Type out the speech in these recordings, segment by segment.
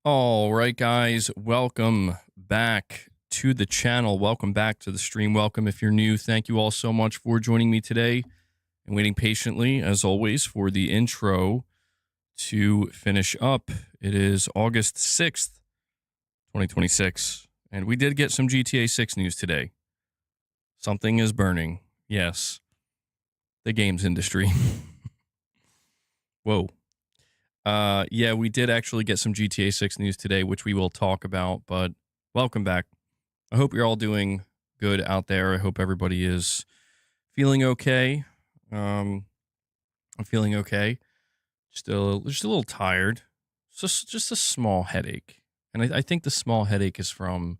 All right, guys, welcome back to the channel. Welcome back to the stream. Welcome if you're new. Thank you all so much for joining me today and waiting patiently, as always, for the intro to finish up. It is August 6th, 2026, and we did get some GTA 6 news today. Something is burning. Yes, the games industry. Whoa. Yeah, we did actually get some GTA 6 news today, which we will talk about, but welcome back. I hope you're all doing good out there. I hope everybody is feeling okay. I'm feeling okay. Just a little tired. Just a small headache. And I think the small headache is from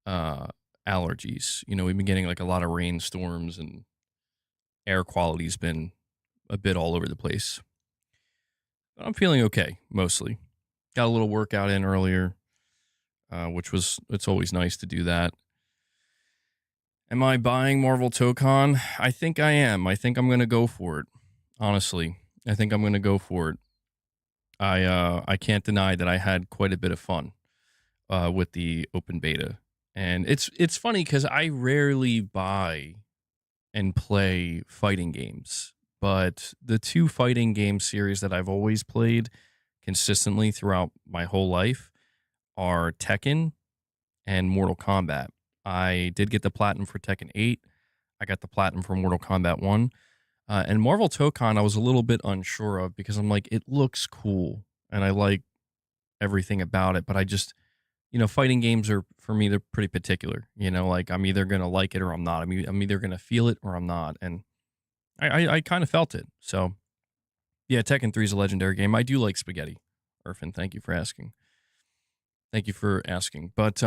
allergies. You know, we've been getting like a lot of rainstorms and air quality's been a bit all over the place. I'm feeling okay, mostly. Got a little workout in earlier, it's always nice to do that. Am I buying Marvel Tokon? I think I am. I think I'm going to go for it. Honestly, I think I'm going to go for it. I can't deny that I had quite a bit of fun with the open beta. And it's funny because I rarely buy and play fighting games. But the two fighting game series that I've always played consistently throughout my whole life are Tekken and Mortal Kombat. I did get the platinum for Tekken 8. I got the platinum for Mortal Kombat 1. And Marvel Tokon, I was a little bit unsure of because I'm like, it looks cool and I like everything about it. But I just, fighting games are, for me, they're pretty particular. Like I'm either going to like it or I'm not. I'm either going to feel it or I'm not. And I kind of felt it. So, yeah, Tekken 3 is a legendary game. I do like spaghetti. Irfan, thank you for asking. Thank you for asking. But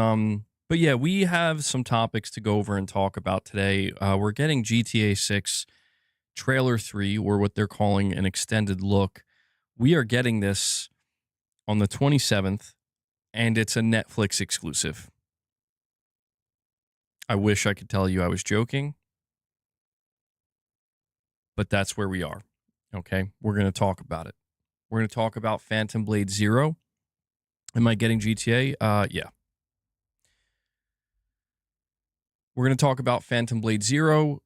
yeah, we have some topics to go over and talk about today. We're getting GTA 6 Trailer 3, or what they're calling an extended look. We are getting this on the 27th, and it's a Netflix exclusive. I wish I could tell you I was joking, but that's where we are. Okay, we're going to talk about it. We're going to talk about Phantom Blade Zero. Am I getting GTA? Yeah. We're going to talk about Phantom Blade Zero.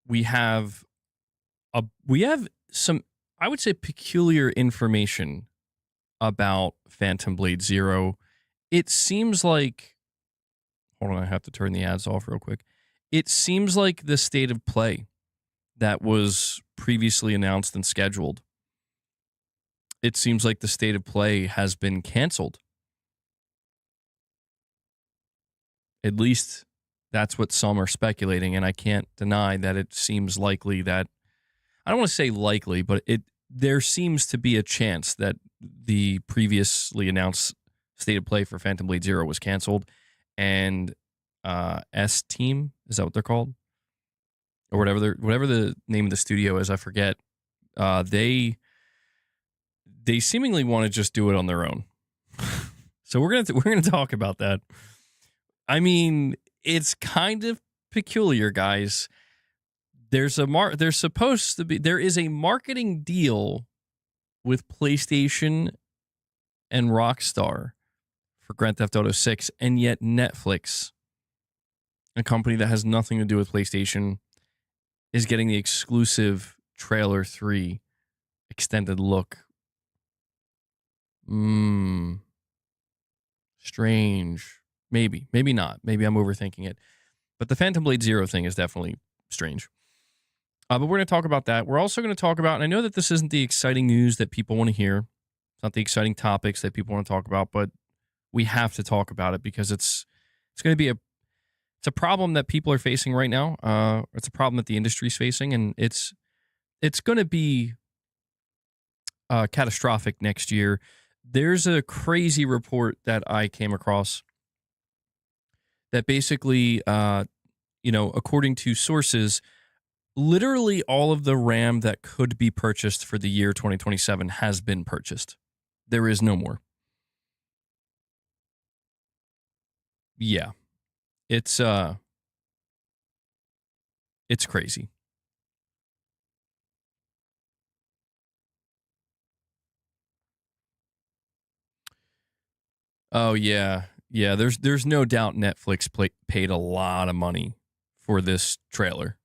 We have some, I would say, peculiar information about Phantom Blade Zero. It seems like, hold on, I have to turn the ads off real quick. It seems like the state of play that was previously announced and scheduled, it seems like the state of play has been canceled. At least that's what some are speculating, and I can't deny that it seems likely that, I don't want to say likely, but there seems to be a chance that the previously announced state of play for Phantom Blade Zero was canceled, and S Team, is that what they're called, or whatever the name of the studio is, I forget. They seemingly want to just do it on their own. So we're gonna talk about that. I mean, it's kind of peculiar, guys. There is a marketing deal with PlayStation and Rockstar for Grand Theft Auto 6, and yet Netflix, a company that has nothing to do with PlayStation, is getting the exclusive Trailer 3 extended look. Strange. Maybe not. Maybe I'm overthinking it. But the Phantom Blade Zero thing is definitely strange. But we're going to talk about that. We're also going to talk about, and I know that this isn't the exciting news that people want to hear. It's not the exciting topics that people want to talk about, but we have to talk about it because it's going to be it's a problem that people are facing right now. It's a problem that the industry is facing, and it's going to be catastrophic next year. There's a crazy report that I came across that basically, according to sources, literally all of the RAM that could be purchased for the year 2027 has been purchased. There is no more. Yeah. It's crazy. Oh yeah, yeah. There's no doubt Netflix paid a lot of money for this trailer.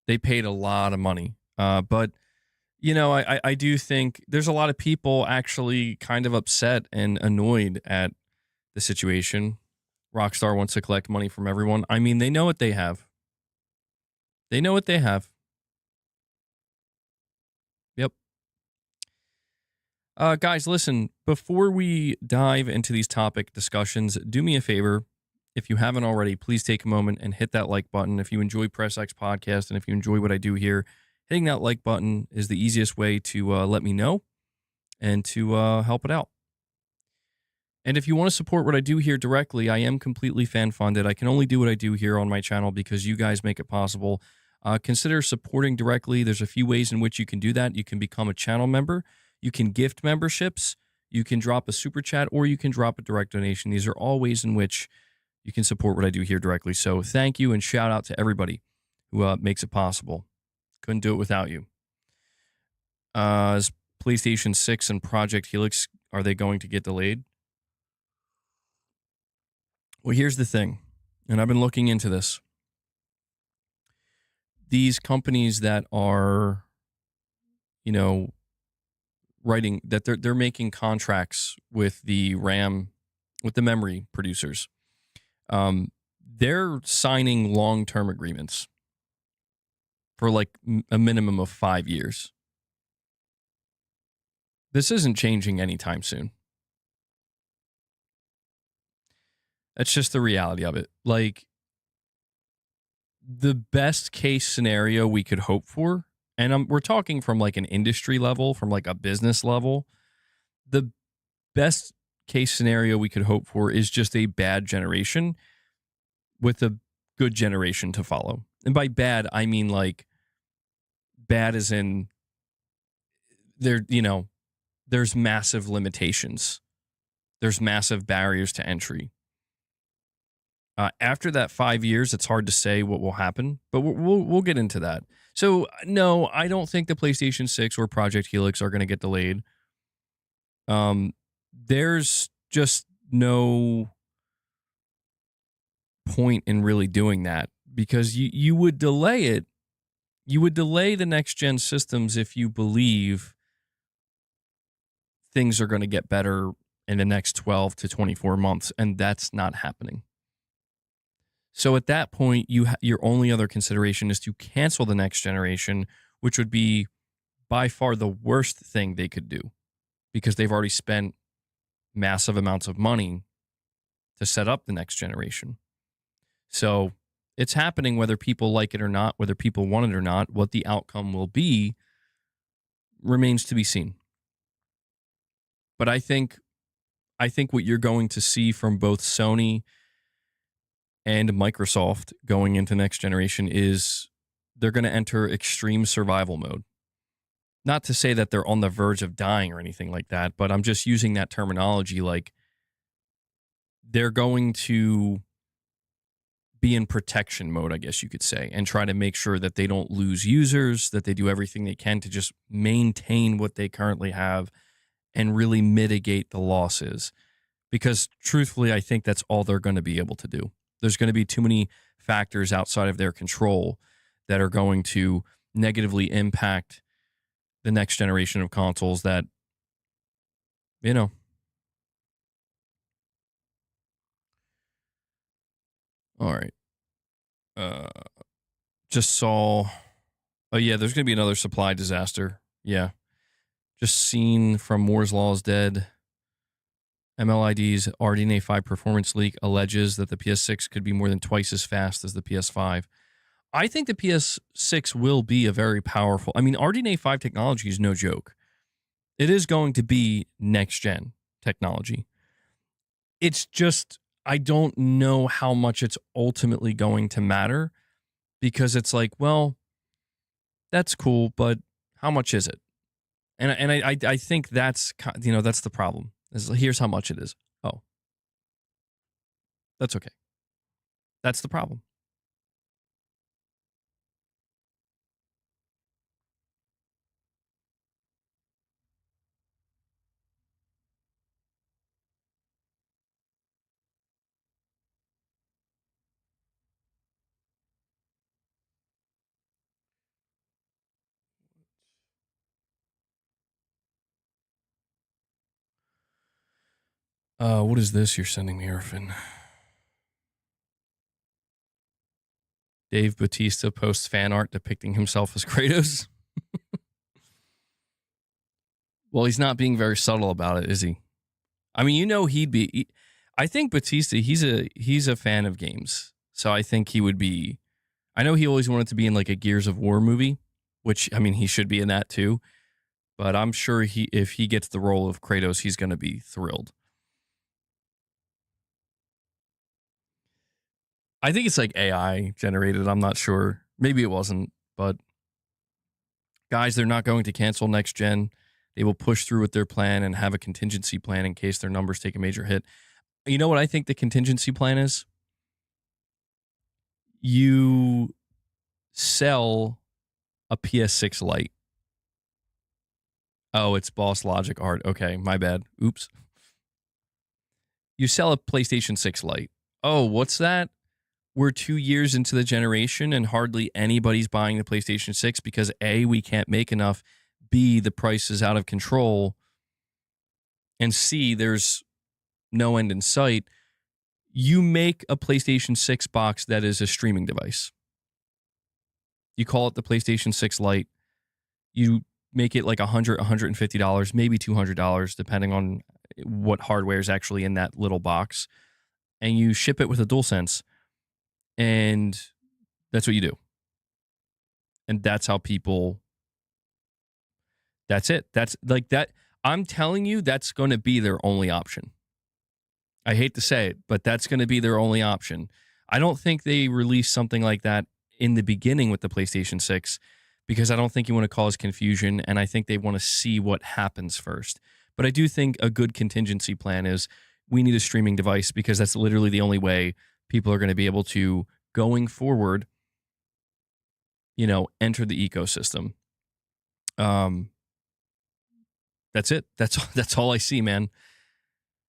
They paid a lot of money. But I do think there's a lot of people actually kind of upset and annoyed at the situation. Rockstar wants to collect money from everyone. I mean, they know what they have. They know what they have. Yep. Guys, listen, before we dive into these topic discussions, do me a favor. If you haven't already, please take a moment and hit that like button. If you enjoy Press X Podcast and if you enjoy what I do here, hitting that like button is the easiest way to let me know and to help it out. And if you want to support what I do here directly, I am completely fan funded. I can only do what I do here on my channel because you guys make it possible. Consider supporting directly. There's a few ways in which you can do that. You can become a channel member. You can gift memberships. You can drop a super chat, or you can drop a direct donation. These are all ways in which you can support what I do here directly. So thank you and shout out to everybody who makes it possible. Couldn't do it without you. Is PlayStation 6 and Project Helix, are they going to get delayed? Well, here's the thing, and I've been looking into this. These companies that are, writing that they're making contracts with the RAM, with the memory producers. They're signing long-term agreements for like a minimum of 5 years. This isn't changing anytime soon. That's just the reality of it. Like, the best case scenario we could hope for, and we're talking from like an industry level, from like a business level, the best case scenario we could hope for is just a bad generation with a good generation to follow. And by bad, I mean like bad as in there's massive limitations. There's massive barriers to entry. After that 5 years, it's hard to say what will happen, but we'll get into that. So no, I don't think the PlayStation 6 or Project Helix are going to get delayed. There's just no point in really doing that because you would delay it. You would delay the next gen systems if you believe things are going to get better in the next 12 to 24 months, and that's not happening. So at that point, your only other consideration is to cancel the next generation, which would be by far the worst thing they could do because they've already spent massive amounts of money to set up the next generation. So it's happening whether people like it or not, whether people want it or not. What the outcome will be remains to be seen. But I think what you're going to see from both Sony and Microsoft going into next generation is they're going to enter extreme survival mode. Not to say that they're on the verge of dying or anything like that, but I'm just using that terminology like they're going to be in protection mode, I guess you could say, and try to make sure that they don't lose users, that they do everything they can to just maintain what they currently have and really mitigate the losses. Because truthfully, I think that's all they're going to be able to do. There's going to be too many factors outside of their control that are going to negatively impact the next generation of consoles that, all right. Just saw, oh yeah, there's going to be another supply disaster. Yeah. Just seen from Moore's Law is Dead. MLID's RDNA 5 performance leak alleges that the PS6 could be more than twice as fast as the PS5. I think the PS6 will be a very powerful. I mean, RDNA 5 technology is no joke. It is going to be next gen technology. It's just, I don't know how much it's ultimately going to matter because it's like, well, that's cool, but how much is it? And I think that's that's the problem. Here's how much it is. Oh, that's okay. That's the problem. What is this you're sending me, Irfin? Dave Bautista posts fan art depicting himself as Kratos. Well, he's not being very subtle about it, is he? I mean, you know, I think Bautista, he's a fan of games. So I think he would be. I know he always wanted to be in like a Gears of War movie, which, I mean, he should be in that too. But I'm sure if he gets the role of Kratos, he's going to be thrilled. I think it's like AI generated. I'm not sure. Maybe it wasn't. But guys, they're not going to cancel next gen. They will push through with their plan and have a contingency plan in case their numbers take a major hit. You know what I think the contingency plan is? You sell a PS6 Lite. Oh, it's Boss Logic art. Okay, my bad. Oops. You sell a PlayStation 6 Lite. Oh, what's that? We're 2 years into the generation and hardly anybody's buying the PlayStation 6 because A, we can't make enough, B, the price is out of control, and C, there's no end in sight. You make a PlayStation 6 box that is a streaming device. You call it the PlayStation 6 Lite. You make it like $100, $150, maybe $200, depending on what hardware is actually in that little box. And you ship it with a DualSense. And that's what you do. And that's how people. That's it. That's like that. I'm telling you, that's going to be their only option. I hate to say it, but that's going to be their only option. I don't think they release something like that in the beginning with the PlayStation 6 because I don't think you want to cause confusion, and I think they want to see what happens first. But I do think a good contingency plan is we need a streaming device because that's literally the only way people are going to be able to, going forward, enter the ecosystem. That's it. That's all I see, man.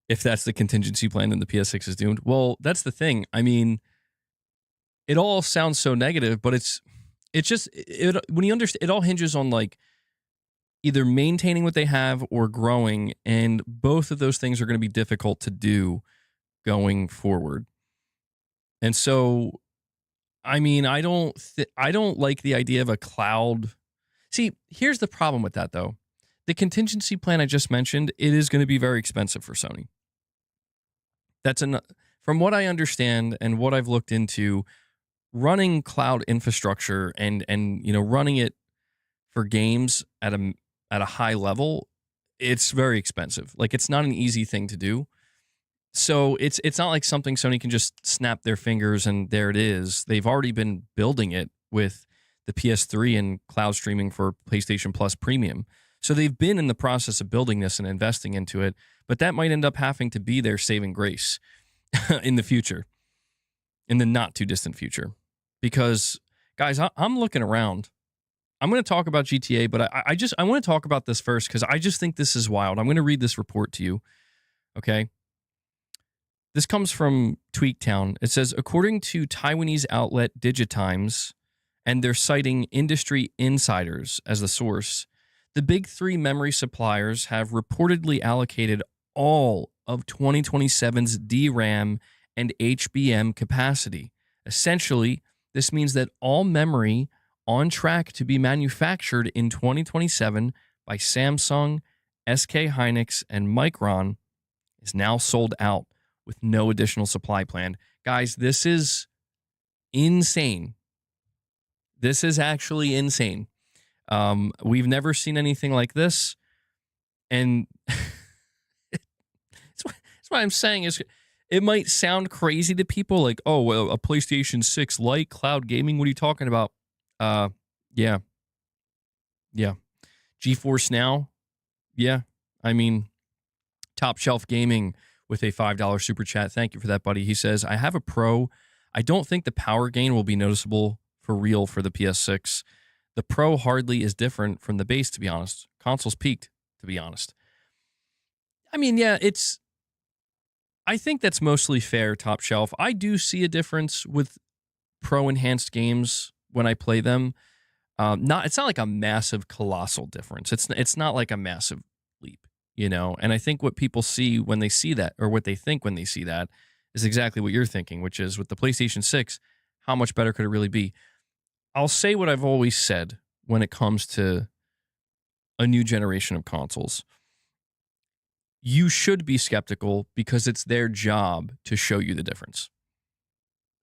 If that's the contingency plan, then the PS6 is doomed. Well, that's the thing. I mean, it all sounds so negative, but it's just when you understand, it all hinges on like either maintaining what they have or growing, and both of those things are going to be difficult to do going forward. And so, I mean, I don't like the idea of a cloud. See, here's the problem with that, though. The contingency plan I just mentioned, it is going to be very expensive for Sony. From what I understand and what I've looked into, running cloud infrastructure and running it for games at a high level, it's very expensive. Like, it's not an easy thing to do. So it's not like something Sony can just snap their fingers and there it is. They've already been building it with the PS3 and cloud streaming for PlayStation Plus Premium. So they've been in the process of building this and investing into it, but that might end up having to be their saving grace in the future, in the not too distant future. Because, guys, I'm looking around. I'm going to talk about GTA, but I want to talk about this first because I just think this is wild. I'm going to read this report to you, okay? This comes from Tweaktown. It says, according to Taiwanese outlet Digitimes, and they're citing industry insiders as the source, the big three memory suppliers have reportedly allocated all of 2027's DRAM and HBM capacity. Essentially, this means that all memory on track to be manufactured in 2027 by Samsung, SK Hynix, and Micron is now sold out with no additional supply planned. Guys, this is insane. This is actually insane. We've never seen anything like this. And that's what I'm saying is it might sound crazy to people like, oh, well, a PlayStation 6 Lite, cloud gaming, what are you talking about? Yeah. GeForce Now? Yeah. I mean, Top Shelf Gaming with a $5 super chat. Thank you for that, buddy. He says, I have a Pro. I don't think the power gain will be noticeable for real for the PS6. The Pro hardly is different from the base, to be honest. Consoles peaked, to be honest. I mean, yeah, I think that's mostly fair, Top Shelf. I do see a difference with Pro enhanced games when I play them. It's not like a massive, colossal difference. It's not like a massive leap. And I think what people see when they see that, or what they think when they see that, is exactly what you're thinking, which is with the PlayStation 6, how much better could it really be? I'll say what I've always said when it comes to a new generation of consoles. You should be skeptical because it's their job to show you the difference.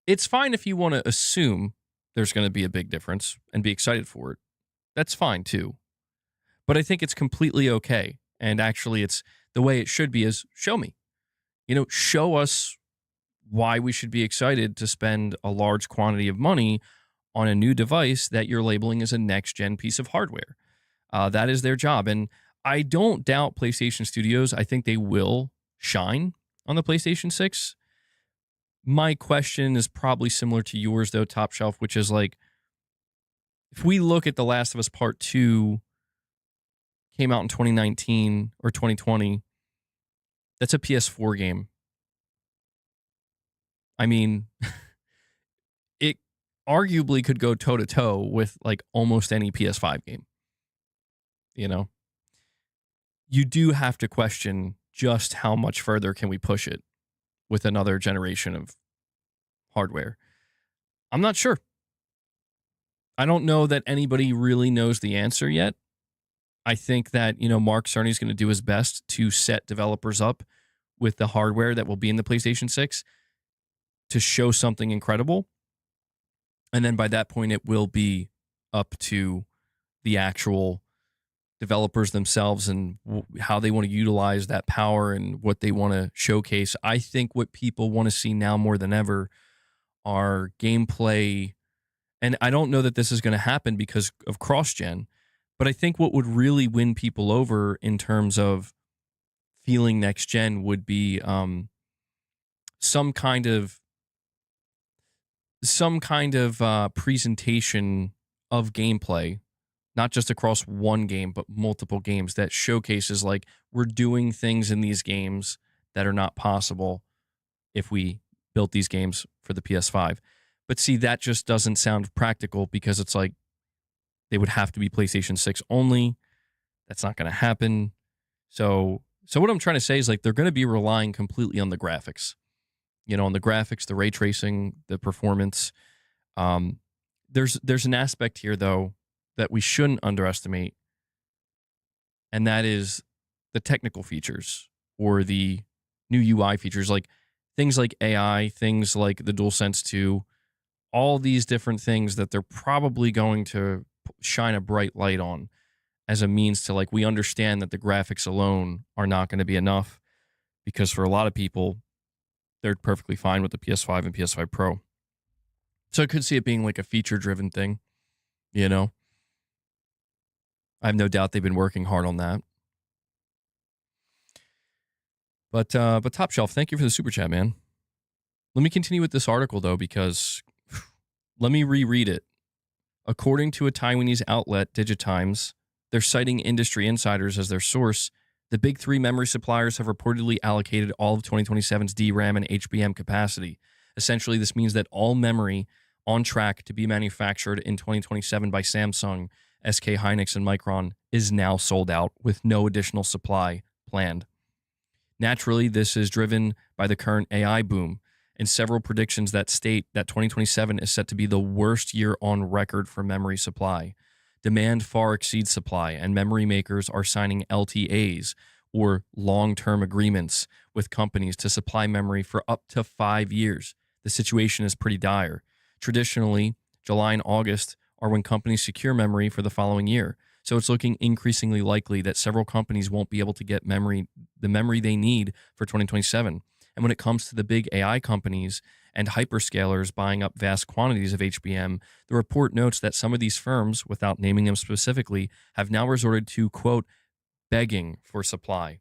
It's fine if you want to assume there's going to be a big difference and be excited for it. That's fine too. But I think it's completely okay. And actually, it's the way it should be is show me. Show us why we should be excited to spend a large quantity of money on a new device that you're labeling as a next gen piece of hardware. That is their job. And I don't doubt PlayStation Studios. I think they will shine on the PlayStation 6. My question is probably similar to yours, though, Top Shelf, which is like, if we look at The Last of Us Part 2, came out in 2019 or 2020, that's a PS4 game. I mean, it arguably could go toe-to-toe with like almost any PS5 game. You do have to question just how much further can we push it with another generation of hardware. I'm not sure. I don't know that anybody really knows the answer yet. I think that, Mark Cerny's going to do his best to set developers up with the hardware that will be in the PlayStation 6 to show something incredible. And then by that point, it will be up to the actual developers themselves and how they want to utilize that power and what they want to showcase. I think what people want to see now more than ever are gameplay. And I don't know that this is going to happen because of cross-gen, but I think what would really win people over in terms of feeling next-gen would be some kind of presentation of gameplay, not just across one game, but multiple games that showcases like we're doing things in these games that are not possible if we built these games for the PS5. But see, that just doesn't sound practical because it's like they would have to be PlayStation 6 only. That's not going to happen. So what I'm trying to say is like they're going to be relying completely on the graphics. On the graphics, the ray tracing, the performance. There's an aspect here though that we shouldn't underestimate, and that is the technical features or the new UI features, like things like AI, things like the DualSense 2, all these different things that they're probably going to shine a bright light on as a means to, like, we understand that the graphics alone are not going to be enough because for a lot of people, they're perfectly fine with the PS5 and PS5 Pro. So I could see it being like a feature-driven thing, I have no doubt they've been working hard on that. But Top Shelf, thank you for the super chat, man. Let me continue with this article, though, because let me reread it. According to a Taiwanese outlet, Digitimes, they're citing industry insiders as their source. The big three memory suppliers have reportedly allocated all of 2027's DRAM and HBM capacity. Essentially, this means that all memory on track to be manufactured in 2027 by Samsung, SK Hynix, and Micron is now sold out with no additional supply planned. Naturally, this is driven by the current AI boom and several predictions that state that 2027 is set to be the worst year on record for memory supply. Demand far exceeds supply, and memory makers are signing LTAs, or long-term agreements, with companies to supply memory for up to 5 years. The situation is pretty dire. Traditionally, July and August are when companies secure memory for the following year. So it's looking increasingly likely that several companies won't be able to get the memory they need for 2027. And when it comes to the big AI companies and hyperscalers buying up vast quantities of HBM, the report notes that some of these firms, without naming them specifically, have now resorted to, quote, begging for supply.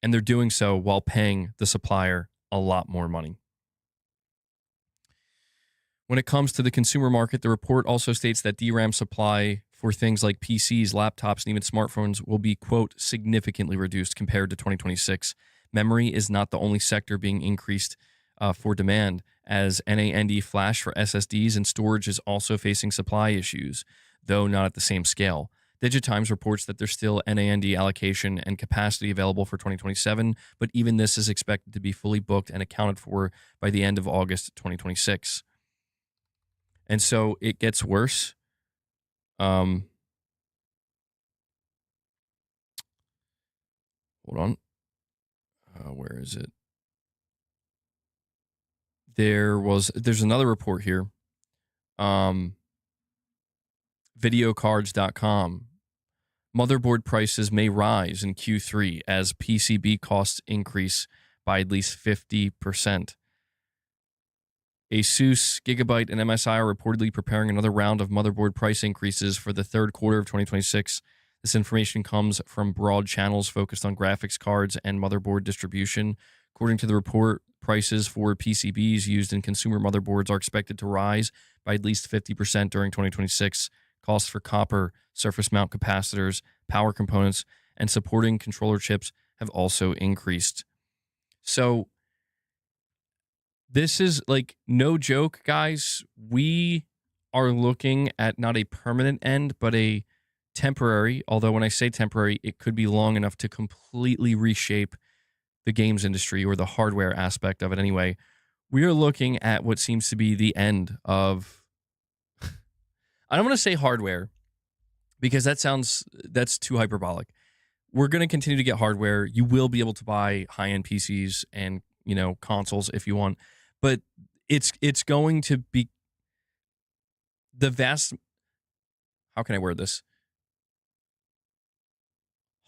And they're doing so while paying the supplier a lot more money. When it comes to the consumer market, the report also states that DRAM supply for things like PCs, laptops, and even smartphones will be, quote, significantly reduced compared to 2026. Memory is not the only sector being increased for demand, as NAND flash for SSDs and storage is also facing supply issues, though not at the same scale. Digitimes reports that there's still NAND allocation and capacity available for 2027, but even this is expected to be fully booked and accounted for by the end of August 2026. And so it gets worse. Hold on. Where is it? There's another report here. Videocards.com. Motherboard prices may rise in Q3 as PCB costs increase by at least 50%. Asus, Gigabyte, and MSI are reportedly preparing another round of motherboard price increases for the third quarter of 2026. This information comes from broad channels focused on graphics cards and motherboard distribution. According to the report, prices for PCBs used in consumer motherboards are expected to rise by at least 50% during 2026. Costs for copper, surface mount capacitors, power components, and supporting controller chips have also increased. So this is like no joke, guys. We are looking at not a permanent end, but a temporary, although when I say temporary, it could be long enough to completely reshape the games industry or the hardware aspect of it anyway. We are looking at what seems to be the end of, I don't want to say hardware because that's too hyperbolic. We're going to continue to get hardware. You will be able to buy high-end PCs and, consoles if you want, but it's going to be the vast, how can I word this?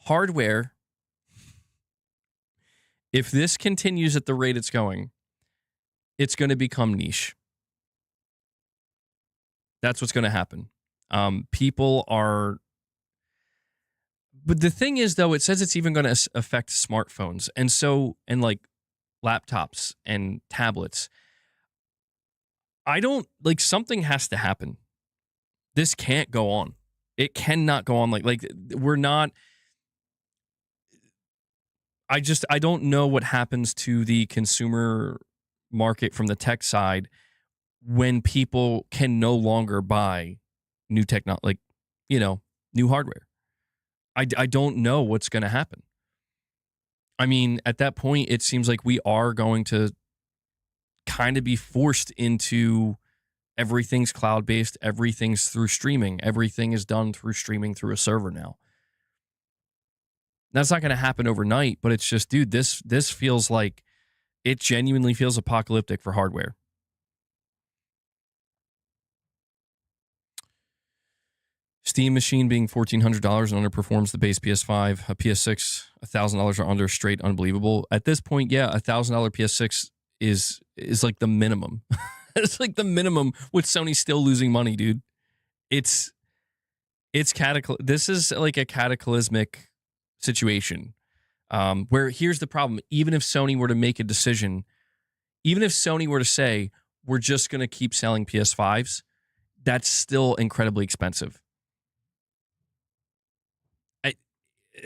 Hardware, if this continues at the rate it's going, it's going to become niche. That's what's going to happen. People are... But the thing is, though, it says it's even going to affect smartphones. And like laptops and tablets. Something has to happen. This can't go on. It cannot go on. We're not... I don't know what happens to the consumer market from the tech side when people can no longer buy new technology, new hardware. I don't know what's going to happen. I mean, at that point, it seems like we are going to kind of be forced into everything's cloud-based, everything's through streaming, everything is done through streaming through a server now. That's not going to happen overnight, but it's just, dude, this feels like, it genuinely feels apocalyptic for hardware. Steam machine being $1,400 and underperforms the base PS5. A PS6, $1,000 or under, straight unbelievable. At this point, yeah, $1,000 PS6 is like the minimum. It's like the minimum with Sony still losing money, dude. This is like a cataclysmic situation where here's the problem. Even if Sony were to make a decision, even if Sony were to say, we're just going to keep selling PS5s, that's still incredibly expensive.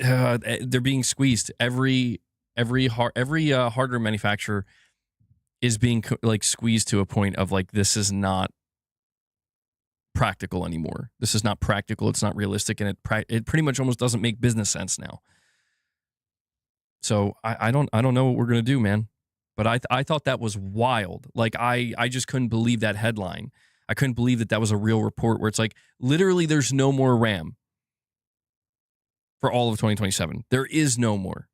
They're being squeezed. Every hardware manufacturer is being squeezed to a point of this is not practical anymore. This is not practical. It's not realistic, and it pretty much almost doesn't make business sense now. So I don't know what we're gonna do, man. But I thought that was wild. I just couldn't believe that headline. I couldn't believe that was a real report where it's literally there's no more RAM for all of 2027. There is no more.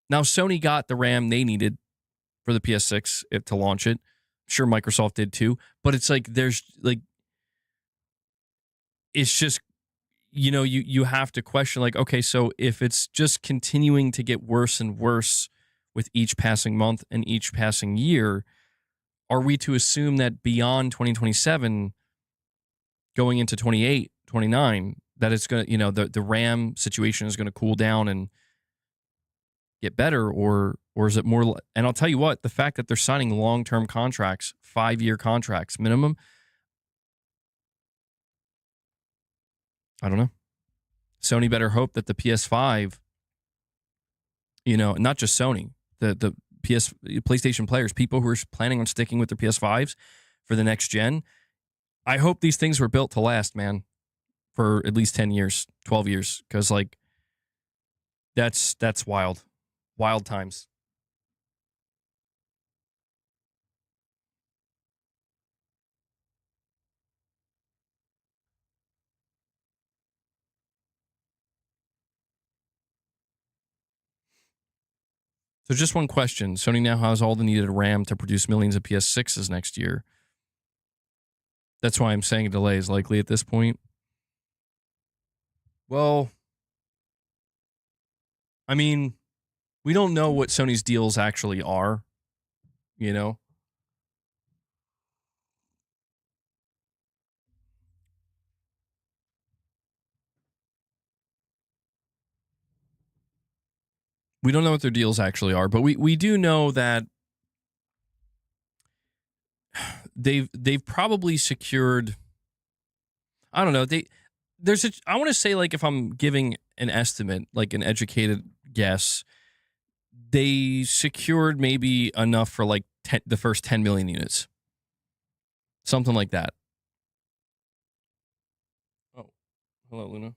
Now, Sony got the RAM they needed for the PS6 to launch it. Sure, Microsoft did too. But it's it's just, you have to question, okay, so if it's just continuing to get worse and worse with each passing month and each passing year, are we to assume that beyond 2027, going into 28, 29, that it's going to, the RAM situation is going to cool down and get better, or is it more? And I'll tell you what, the fact that they're signing long-term contracts, 5-year contracts minimum, I don't know. Sony better hope that the PS5, not just Sony, the PlayStation players, people who are planning on sticking with their PS5s for the next gen, I hope these things were built to last, man. for at least 10 years, 12 years, because like that's wild times. So just one question. Sony now has all the needed RAM to produce millions of PS6s next year. That's why I'm saying a delay is likely at this point. Well, I mean, we don't know what Sony's deals actually are, you know? We don't know what their deals actually are, but we do know that they've probably secured, I don't know, I want to say, like, if I'm giving an estimate, like an educated guess, they secured maybe enough for like the first 10 million units. Something like that. Oh, hello, Luna.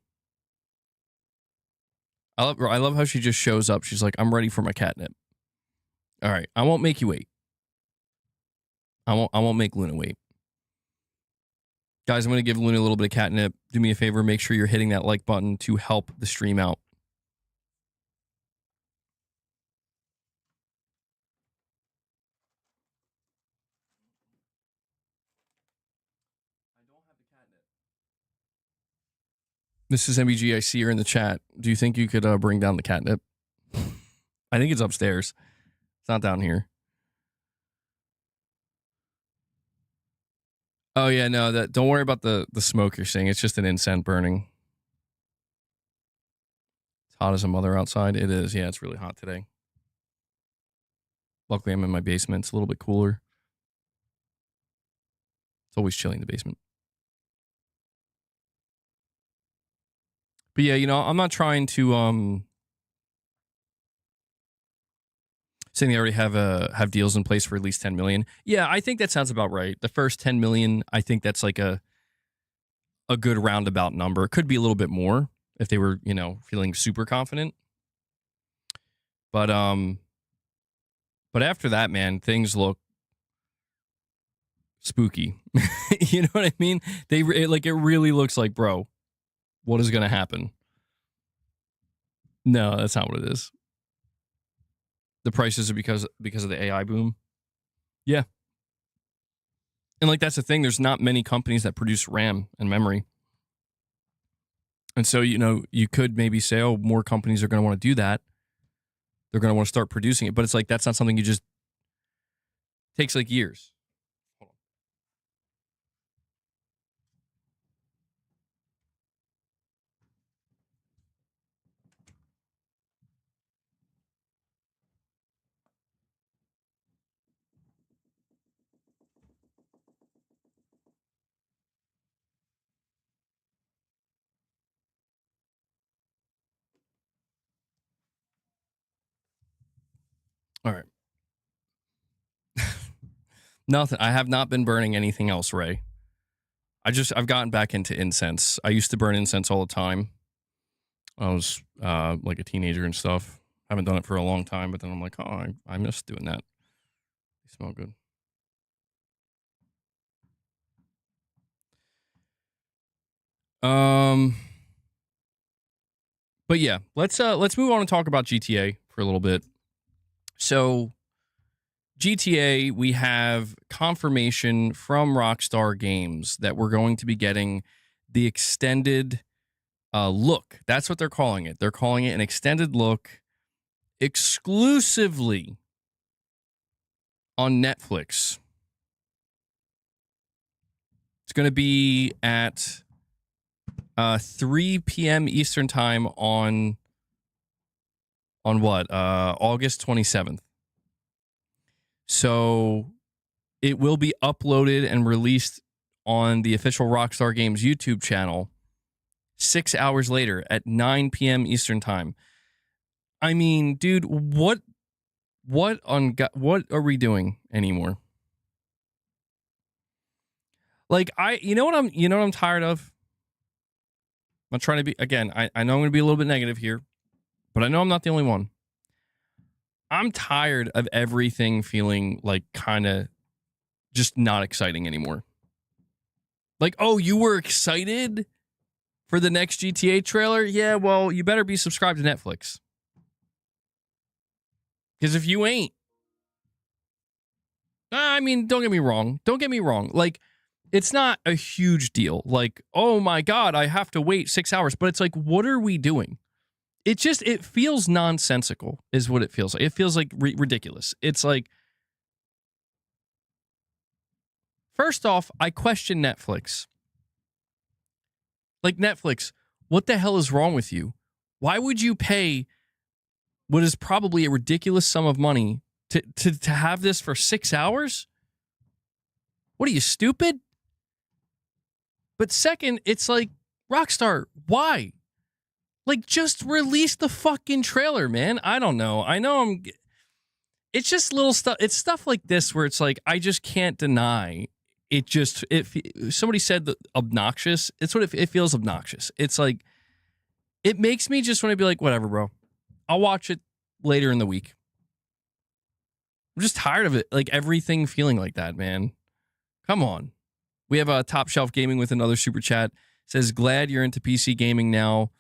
I love how she just shows up. She's like, I'm ready for my catnip. All right, I won't make you wait. I won't make Luna wait. Guys, I'm going to give Luna a little bit of catnip. Do me a favor, make sure you're hitting that like button to help the stream out. I don't have the catnip. This is MBG. I see her in the chat. Do you think you could bring down the catnip? I think it's upstairs. It's not down here. Oh yeah, no. Don't worry about the smoke you're seeing. It's just an incense burning. It's hot as a mother outside. It is. Yeah, it's really hot today. Luckily, I'm in my basement. It's a little bit cooler. It's always chilly in the basement. But yeah, I'm not trying to saying they already have deals in place for at least 10 million. Yeah, I think that sounds about right. The first 10 million, I think that's like a good roundabout number. It could be a little bit more if they were, feeling super confident. But after that, man, things look spooky. You know what I mean? It really looks like, bro, what is going to happen? No, that's not what it is. The prices are because of the AI boom. Yeah. And like, that's the thing. There's not many companies that produce RAM and memory. And so, you could maybe say, oh, more companies are going to want to do that. They're going to want to start producing it. But it's like, that's not something you just, takes like years. All right. Nothing. I have not been burning anything else, Ray. I've gotten back into incense. I used to burn incense all the time. I was like a teenager and stuff. Haven't done it for a long time, but then I'm like, oh, I miss doing that. They smell good. But yeah, let's move on and talk about GTA for a little bit. So GTA, we have confirmation from Rockstar Games that we're going to be getting the extended look. That's what they're calling it. They're calling it an extended look exclusively on Netflix. It's going to be at 3 p.m. Eastern time on what? August 27th. So it will be uploaded and released on the official Rockstar Games YouTube channel 6 hours later at 9 p.m. Eastern time. I mean, dude, what are we doing anymore? Like, you know what I'm tired of? not trying to be, again, I know I'm going to be a little bit negative here, but I know I'm not the only one. I'm tired of everything feeling like kind of just not exciting anymore. Like, oh, you were excited for the next GTA trailer? Yeah, well, you better be subscribed to Netflix. Because if you ain't, I mean, don't get me wrong. Don't get me wrong. Like, it's not a huge deal. Like, oh my God, I have to wait 6 hours. But it's like, what are we doing? It feels nonsensical, is what it feels like. It feels like ridiculous. It's like, first off, I question Netflix. Like, Netflix, what the hell is wrong with you? Why would you pay what is probably a ridiculous sum of money to have this for 6 hours? What are you, stupid? But second, it's like, Rockstar, why? Like, just release the fucking trailer, man. I don't know. I know it's just little stuff. It's stuff like this where it's like, I just can't deny it. Somebody said that obnoxious. It's what it feels obnoxious. It's like, it makes me just want to be like, whatever, bro. I'll watch it later in the week. I'm just tired of it. Like, everything feeling like that, man. Come on. We have a Top Shelf Gaming with another super chat. Says, glad you're into PC gaming now.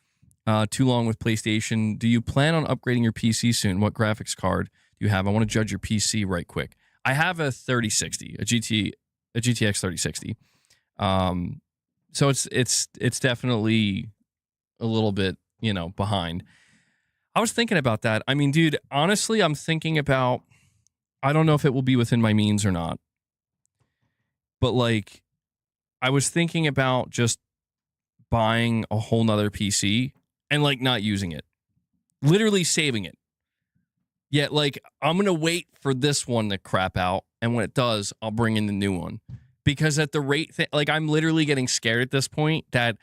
Too long with PlayStation. Do you plan on upgrading your PC soon? What graphics card do you have? I want to judge your PC right quick. I have a 3060, a GTX 3060. So it's definitely a little bit, behind. I was thinking about that. I mean, dude, honestly, I'm thinking about, I don't know if it will be within my means or not. But like, I was thinking about just buying a whole nother PC and like not using it, literally saving it. Yet, like, I'm going to wait for this one to crap out. And when it does, I'll bring in the new one. Because at the rate, I'm literally getting scared at this point that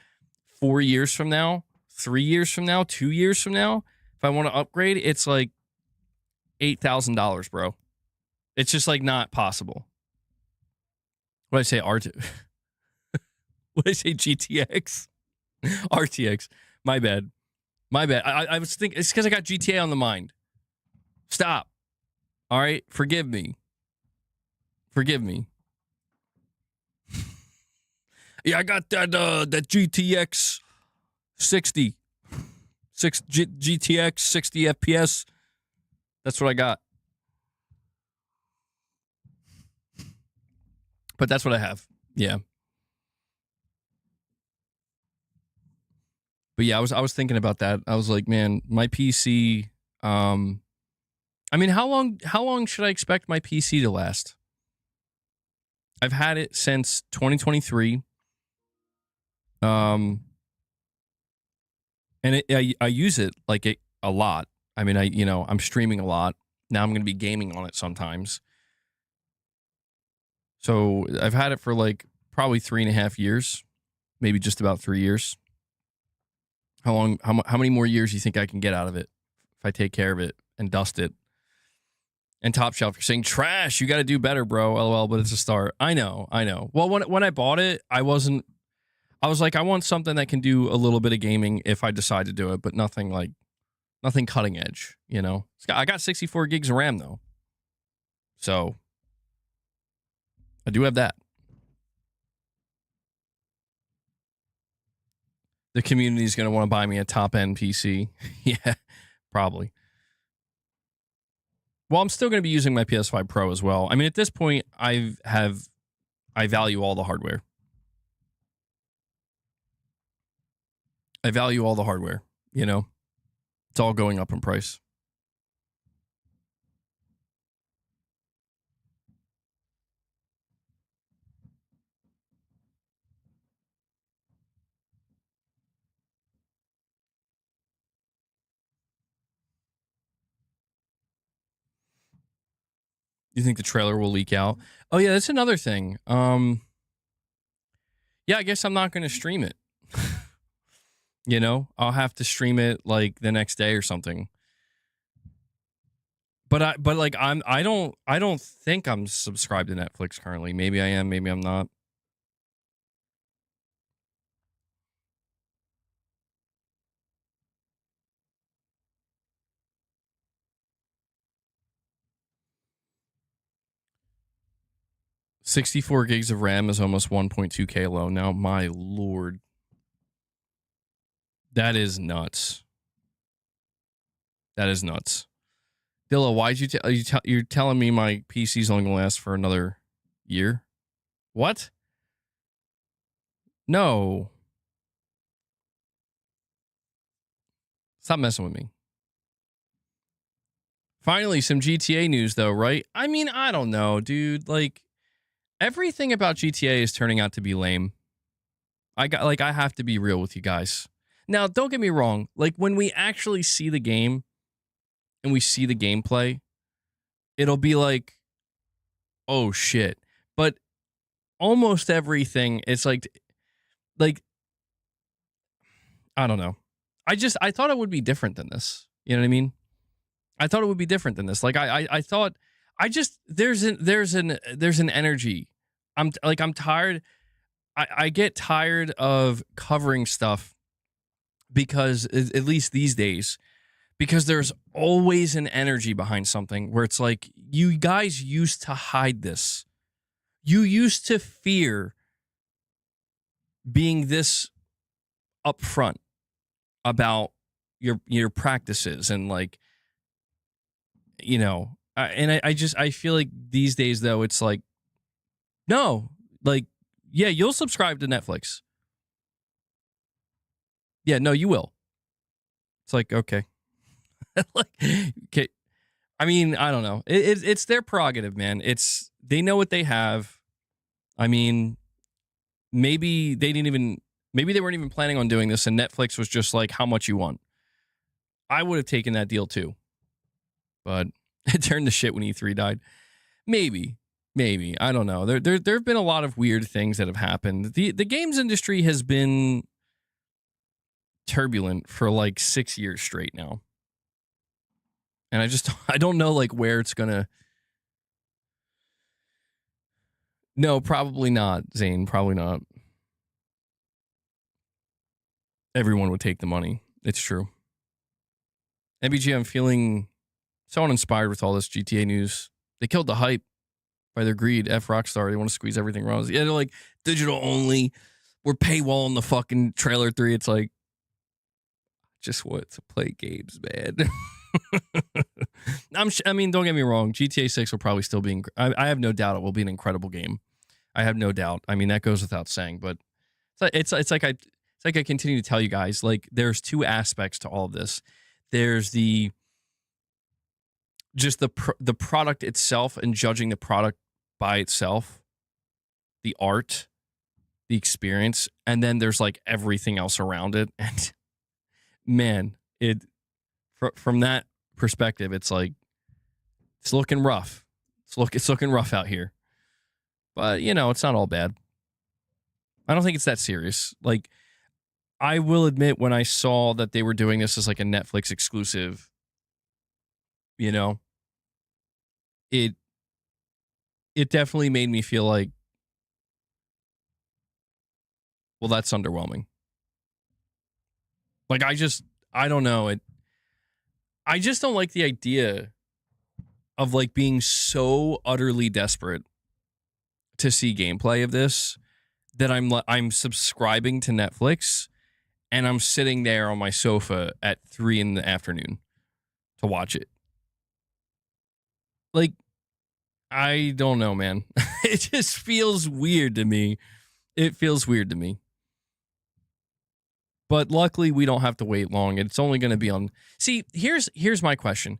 4 years from now, 3 years from now, 2 years from now, if I want to upgrade, it's like $8,000, bro. It's just like not possible. What did I say? R2. What did I say? GTX? RTX. My bad. I was thinking, it's because I got GTA on the mind. Stop. All right? Forgive me. Yeah, I got that GTX 60. GTX 60 FPS. That's what I got. But that's what I have. Yeah. But yeah, I was thinking about that. I was like, man, my PC. I mean, how long should I expect my PC to last? I've had it since 2023. And I use it like a lot. I mean, I'm streaming a lot. Now I'm going to be gaming on it sometimes. So I've had it for like probably 3.5 years, maybe just about 3 years. How many more years do you think I can get out of it if I take care of it and dust it? And Top Shelf, you're saying trash. You got to do better, bro. LOL, but it's a start. I know. Well, when I bought it, I was like, I want something that can do a little bit of gaming if I decide to do it, but nothing cutting edge, I got 64 gigs of RAM though. So I do have that. The community is going to want to buy me a top-end PC. Yeah, probably. Well, I'm still going to be using my PS5 Pro as well. I mean, at this point, I value all the hardware. It's all going up in price. You think the trailer will leak out? Oh yeah, that's another thing. Yeah, I guess I'm not going to stream it. I'll have to stream it like the next day or something. But I don't think I'm subscribed to Netflix currently. Maybe I am, maybe I'm not. 64 gigs of RAM is almost 1.2K low. Now, my lord. That is nuts. That is nuts. Dilla, why'd you're telling me my PC's only gonna last for another year? What? No. Stop messing with me. Finally, some GTA news, though, right? I mean, I don't know, dude. Like, everything about GTA is turning out to be lame. I have to be real with you guys. Now, don't get me wrong. Like, when we actually see the game and we see the gameplay, it'll be like, oh, shit. But almost everything, it's like, I don't know. I thought it would be different than this. You know what I mean? I thought it would be different than this. Like I thought there's an energy. I'm tired. I get tired of covering stuff because at least these days, because there's always an energy behind something where it's like, you guys used to hide this. You used to fear being this upfront about your practices and like, you know, I feel like these days though, it's like, no, like, yeah, you'll subscribe to Netflix. Yeah, no, you will. It's like, okay. Like, okay. I mean, I don't know. It's their prerogative, man. They know what they have. I mean, maybe they weren't even planning on doing this and Netflix was just like, how much you want? I would have taken that deal too. But it turned to shit when E3 died. Maybe. I don't know. There have been a lot of weird things that have happened. The games industry has been turbulent for like 6 years straight now. And I don't know like where it's gonna. No, probably not, Zane. Probably not. Everyone would take the money. It's true. MBG, I'm feeling so uninspired with all this GTA news. They killed the hype by their greed. F Rockstar. They want to squeeze everything wrong. Yeah, they're like, digital only. We're paywalling the fucking trailer 3. It's like, just want to play games, man. I mean, don't get me wrong. GTA 6 will probably still be. I have no doubt it will be an incredible game. I have no doubt. I mean, that goes without saying. But it's like I continue to tell you guys. Like, there's two aspects to all of this. There's the product itself and judging the product by itself, the art, the experience, and then there's like everything else around it. And man, from that perspective, it's like, it's looking rough. It's looking rough out here. But, you know, it's not all bad. I don't think it's that serious. Like, I will admit, when I saw that they were doing this as like a Netflix exclusive, you know, it definitely made me feel like, well, that's underwhelming. Like, I don't know. I just don't like the idea of like being so utterly desperate to see gameplay of this that I'm subscribing to Netflix and I'm sitting there on my sofa at 3 in the afternoon to watch it. Like, I don't know, man. It just feels weird to me. It feels weird to me. But luckily, we don't have to wait long. It's only going to be on. See, here's my question.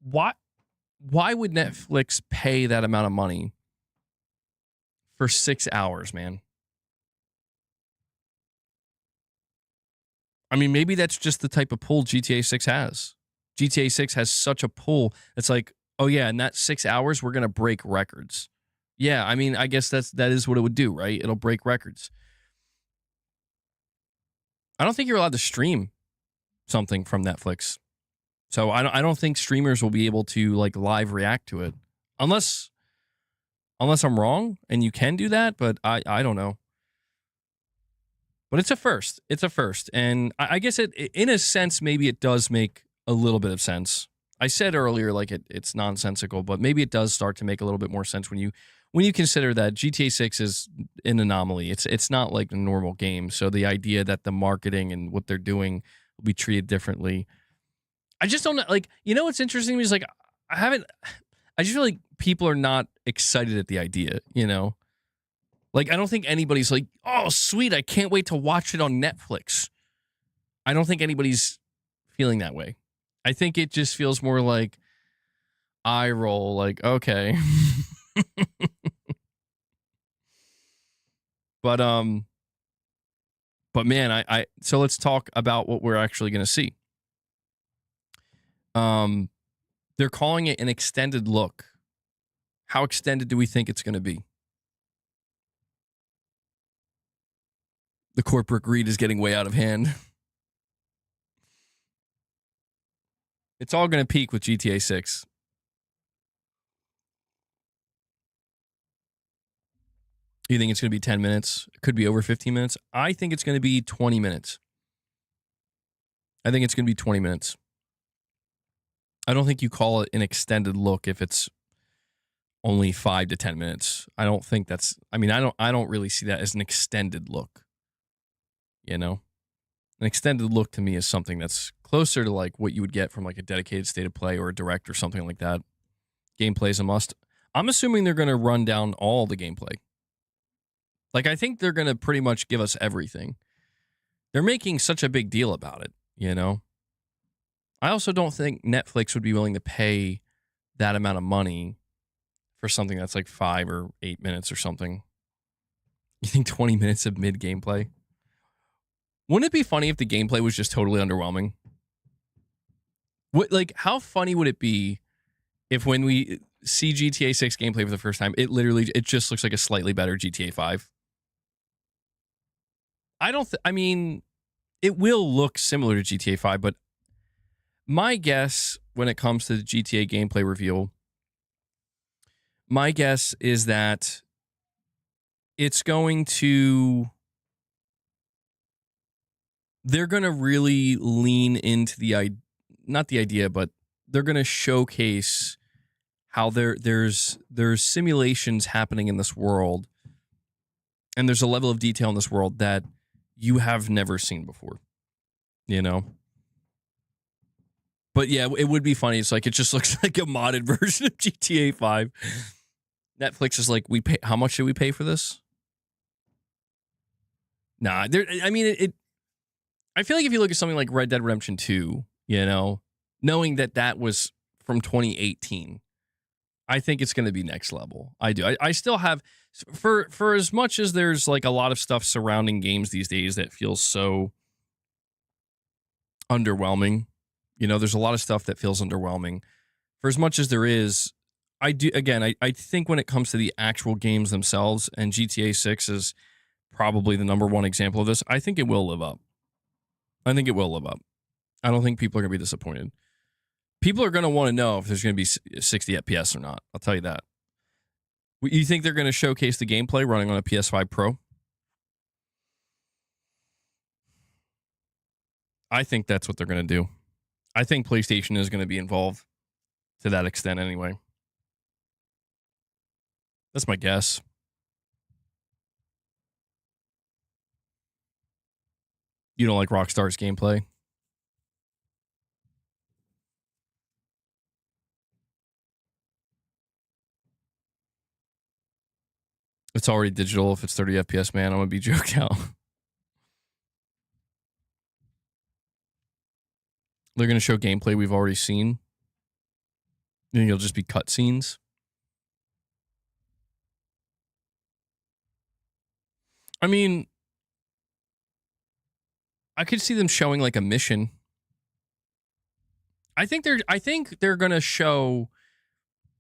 Why would Netflix pay that amount of money for 6 hours, man? I mean, maybe that's just the type of pull GTA 6 has. GTA 6 has such a pull. It's like, oh yeah, in that 6 hours, we're going to break records. Yeah, I mean, I guess that is what it would do, right? It'll break records. I don't think you're allowed to stream something from Netflix. So I don't think streamers will be able to like live react to it. Unless I'm wrong and you can do that, but I don't know. But it's a first. It's a first. And I guess in a sense, maybe it does make a little bit of sense. I said earlier, like it's nonsensical, but maybe it does start to make a little bit more sense when you consider that GTA 6 is an anomaly. It's not like a normal game. So the idea that the marketing and what they're doing will be treated differently. I just don't know. Like, you know what's interesting to me is like I just feel like people are not excited at the idea, you know? Like, I don't think anybody's like, oh, sweet, I can't wait to watch it on Netflix. I don't think anybody's feeling that way. I think it just feels more like eye roll, like, okay. but man, I so let's talk about what we're actually gonna see. They're calling it an extended look. How extended do we think it's gonna be? The corporate greed is getting way out of hand. It's all gonna peak with GTA 6. You think it's going to be 10 minutes? It could be over 15 minutes. I think it's going to be 20 minutes. I think it's going to be 20 minutes. I don't think you call it an extended look if it's only 5 to 10 minutes. I don't think that's, I mean, I don't really see that as an extended look. You know? An extended look to me is something that's closer to like what you would get from like a dedicated state of play or a direct or something like that. Gameplay is a must. I'm assuming they're going to run down all the gameplay. Like, I think they're going to pretty much give us everything. They're making such a big deal about it, you know? I also don't think Netflix would be willing to pay that amount of money for something that's like 5 or 8 minutes or something. You think 20 minutes of mid-gameplay? Wouldn't it be funny if the gameplay was just totally underwhelming? What, like, how funny would it be if when we see GTA 6 gameplay for the first time, it just looks like a slightly better GTA 5? I mean, it will look similar to GTA 5, but my guess when it comes to the GTA gameplay reveal, my guess is that it's going to, they're going to really lean into not the idea, but they're going to showcase how there's simulations happening in this world, and there's a level of detail in this world that you have never seen before, you know? But yeah, it would be funny. It's like, it just looks like a modded version of GTA 5. Netflix is like, how much should we pay for this? Nah, I mean, I feel like if you look at something like Red Dead Redemption 2, you know, knowing that was from 2018, I think it's going to be next level. I do. I still have, for as much as there's like a lot of stuff surrounding games these days that feels so underwhelming. You know, there's a lot of stuff that feels underwhelming. For as much as there is, I think when it comes to the actual games themselves, and GTA 6 is probably the number one example of this, I think it will live up. I think it will live up. I don't think people are going to be disappointed. People are going to want to know if there's going to be 60 FPS or not. I'll tell you that. You think they're going to showcase the gameplay running on a PS5 Pro? I think that's what they're going to do. I think PlayStation is going to be involved to that extent anyway. That's my guess. You don't like Rockstar's gameplay? It's already digital. If it's 30 FPS, man, I'm going to be joked out. They're going to show gameplay we've already seen. And it'll just be cutscenes. I mean, I could see them showing like a mission. I think they're going to show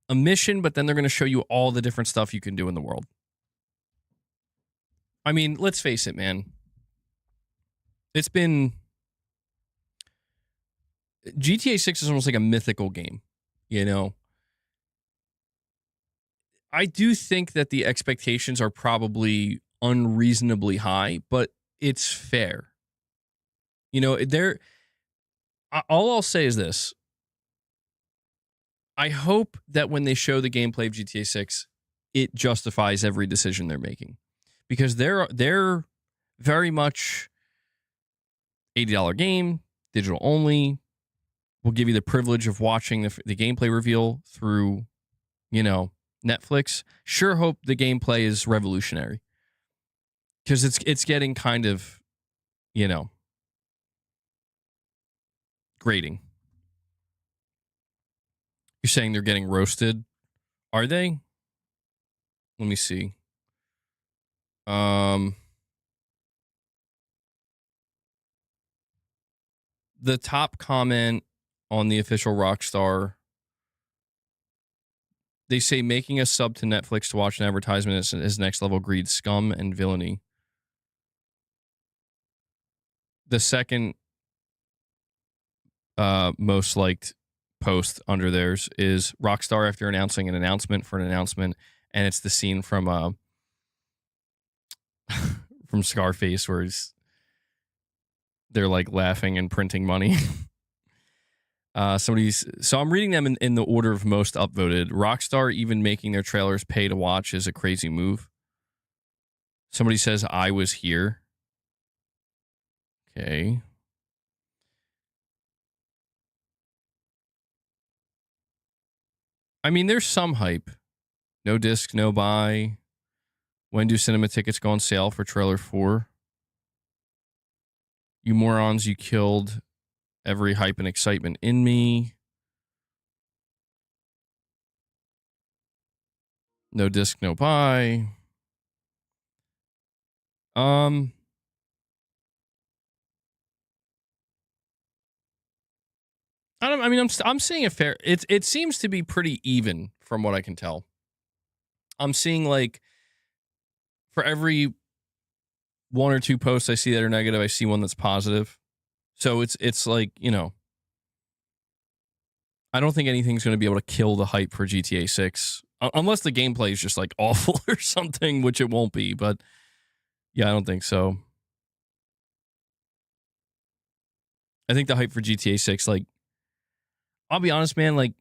a mission, but then they're going to show you all the different stuff you can do in the world. I mean, let's face it, man. It's been, GTA 6 is almost like a mythical game, you know? I do think that the expectations are probably unreasonably high, but it's fair. You know, all I'll say is this. I hope that when they show the gameplay of GTA 6, it justifies every decision they're making, because they're very much $80 game, digital only. We'll give you the privilege of watching the gameplay reveal through, Netflix. Sure hope the gameplay is revolutionary, because it's getting kind of, grating. You're saying they're getting roasted? Are they? Let me see. The top comment on the official Rockstar, they say making a sub to Netflix to watch an advertisement is next level greed, scum, and villainy. The second most liked post under theirs is Rockstar after announcing an announcement for an announcement, and it's the scene from from Scarface where they're like laughing and printing money. So I'm reading them in the order of most upvoted. Rockstar even making their trailers pay to watch is a crazy move. Somebody says I was here. Okay. I mean, there's some hype. No disc, no buy. When do cinema tickets go on sale for trailer 4? You morons, you killed every hype and excitement in me. No disc, no buy. I mean, I'm seeing a fair. It seems to be pretty even from what I can tell. I'm seeing like for every one or two posts I see that are negative, I see one that's positive. So it's like, I don't think anything's going to be able to kill the hype for GTA 6 unless the gameplay is just like awful or something, which it won't be. But yeah, I don't think so. I think the hype for GTA 6, like, I'll be honest, man, like,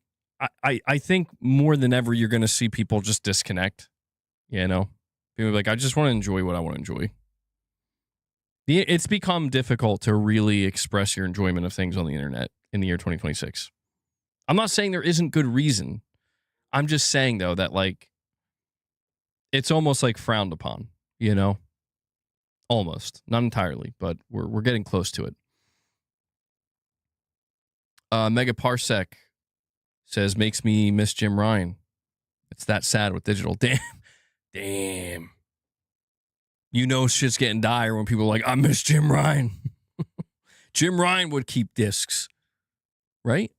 I think more than ever you're going to see people just disconnect. People like, I just want to enjoy what I want to enjoy. It's become difficult to really express your enjoyment of things on the internet in the year 2026. I'm not saying there isn't good reason. I'm just saying, though, that, like, it's almost like frowned upon, Almost. Not entirely, but we're getting close to it. Mega Parsec says, makes me miss Jim Ryan. It's that sad with digital. Damn. Shit's getting dire when people are like, I miss Jim Ryan. Jim Ryan would keep discs. Right?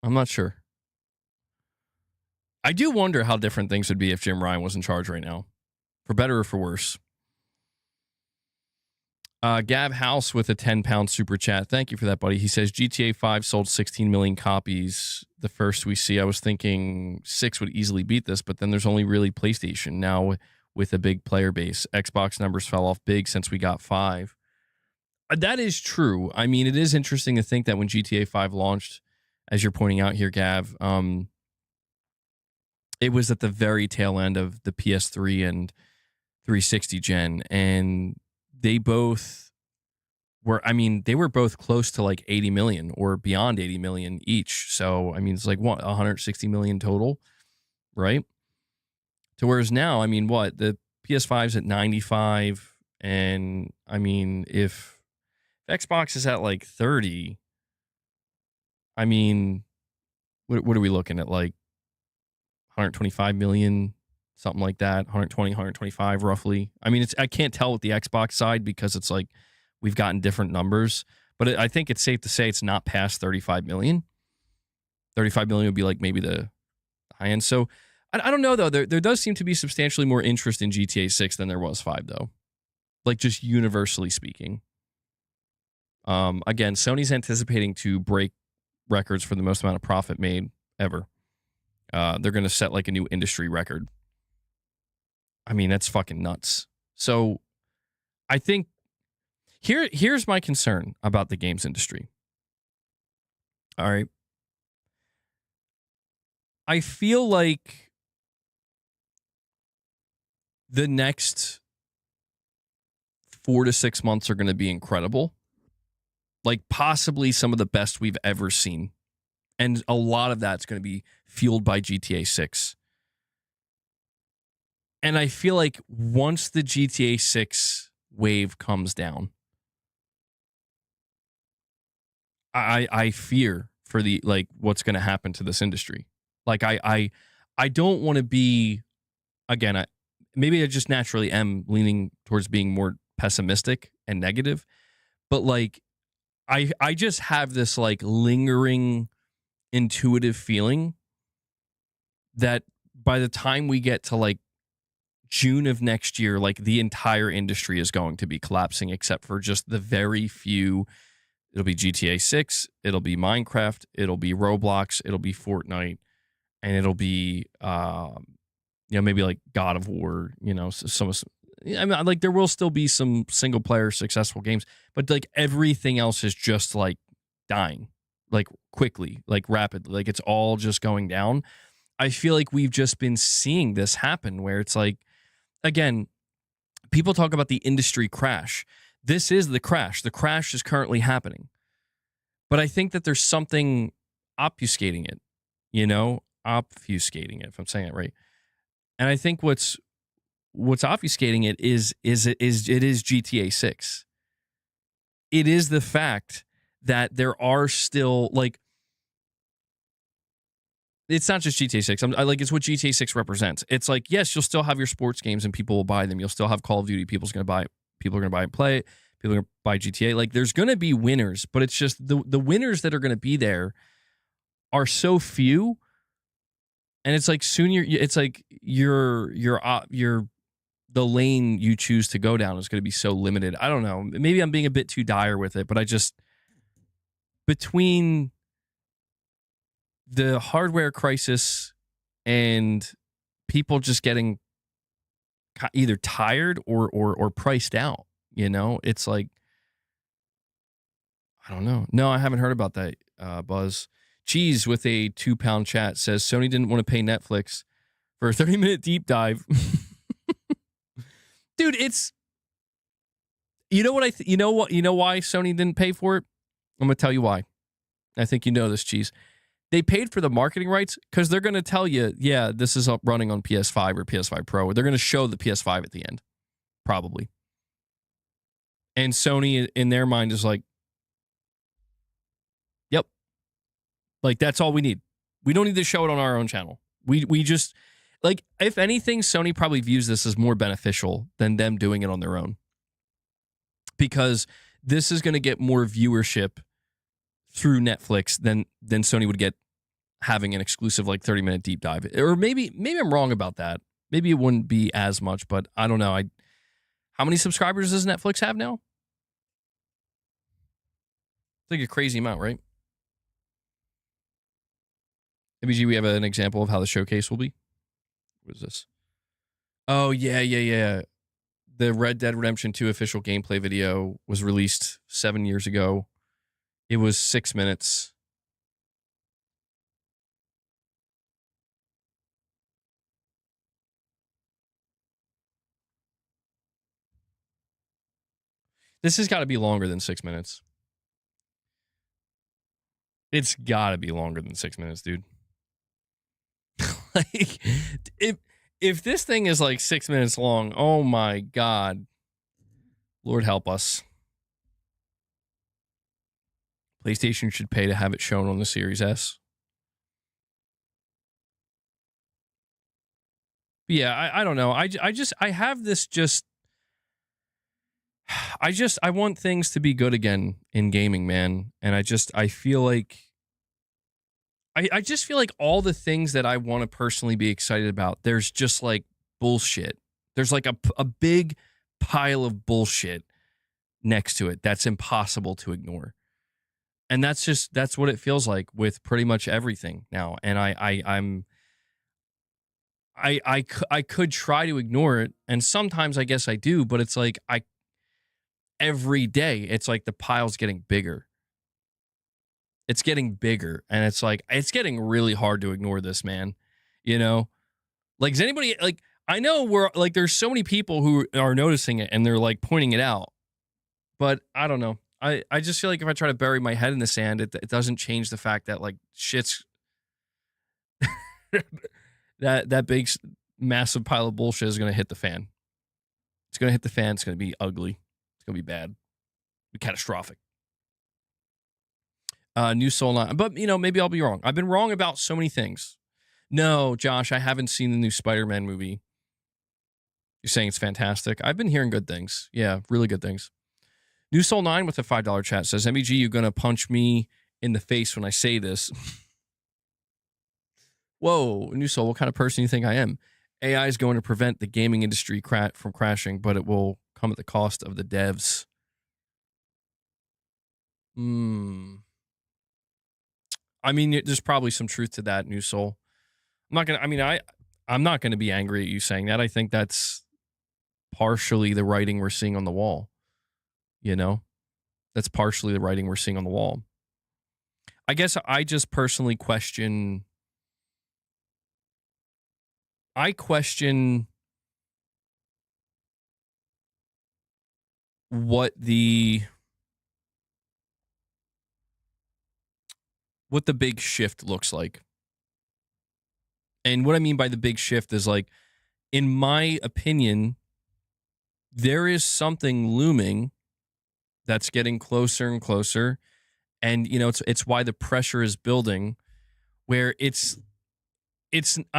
I'm not sure. I do wonder how different things would be if Jim Ryan was in charge right now. For better or for worse. Gab House with a 10-pound super chat. Thank you for that, buddy. He says GTA 5 sold 16 million copies. The first we see, I was thinking 6 would easily beat this, but then there's only really PlayStation now with a big player base. Xbox numbers fell off big since we got 5. That is true. I mean, it is interesting to think that when GTA 5 launched, as you're pointing out here, Gav, it was at the very tail end of the PS3 and 360 gen, and they both were, they were both close to like 80 million or beyond 80 million each. So, it's like 160 million total, right? To whereas now, the PS5's at 95, and if Xbox is at like 30, what are we looking at? Like 125 million, something like that, 120, 125 roughly. I can't tell with the Xbox side because it's like we've gotten different numbers, but I think it's safe to say it's not past 35 million. 35 million would be like maybe the high end. So I don't know, though. There does seem to be substantially more interest in GTA 6 than there was 5, though. Like, just universally speaking. Again, Sony's anticipating to break records for the most amount of profit made ever. They're going to set like a new industry record. That's fucking nuts. So I think here's my concern about the games industry. All right. I feel like the next 4 to 6 months are going to be incredible. Like possibly some of the best we've ever seen. And a lot of that's going to be fueled by GTA 6. And I feel like once the GTA 6 wave comes down, I fear for the like what's going to happen to this industry. Like I don't want to be again. Maybe I just naturally am leaning towards being more pessimistic and negative, but like I just have this like lingering intuitive feeling that by the time we get to like June of next year, like the entire industry is going to be collapsing except for just the very few. It'll be GTA 6, it'll be Minecraft, it'll be Roblox, it'll be Fortnite, and it'll be maybe like God of War, some I mean like there will still be some single player successful games, but like everything else is just like dying like quickly, like rapidly, like it's all just going down. I feel like we've just been seeing this happen where it's like again, people talk about the industry crash. This is the crash. The crash is currently happening. But I think that there's something obfuscating it, obfuscating it, if I'm saying it right. And I think what's obfuscating it is GTA 6. It is the fact that there are still like it's not just GTA 6. It's what GTA 6 represents. It's like, yes, you'll still have your sports games and people will buy them. You'll still have Call of Duty. People are going to buy and play it. People are going to buy GTA. Like there's going to be winners, but it's just the winners that are going to be there are so few. And it's like soon the lane you choose to go down is going to be so limited. I don't know. Maybe I'm being a bit too dire with it, but I just between the hardware crisis and people just getting either tired or priced out, it's like, I don't know. No, I haven't heard about that, Buzz. Cheese with a £2 chat says Sony didn't want to pay Netflix for a 30-minute deep dive. Dude, it's, you know what you know why Sony didn't pay for it? I'm going to tell you why. I think you know this, Cheese. They paid for the marketing rights because they're going to tell you, yeah, this is up running on PS5 or PS5 Pro. They're going to show the PS5 at the end, probably. And Sony, in their mind, is like, yep. Like, that's all we need. We don't need to show it on our own channel. We just, like, if anything, Sony probably views this as more beneficial than them doing it on their own. Because this is going to get more viewership through Netflix than Sony would get having an exclusive like 30-minute deep dive. Or maybe I'm wrong about that. Maybe it wouldn't be as much, but I don't know. How many subscribers does Netflix have now? It's like a crazy amount, right? MBG, we have an example of how the showcase will be. What is this? Oh, yeah. The Red Dead Redemption 2 official gameplay video was released 7 years ago. It was 6 minutes. This has got to be longer than 6 minutes. It's got to be longer than 6 minutes, dude. Like, if this thing is like 6 minutes long, oh my God. Lord help us. PlayStation should pay to have it shown on the Series S. Yeah, I don't know. I have this just. I want things to be good again in gaming, man. And I feel like. I just feel like all the things that I want to personally be excited about, there's just like bullshit. There's like a big pile of bullshit next to it that's impossible to ignore. And that's what it feels like with pretty much everything now. And I could try to ignore it, and sometimes I guess I do, but it's like every day it's like the pile's getting bigger. It's getting bigger, and it's like it's getting really hard to ignore this, man. You know, like, is anybody like? I know we're like, there's so many people who are noticing it and they're like pointing it out, but I don't know. I just feel like if I try to bury my head in the sand, it doesn't change the fact that like shit's that big massive pile of bullshit is going to hit the fan. It's going to hit the fan. It's going to be ugly. It's going to be bad. Be catastrophic. New Soul 9. But, you know, maybe I'll be wrong. I've been wrong about so many things. No, Josh, I haven't seen the new Spider-Man movie. You're saying it's fantastic. I've been hearing good things. Yeah, really good things. New Soul 9 with a $5 chat says, MBG, you're going to punch me in the face when I say this. Whoa, New Soul, what kind of person do you think I am? AI is going to prevent the gaming industry from crashing, but it will come at the cost of the devs. I mean, there's probably some truth to that, New Soul. I'm not gonna be angry at you saying that. I think that's partially the writing we're seeing on the wall. You know? That's partially the writing we're seeing on the wall. I guess I just personally question what the big shift looks like. And what I mean by the big shift is, like, in my opinion, there is something looming that's getting closer and closer. And, you know, it's why the pressure is building, where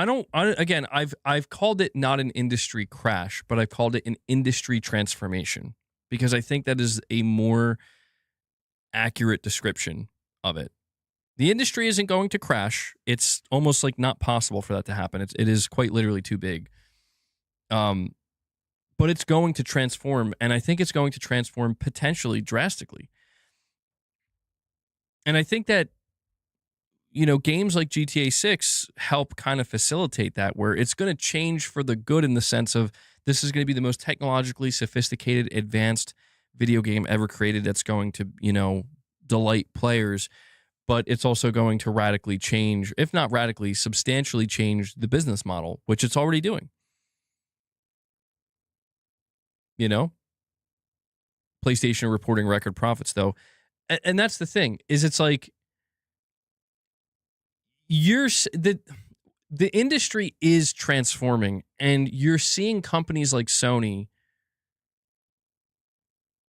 I've called it not an industry crash, but I've called it an industry transformation, because I think that is a more accurate description of it. The industry isn't going to crash. It's almost like not possible for that to happen. It is quite literally too big. But it's going to transform, and I think it's going to transform potentially drastically. And I think that, you know, games like GTA 6 help kind of facilitate that, where it's going to change for the good, in the sense of this is going to be the most technologically sophisticated, advanced video game ever created that's going to, you know, delight players. But it's also going to radically change, if not radically, substantially change the business model, which it's already doing. You know? PlayStation reporting record profits, though. And that's the thing, is it's like, the industry is transforming, and you're seeing companies like Sony,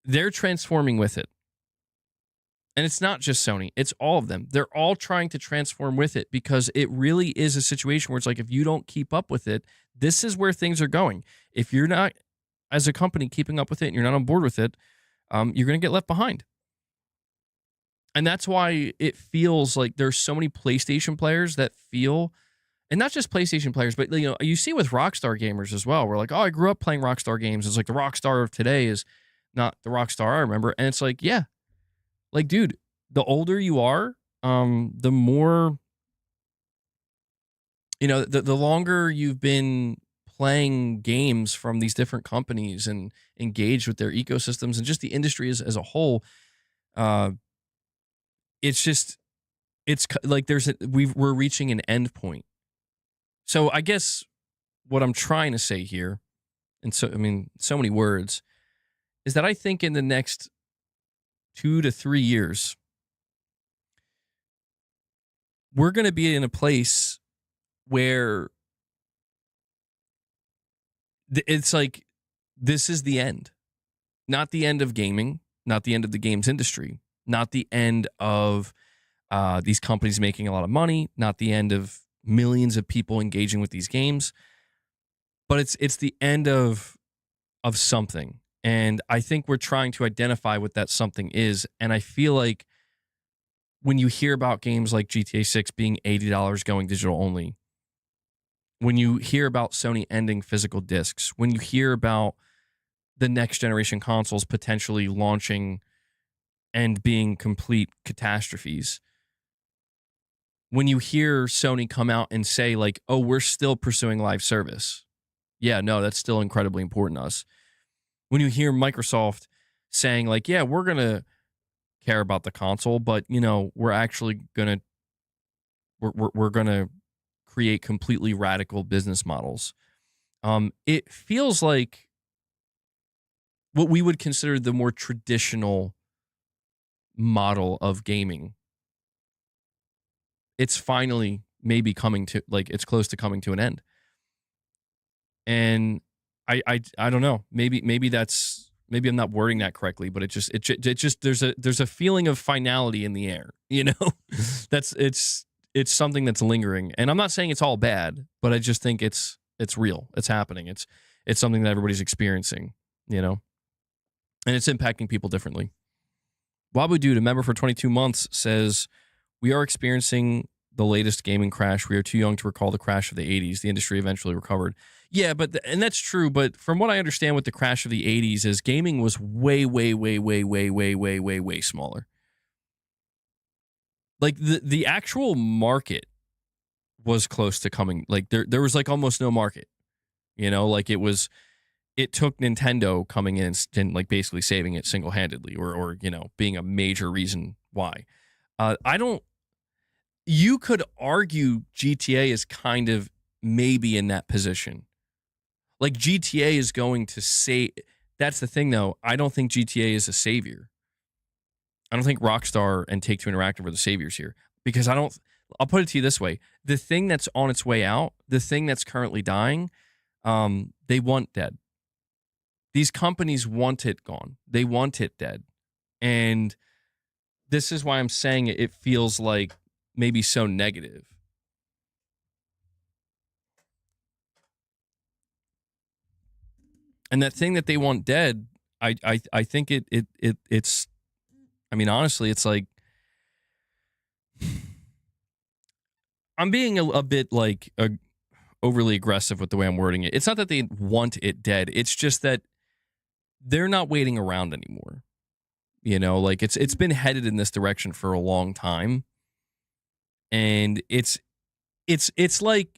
they're transforming with it. And it's not just Sony, it's all of them. They're all trying to transform with it, because it really is a situation where it's like, if you don't keep up with it, this is where things are going. If you're not, as a company, keeping up with it and you're not on board with it, you're going to get left behind. And that's why it feels like there's so many PlayStation players that feel, and not just PlayStation players, but, you know, you see with Rockstar gamers as well. We're like, oh, I grew up playing Rockstar games. It's like the Rockstar of today is not the Rockstar I remember. And it's like, yeah, like, dude, the older you are, the more, you know, the longer you've been playing games from these different companies and engaged with their ecosystems and just the industry as a whole, it's like we're reaching an end point. So I guess what I'm trying to say here, and so, I mean, so many words, is that I think in the next 2 to 3 years, we're going to be in a place where it's like, this is the end. Not the end of gaming, not the end of the games industry, not the end of these companies making a lot of money, not the end of millions of people engaging with these games, but it's the end of something. And I think we're trying to identify what that something is. And I feel like when you hear about games like GTA 6 being $80 going digital only, when you hear about Sony ending physical discs, when you hear about the next generation consoles potentially launching and being complete catastrophes, when you hear Sony come out and say, like, oh, we're still pursuing live service. Yeah, no, that's still incredibly important to us. When you hear Microsoft saying, like, yeah, we're going to care about the console, but you know, we're gonna create completely radical business models. It feels like what we would consider the more traditional model of gaming. It's finally maybe coming to like it's close to coming to an end. And I don't know. Maybe that's maybe I'm not wording that correctly, but it just there's a feeling of finality in the air. You know, that's it's something that's lingering. And I'm not saying it's all bad, but I just think it's real. It's happening. It's something that everybody's experiencing. You know, and it's impacting people differently. Wabu Dude, a member for 22 months, says we are experiencing the latest gaming crash. We are too young to recall the crash of the 80s. The industry eventually recovered. Yeah, and that's true. But from what I understand with the crash of the 80s is gaming was way, way, way, way, way, way, way, way, way smaller. Like the actual market was close to coming. Like there was like almost no market. You know, like it took Nintendo coming in and like basically saving it single handedly, or you know, being a major reason why. I don't. You could argue GTA is kind of maybe in that position. Like GTA is going to say that's the thing though. I don't think GTA is a savior. I don't think Rockstar and Take-Two Interactive are the saviors here because I don't. I'll put it to you this way: the thing that's on its way out, the thing that's currently dying, they want dead. These companies want it gone. They want it dead, and this is why I'm saying it feels like maybe so negative. And that thing that they want dead, I think it's. I mean, honestly, it's like I'm being a bit like overly aggressive with the way I'm wording it. It's not that they want it dead. It's just that they're not waiting around anymore. You know, like it's been headed in this direction for a long time, and it's like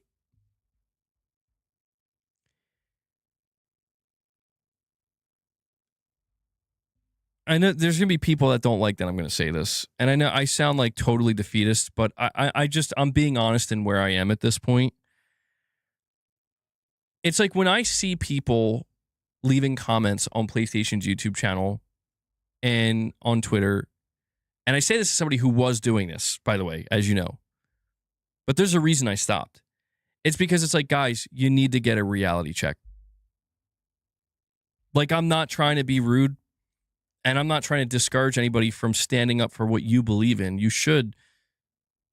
I know there's gonna be people that don't like that I'm gonna say this, and I know I sound like totally defeatist, but I'm being honest in where I am at this point. It's like when I see people leaving comments on PlayStation's YouTube channel and on Twitter, and I say this as somebody who was doing this, by the way, as you know, but there's a reason I stopped. It's because it's like, guys, you need to get a reality check. Like, I'm not trying to be rude, and I'm not trying to discourage anybody from standing up for what you believe in. You should,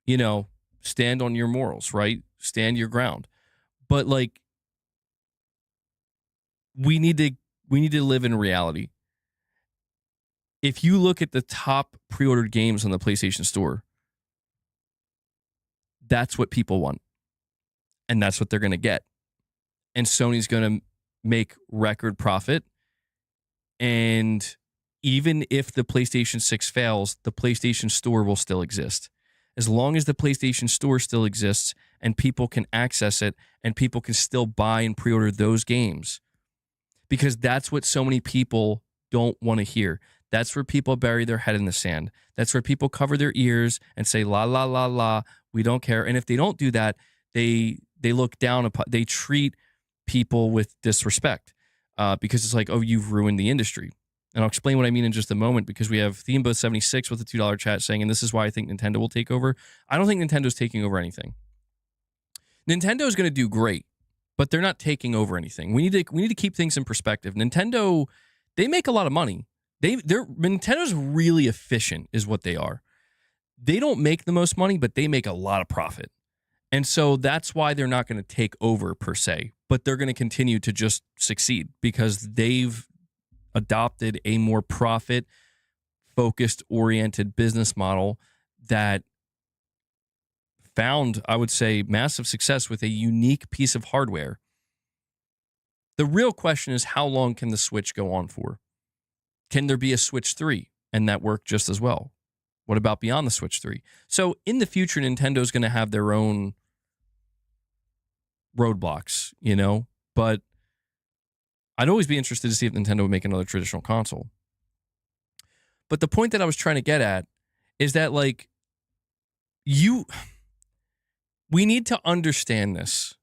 you know, stand on your morals, right? Stand your ground. But like, we need to live in reality. If you look at the top pre-ordered games on the PlayStation Store, that's what people want. And that's what they're going to get. And Sony's going to make record profit. And even if the PlayStation 6 fails, the PlayStation Store will still exist. As long as the PlayStation Store still exists and people can access it and people can still buy and pre-order those games. Because that's what so many people don't want to hear. That's where people bury their head in the sand. That's where people cover their ears and say, la, la, la, la, we don't care. And if they don't do that, they look down upon, they treat people with disrespect because it's like, oh, you've ruined the industry. And I'll explain what I mean in just a moment because we have Themebo76 with a $2 chat saying, and this is why I think Nintendo will take over. I don't think Nintendo's taking over anything. Nintendo's going to do great, but they're not taking over anything. We need to keep things in perspective. Nintendo, they make a lot of money. Nintendo's really efficient is what they are. They don't make the most money, but they make a lot of profit. And so that's why they're not going to take over per se, but they're going to continue to just succeed because they've adopted a more profit focused oriented business model that found, I would say, massive success with a unique piece of hardware. The real question is, how long can the Switch go on for? Can there be a Switch 3 and that work just as well? What about beyond the Switch 3? So in the future, Nintendo's going to have their own roadblocks, you know, but I'd always be interested to see if Nintendo would make another traditional console. But the point that I was trying to get at is that, like, we need to understand this.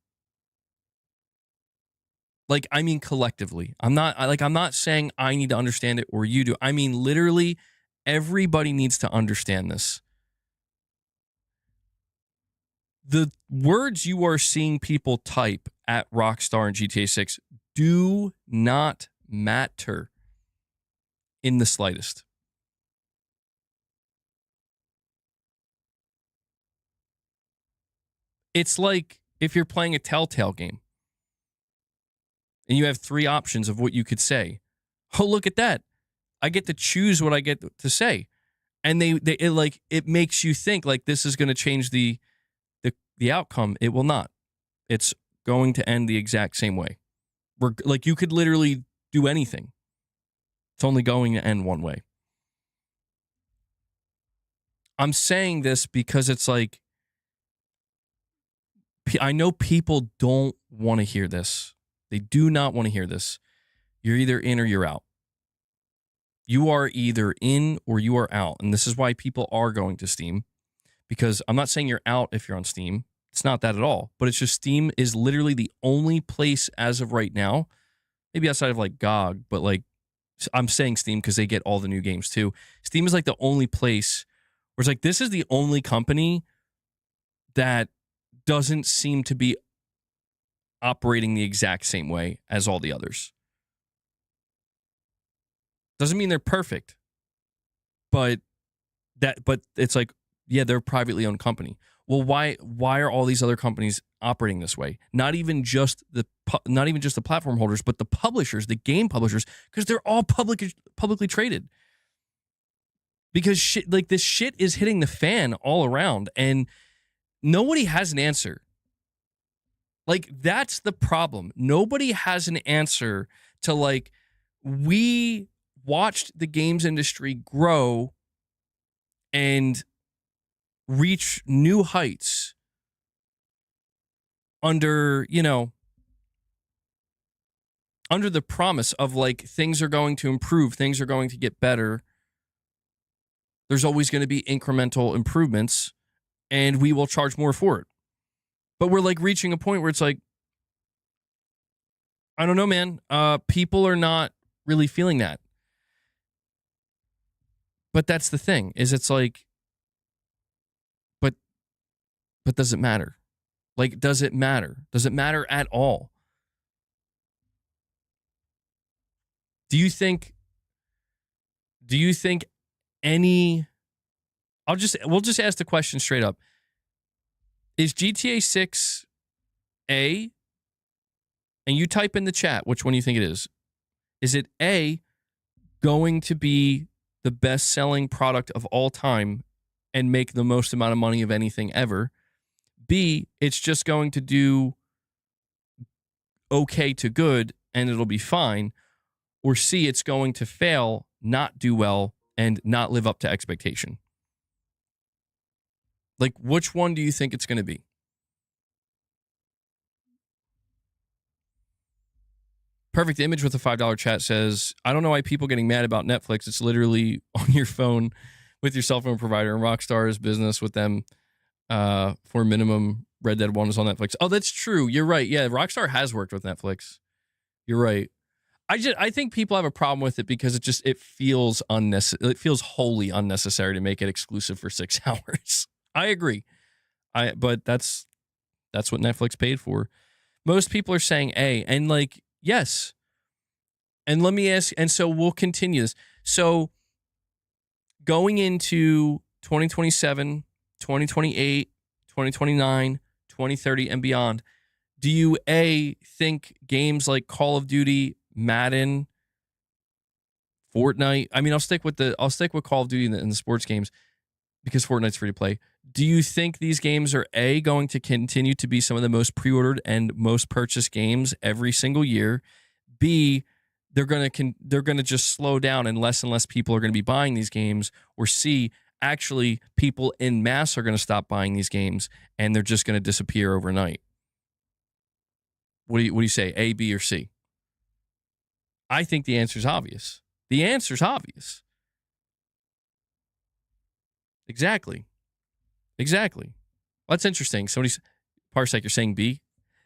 Like, I mean, collectively. I'm not saying I need to understand it or you do. I mean, literally, everybody needs to understand this. The words you are seeing people type at Rockstar and GTA 6 do not matter in the slightest. It's like if you're playing a Telltale game and you have 3 options of what you could say. Oh, look at that. I get to choose what I get to say. And it makes you think like this is going to change the outcome. It will not. It's going to end the exact same way. Like, you could literally do anything. It's only going to end one way. I'm saying this because it's like, I know people don't want to hear this. They do not want to hear this. You're either in or you're out. You are either in or you are out. And this is why people are going to Steam. Because I'm not saying you're out if you're on Steam. It's not that at all. But it's just Steam is literally the only place as of right now, maybe outside of like GOG, but like I'm saying Steam because they get all the new games too. Steam is like the only place where it's like this is the only company that doesn't seem to be operating the exact same way as all the others. Doesn't mean they're perfect, but it's like, yeah, they're a privately owned company. Well, why are all these other companies operating this way? Not even just the platform holders, but the publishers, the game publishers, because they're all publicly traded. Because this shit is hitting the fan all around, and nobody has an answer. Like, that's the problem. Nobody has an answer to, like, we watched the games industry grow and reach new heights under the promise of like things are going to improve, things are going to get better. There's always going to be incremental improvements and we will charge more for it. But we're like reaching a point where it's like, I don't know, man. People are not really feeling that. But that's the thing, is it's like, but does it matter? Like, does it matter? Does it matter at all? Do you think any... we'll just ask the question straight up. Is GTA 6 A, and you type in the chat which one you think it is it A, going to be the best-selling product of all time and make the most amount of money of anything ever? B, it's just going to do okay to good and it'll be fine? Or C, it's going to fail, not do well, and not live up to expectation? Like, which one do you think it's going to be? Perfect Image with a $5 chat says, I don't know why people getting mad about Netflix. It's literally on your phone with your cell phone provider, and Rockstar's business with them for minimum. Red Dead 1 is on Netflix. Oh, that's true. You're right. Yeah, Rockstar has worked with Netflix. You're right. I think people have a problem with it because it feels unnecessary. It feels wholly unnecessary to make it exclusive for 6 hours. I agree. But that's what Netflix paid for. Most people are saying A, and like, yes. And let me ask, and so we'll continue this. So going into 2027, 2028, 2029, 2030 and beyond, do you A, think games like Call of Duty, Madden, Fortnite? I mean, I'll stick with Call of Duty in the sports games because Fortnite's free to play. Do you think these games are A, going to continue to be some of the most pre-ordered and most purchased games every single year? B, they're going to just slow down and less people are going to be buying these games? Or C, actually people en masse are going to stop buying these games and they're just going to disappear overnight? What do you say, A, B, or C? I think the answer is obvious. The answer is obvious. Exactly. That's interesting. Somebody's Parsec, you're saying B.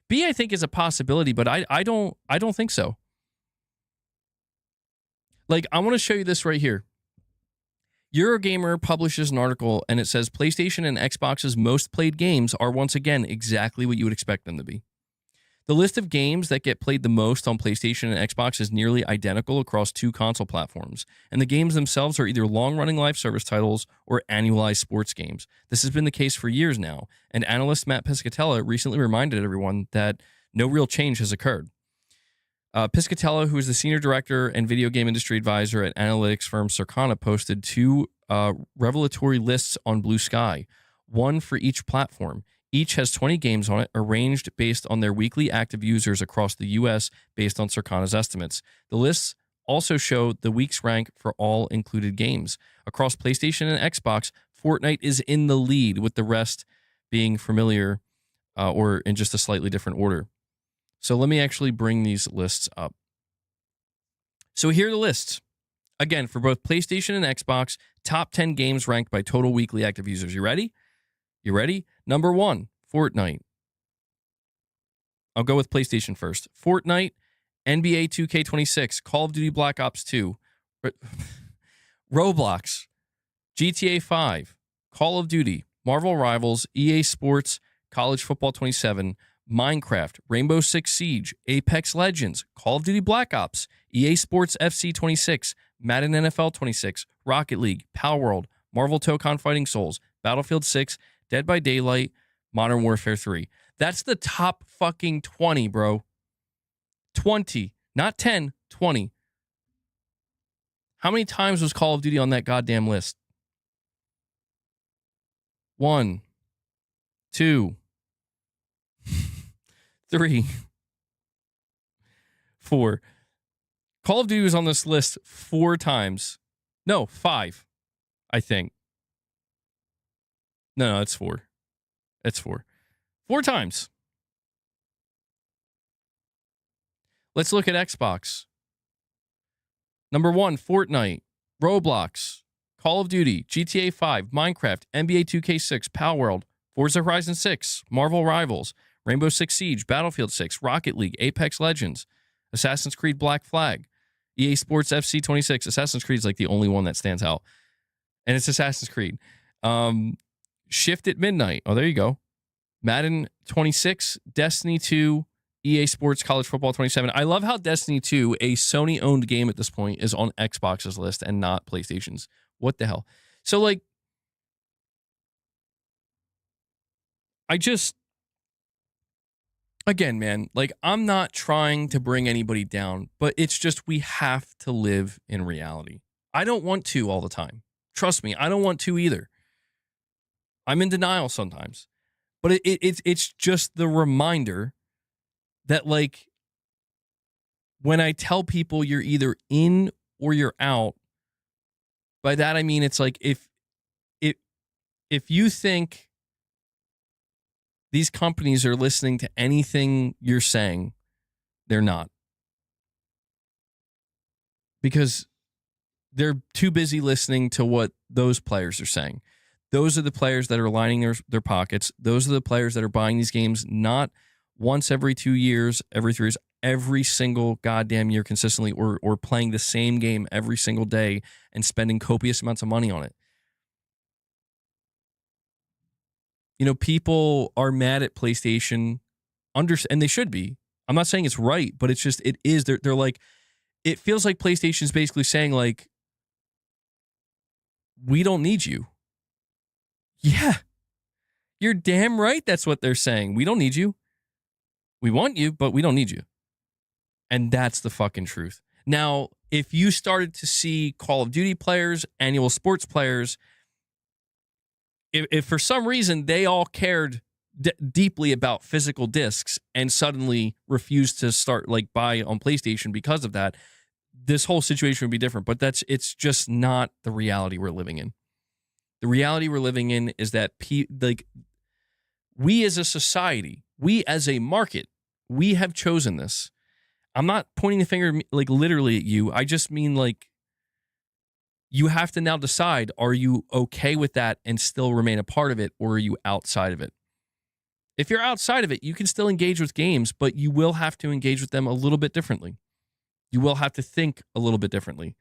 B, I think, is a possibility, but I don't think so. Like, I want to show you this right here. Eurogamer publishes an article and it says PlayStation and Xbox's most played games are once again exactly what you would expect them to be. The list of games that get played the most on PlayStation and Xbox is nearly identical across two console platforms, and the games themselves are either long-running live service titles or annualized sports games. This has been the case for years now, and analyst Matt Piscatella recently reminded everyone that no real change has occurred. Piscatella, who is the senior director and video game industry advisor at analytics firm Circana, posted two revelatory lists on Blue Sky, one for each platform. Each has 20 games on it, arranged based on their weekly active users across the U.S. based on Circana's estimates. The lists also show the week's rank for all included games. Across PlayStation and Xbox, Fortnite is in the lead, with the rest being familiar or in just a slightly different order. So let me actually bring these lists up. So here are the lists. Again, for both PlayStation and Xbox, top 10 games ranked by total weekly active users. You ready? Number 1, Fortnite. I'll go with PlayStation first. Fortnite, NBA 2K26, Call of Duty Black Ops 2, Roblox, GTA 5, Call of Duty, Marvel Rivals, EA Sports, College Football 27, Minecraft, Rainbow Six Siege, Apex Legends, Call of Duty Black Ops, EA Sports FC 26, Madden NFL 26, Rocket League, Palworld, Marvel Tokon Fighting Souls, Battlefield 6, Dead by Daylight, Modern Warfare 3. That's the top fucking 20, bro. 20. Not 10, 20. How many times was Call of Duty on that goddamn list? 1, 2, 3, 4. Call of Duty was on this list 4 times. No, 5, I think. No, it's 4. It's 4. 4 times. Let's look at Xbox. Number 1, Fortnite, Roblox, Call of Duty, GTA 5, Minecraft, NBA 2K6, Palworld, Forza Horizon 6, Marvel Rivals, Rainbow Six Siege, Battlefield 6, Rocket League, Apex Legends, Assassin's Creed Black Flag, EA Sports FC 26. Assassin's Creed is like the only one that stands out. And it's Assassin's Creed. Shift at Midnight. Oh, there you go. Madden 26, Destiny 2, EA Sports College Football 27. I love how Destiny 2, a Sony-owned game at this point, is on Xbox's list and not PlayStation's. What the hell? So, like, again, man, like, I'm not trying to bring anybody down, but it's just we have to live in reality. I don't want to all the time. Trust me, I don't want to either. I'm in denial sometimes. But it's just the reminder that, like, when I tell people you're either in or you're out, by that I mean it's like if you think these companies are listening to anything you're saying, they're not. Because they're too busy listening to what those players are saying. Those are the players that are lining their pockets. Those are the players that are buying these games not once every 2 years, every 3 years, every single goddamn year consistently, or playing the same game every single day and spending copious amounts of money on it. You know, people are mad at PlayStation, and they should be. I'm not saying it's right, but it's just, it is. They're like, it feels like PlayStation's basically saying, like, we don't need you. Yeah, you're damn right. That's what they're saying. We don't need you. We want you, but we don't need you. And that's the fucking truth. Now, if you started to see Call of Duty players, annual sports players, if for some reason they all cared deeply about physical discs and suddenly refused to start, like, buy on PlayStation because of that, this whole situation would be different. But it's just not the reality we're living in. The reality we're living in is that we as a society, we as a market, we have chosen this. I'm not pointing the finger, like, literally at you. I just mean, like, you have to now decide, are you okay with that and still remain a part of it, or are you outside of it? If you're outside of it, you can still engage with games, but you will have to engage with them a little bit differently. You will have to think a little bit differently.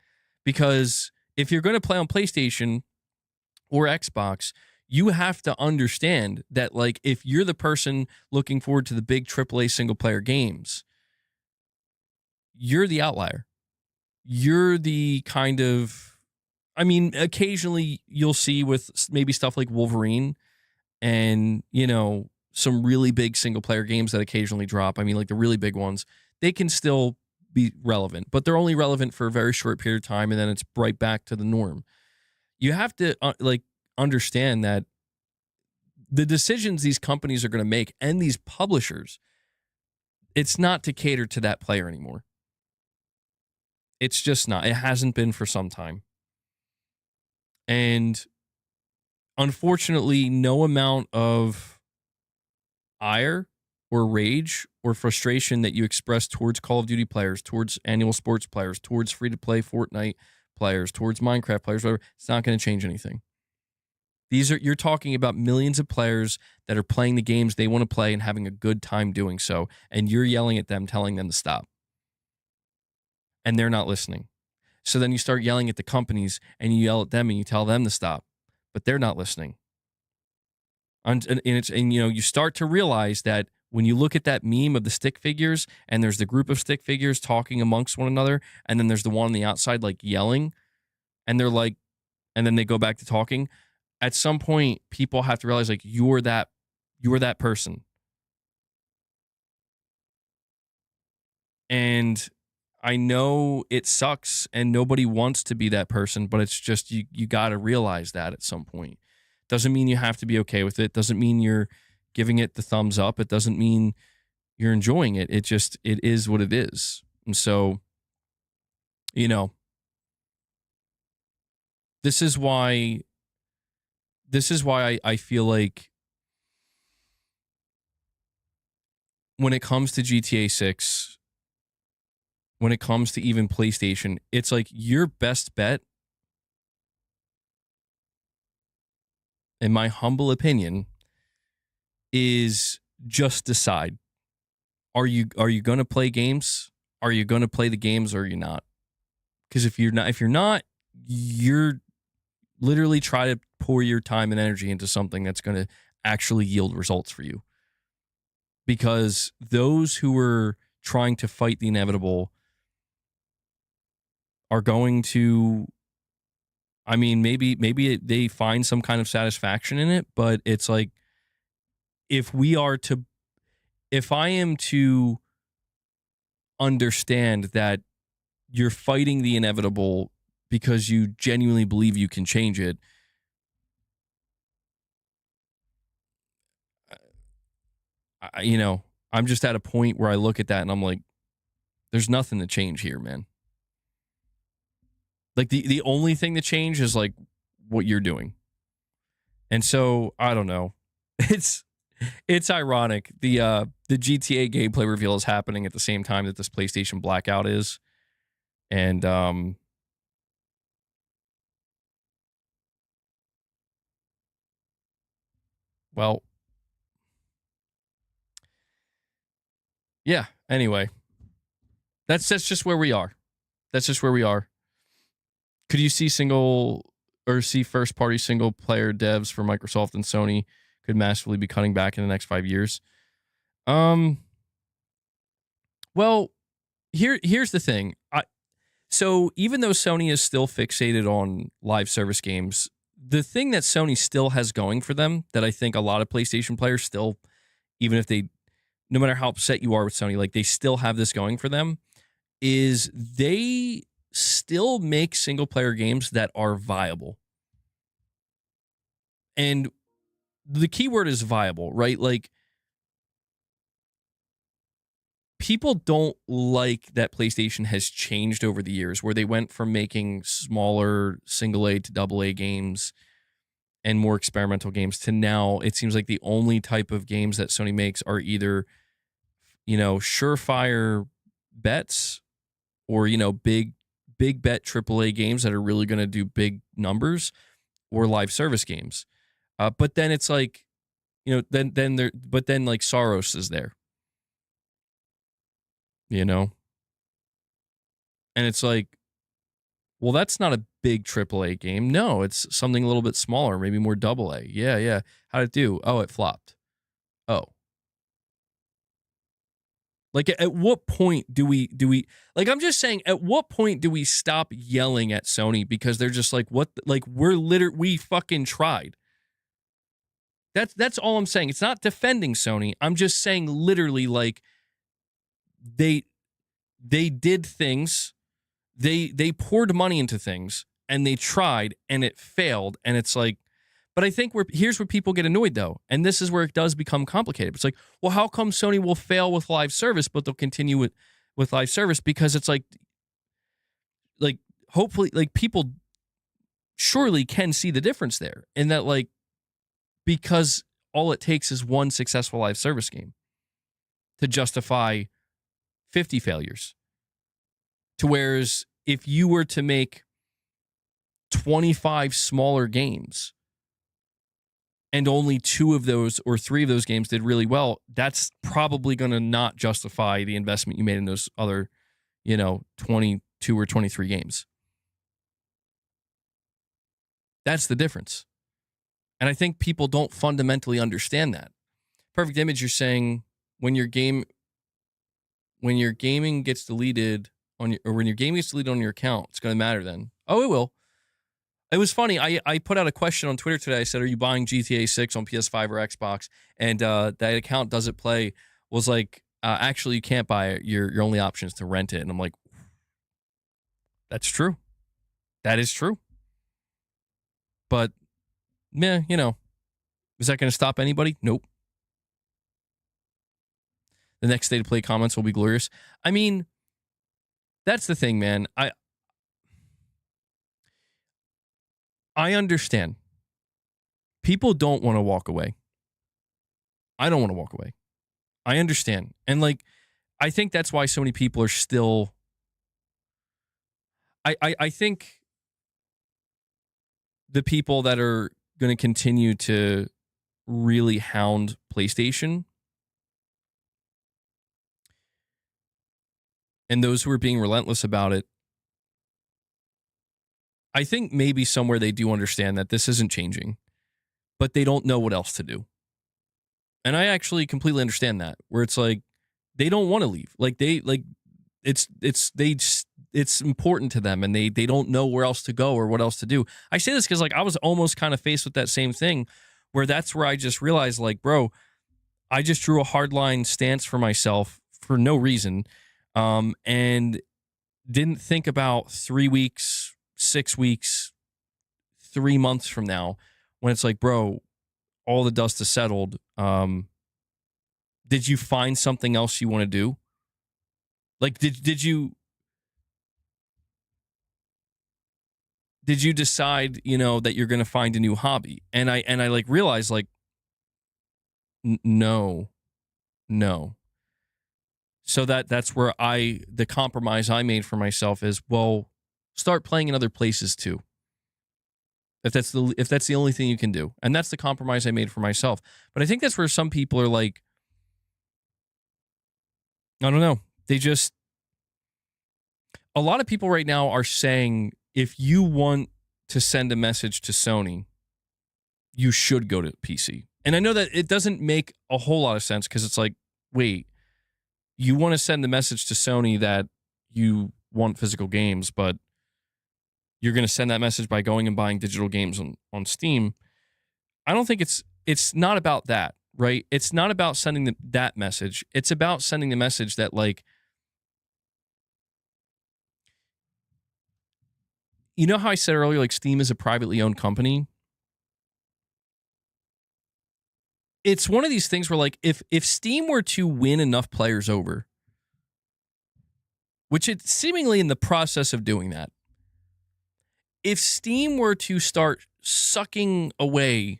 Because if you're going to play on PlayStation or Xbox, you have to understand that, like, if you're the person looking forward to the big AAA single player games, you're the outlier. You're the kind of, I mean, occasionally you'll see with maybe stuff like Wolverine and, you know, some really big single player games that occasionally drop. I mean, like the really big ones, they can still be relevant, but they're only relevant for a very short period of time, and then it's right back to the norm. You have to understand that the decisions these companies are going to make and these publishers, it's not to cater to that player anymore. It's just not. It hasn't been for some time. And unfortunately, no amount of ire or rage or frustration that you express towards Call of Duty players, towards annual sports players, towards free-to-play Fortnite players, towards Minecraft players, whatever, it's not going to change anything. You're talking about millions of players that are playing the games they want to play and having a good time doing so, and you're yelling at them, telling them to stop. And they're not listening. So then you start yelling at the companies, and you yell at them, and you tell them to stop, but they're not listening. And you know, you start to realize that when you look at that meme of the stick figures, and there's the group of stick figures talking amongst one another, and then there's the one on the outside like yelling, and they're like, and then they go back to talking. At some point, people have to realize, like, you're that person. And I know it sucks and nobody wants to be that person, but it's just, you got to realize that at some point. Doesn't mean you have to be okay with it. Doesn't mean you're giving it the thumbs up. It doesn't mean you're enjoying it. It is what it is. And so, you know, this is why I feel like when it comes to GTA 6, when it comes to even PlayStation, it's like your best bet, in my humble opinion, is just decide. Are you going to play games? Are you going to play the games, or are you not? Because if you're not, you're literally try to pour your time and energy into something that's going to actually yield results for you. Because those who are trying to fight the inevitable are going to, I mean, maybe they find some kind of satisfaction in it, but it's like, if I am to understand that you're fighting the inevitable because you genuinely believe you can change it, you know, I'm just at a point where I look at that and I'm like, there's nothing to change here, man. Like the only thing to change is like what you're doing. And so I don't know. It's ironic. The GTA gameplay reveal is happening at the same time that this PlayStation blackout is. And well, yeah, anyway. That's just where we are. That's just where we are. Could you see first party single player devs for Microsoft and Sony could massively be cutting back in the next 5 years? Well, here's the thing. So even though Sony is still fixated on live service games, the thing that Sony still has going for them that I think a lot of PlayStation players still, even if they, no matter how upset you are with Sony, like they still have this going for them, is they still make single player games that are viable. And the key word is viable, right? Like, people don't like that PlayStation has changed over the years, where they went from making smaller single A to double A games and more experimental games to now it seems like the only type of games that Sony makes are either, you know, surefire bets or, you know, big big bet AAA games that are really going to do big numbers, or live service games. But then it's like, then like Soros is there, and it's like, well, that's not a big AAA game. No, it's something a little bit smaller, maybe more AA. Yeah. How'd it do? Oh, it flopped. Oh. Like, at what point do we like, I'm just saying, at what point do we stop yelling at Sony because they're just like, what, like, we fucking tried. That's all I'm saying. It's not defending Sony. I'm just saying, literally, like, they did things, they poured money into things, and they tried, and it failed, and it's like, but I think here's where people get annoyed, though, and this is where it does become complicated. It's like, well, how come Sony will fail with live service, but they'll continue with live service? Because it's like, hopefully, like, people surely can see the difference there, in that, like, because all it takes is one successful live service game to justify 50 failures. To whereas if you were to make 25 smaller games, and only 2 of those or 3 of those games did really well, that's probably going to not justify the investment you made in those other, 22 or 23 games. That's the difference. And I think people don't fundamentally understand that. Perfect Image, you're saying when your gaming gets deleted when your game gets deleted on your account, it's going to matter then. Oh, it will. It was funny. I put out a question on Twitter today. I said, are you buying GTA 6 on PS5 or Xbox? And that account doesn't play. Was like, actually, you can't buy it. Your only option is to rent it. And I'm like, that's true. That is true. But, is that going to stop anybody? Nope. The next day to play comments will be glorious. I mean, that's the thing, man. I understand. People don't want to walk away. I don't want to walk away. I understand. And, like, I think that's why so many people are still... I think the people that are going to continue to really hound PlayStation, and those who are being relentless about it, I think maybe somewhere they do understand that this isn't changing, but they don't know what else to do. And I actually completely understand that, where it's like, they don't want to leave. Like, it's important to them, and they don't know where else to go or what else to do. I say this because, like, I was almost kind of faced with that same thing, where that's where I just realized, like, bro, I just drew a hardline stance for myself for no reason, and didn't think about 3 weeks, 6 weeks, 3 months from now, when it's like, bro, all the dust has settled. Did you find something else you want to do? Like, did you decide, that you're going to find a new hobby? And I like realized, like, no. So that's where the compromise I made for myself is, well, start playing in other places too. If that's the only thing you can do. And that's the compromise I made for myself. But I think that's where some people are like, I don't know. A lot of people right now are saying, if you want to send a message to Sony, you should go to PC. And I know that it doesn't make a whole lot of sense, because it's like, wait, you want to send the message to Sony that you want physical games, but you're going to send that message by going and buying digital games on Steam. I don't think it's not about that, right? It's not about sending that message. It's about sending the message that, like, you know how I said earlier, like, Steam is a privately owned company? It's one of these things where, like, if Steam were to win enough players over, which it's seemingly in the process of doing that, if Steam were to start sucking away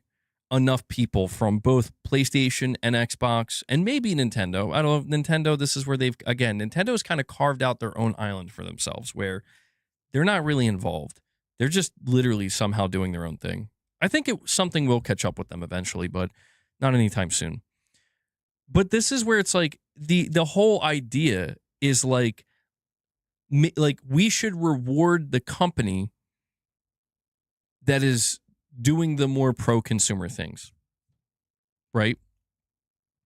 enough people from both PlayStation and Xbox, and maybe Nintendo, I don't know, Nintendo, this is where Nintendo's kind of carved out their own island for themselves, where they're not really involved. They're just literally somehow doing their own thing. I think something will catch up with them eventually, but not anytime soon. But this is where it's like the whole idea is like we should reward the company that is doing the more pro-consumer things, right?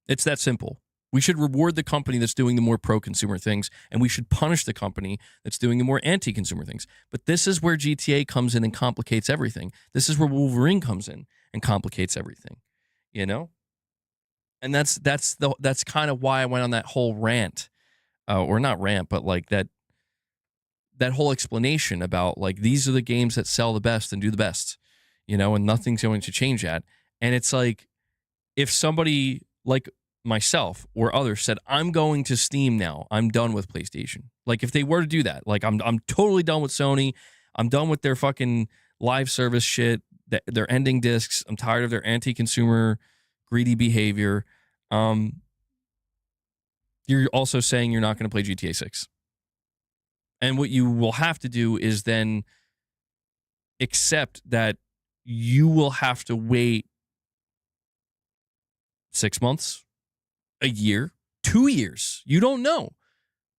It's that simple. We should reward the company that's doing the more pro-consumer things, and we should punish the company that's doing the more anti-consumer things. But this is where GTA comes in and complicates everything. This is where Wolverine comes in and complicates everything, you know? And that's kind of why I went on that whole rant, or not rant, but like that whole explanation about like these are the games that sell the best and do the best, you know, and nothing's going to change that. And it's like if somebody like myself or others said, I'm going to Steam now, I'm done with PlayStation. Like if they were to do that, like I'm totally done with Sony. I'm done with their fucking live service shit, their ending discs. I'm tired of their anti-consumer greedy behavior. You're also saying you're not going to play GTA 6. And what you will have to do is then accept that you will have to wait 6 months, a year, 2 years. You don't know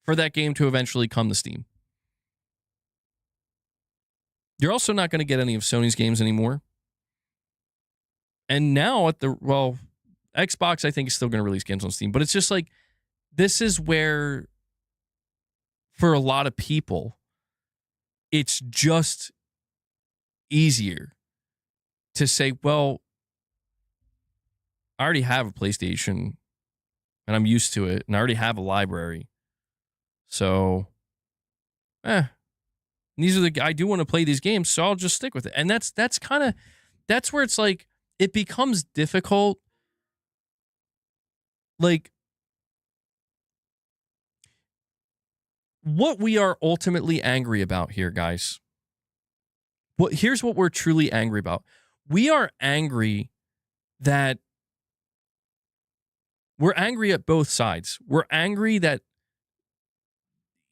for that game to eventually come to Steam. You're also not going to get any of Sony's games anymore. And now Xbox, I think, is still going to release games on Steam. But it's just like, this is where, for a lot of people, it's just easier to say, well, I already have a PlayStation and I'm used to it, and I already have a library. So, these are I do want to play these games, so I'll just stick with it. And that's where it's like, it becomes difficult. Like, what we are ultimately angry about here, guys. Here's what we're truly angry about. We are angry that we're angry at both sides. We're angry that,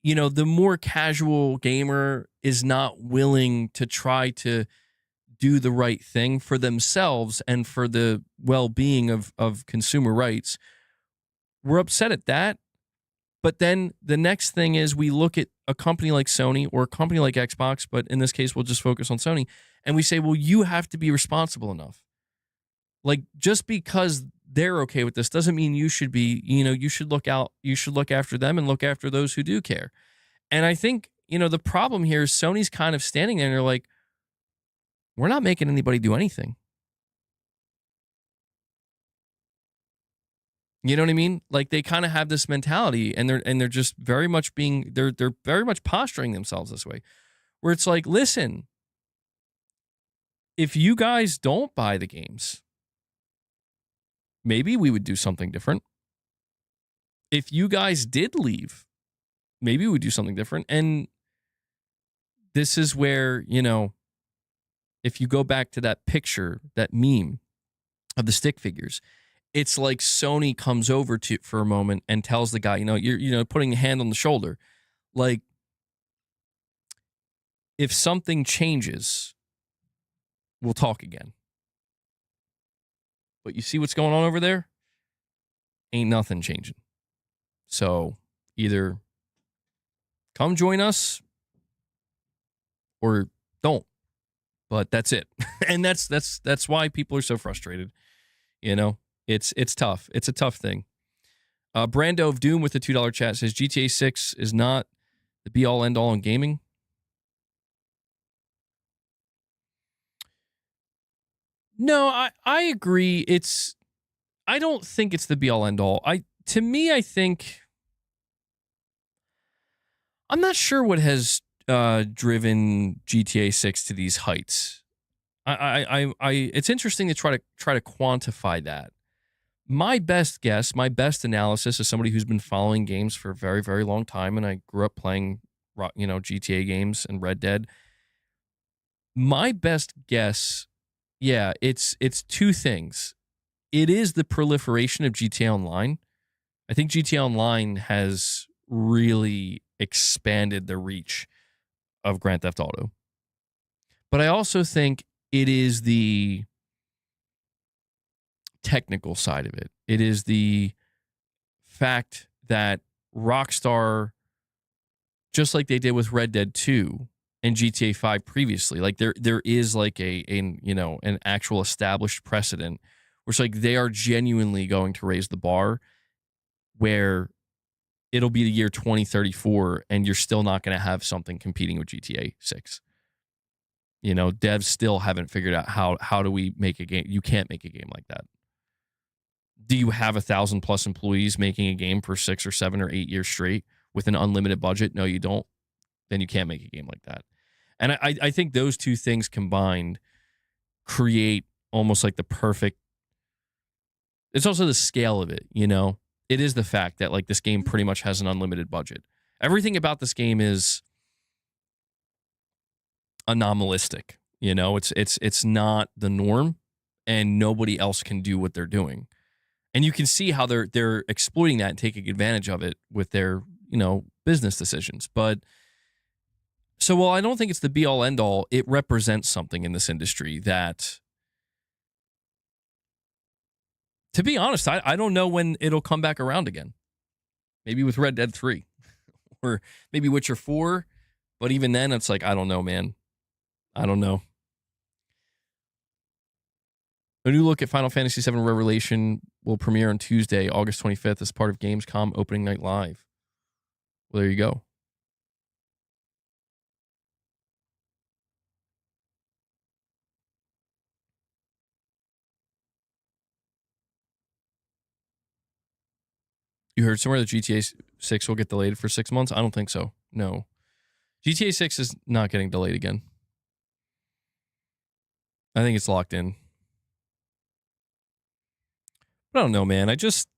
you know, the more casual gamer is not willing to try to do the right thing for themselves and for the well-being of consumer rights. We're upset at that. But then the next thing is we look at a company like Sony or a company like Xbox, but in this case, we'll just focus on Sony, and we say, well, you have to be responsible enough. Like, just because they're okay with this doesn't mean you should be, you know, you should look after them and look after those who do care. And I think, you know, the problem here is Sony's kind of standing there and they're like, we're not making anybody do anything. You know what I mean? Like, they kind of have this mentality, and they're just very much they're very much posturing themselves this way, where it's like, listen, if you guys don't buy the games, maybe we would do something different. If you guys did leave, maybe we would do something different. And this is where, you know, if you go back to that picture, that meme of the stick figures, it's like Sony comes over for a moment and tells the guy, you know, you're putting a hand on the shoulder. Like, if something changes, we'll talk again. But you see what's going on over there? Ain't nothing changing. So either come join us or don't. But that's it. And that's why people are so frustrated. You know? It's tough. It's a tough thing. Brando of Doom with the $2 chat says GTA 6 is not the be-all, end-all in gaming. No, I agree. I don't think it's the be-all, end-all. To me, I think, I'm not sure what has driven GTA 6 to these heights. It's interesting to try to quantify that. My best guess, my best analysis, as somebody who's been following games for a very, very long time, and I grew up playing, you know, GTA games and Red Dead. My best guess, yeah, it's two things. It is the proliferation of GTA Online. I think GTA Online has really expanded the reach of Grand Theft Auto. But I also think it is the technical side of it. It is the fact that Rockstar, just like they did with Red Dead 2 and GTA 5 previously, like there is like an actual established precedent where it's like they are genuinely going to raise the bar, where it'll be the year 2034 and you're still not going to have something competing with GTA 6. Devs still haven't figured out how do we make a game. You can't make a game like that. Do you have 1,000+ employees making a game for 6 or 7 or 8 years straight with an unlimited budget? No, you don't. Then you can't make a game like that. And I think those two things combined create almost like the perfect. It's also the scale of it, It is the fact that like this game pretty much has an unlimited budget. Everything about this game is anomalistic, It's not the norm, and nobody else can do what they're doing. And you can see how they're exploiting that and taking advantage of it with their, business decisions. But so while I don't think it's the be all end all, it represents something in this industry that, to be honest, I don't know when it'll come back around again. Maybe with Red Dead 3 or maybe Witcher 4. But even then, it's like, I don't know, man. I don't know. A new look at Final Fantasy VII Revelation will premiere on Tuesday, August 25th, as part of Gamescom Opening Night Live. Well, there you go. You heard somewhere that GTA 6 will get delayed for 6 months? I don't think so. No. GTA 6 is not getting delayed again. I think it's locked in. But I don't know, man. I just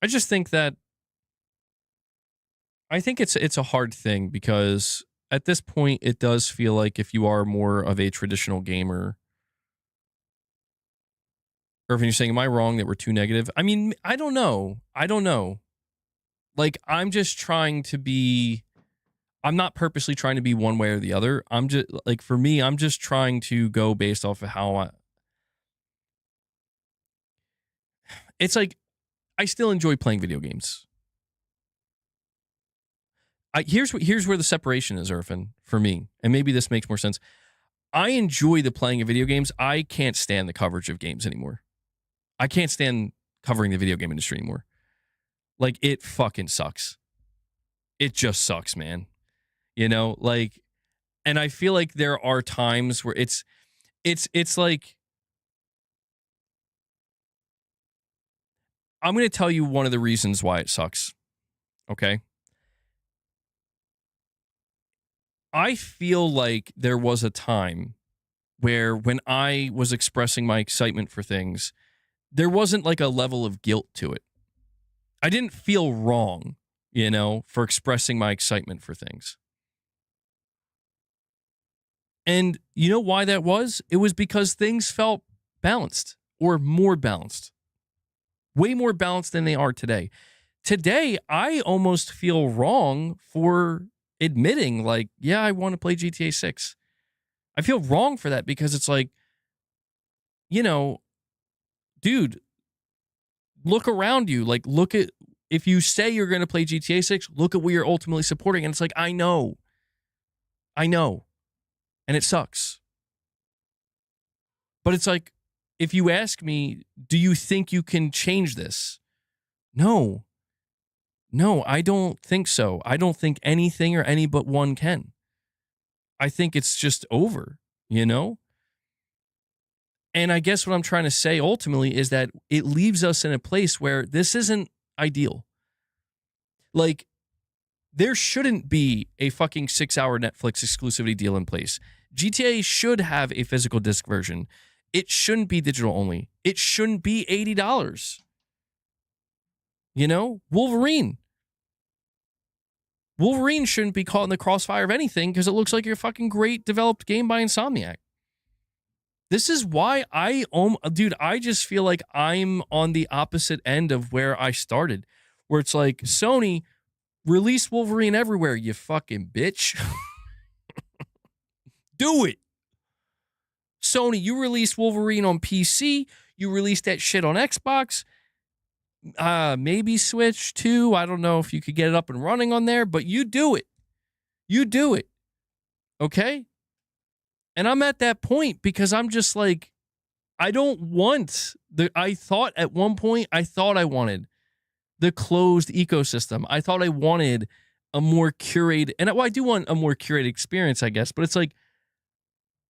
think that I think it's a hard thing, because at this point it does feel like if you are more of a traditional gamer, or if you're saying, am I wrong that we're too negative? I mean, I don't know. Like, I'm just trying to be, I'm not purposely trying to be one way or the other. I'm just like, for me, I'm just trying to go based off of how it's like, I still enjoy playing video games. Here's where the separation is, Irfan, for me. And maybe this makes more sense. I enjoy the playing of video games. I can't stand the coverage of games anymore. I can't stand covering the video game industry anymore. Like, it fucking sucks. It just sucks, man. Like, and I feel like there are times where it's like, I'm going to tell you one of the reasons why it sucks. Okay? I feel like there was a time where when I was expressing my excitement for things, there wasn't like a level of guilt to it. I didn't feel wrong, for expressing my excitement for things. And you know why that was? It was because things felt balanced, or more balanced. Way more balanced than they are today. Today, I almost feel wrong for admitting, like, yeah, I want to play GTA 6. I feel wrong for that, because it's like, dude, look around you. Like, look at, if you say you're going to play GTA 6, look at what you're ultimately supporting. And it's like, I know. And it sucks. But it's like, if you ask me, do you think you can change this? No, I don't think so. I don't think anything or any but one can. I think it's just over, And I guess what I'm trying to say ultimately is that it leaves us in a place where this isn't ideal. Like, there shouldn't be a fucking 6-hour Netflix exclusivity deal in place. GTA should have a physical disc version. It shouldn't be digital only. It shouldn't be $80. Wolverine shouldn't be caught in the crossfire of anything, because it looks like a fucking great developed game by Insomniac. This is why I just feel like I'm on the opposite end of where I started, where it's like, Sony, release Wolverine everywhere, you fucking bitch. Do it. Sony, you released Wolverine on PC. You released that shit on Xbox. Maybe Switch too. I don't know if you could get it up and running on there, but you do it. You do it. Okay? And I'm at that point because I'm just like, I don't want I thought at one point, I wanted the closed ecosystem. I thought I wanted a more curated, and I do want a more curated experience, I guess, but it's like,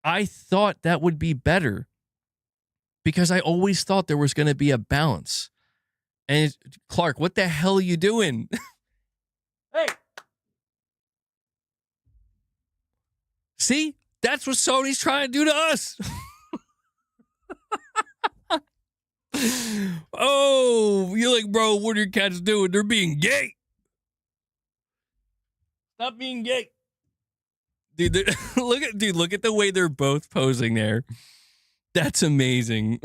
I thought that would be better because I always thought there was going to be a balance. And Clark, what the hell are you doing? Hey. See? That's what Sony's trying to do to us. Oh, you're like, bro, what are your cats doing? They're being gay. Stop being gay. Dude, look at the way they're both posing there. That's amazing.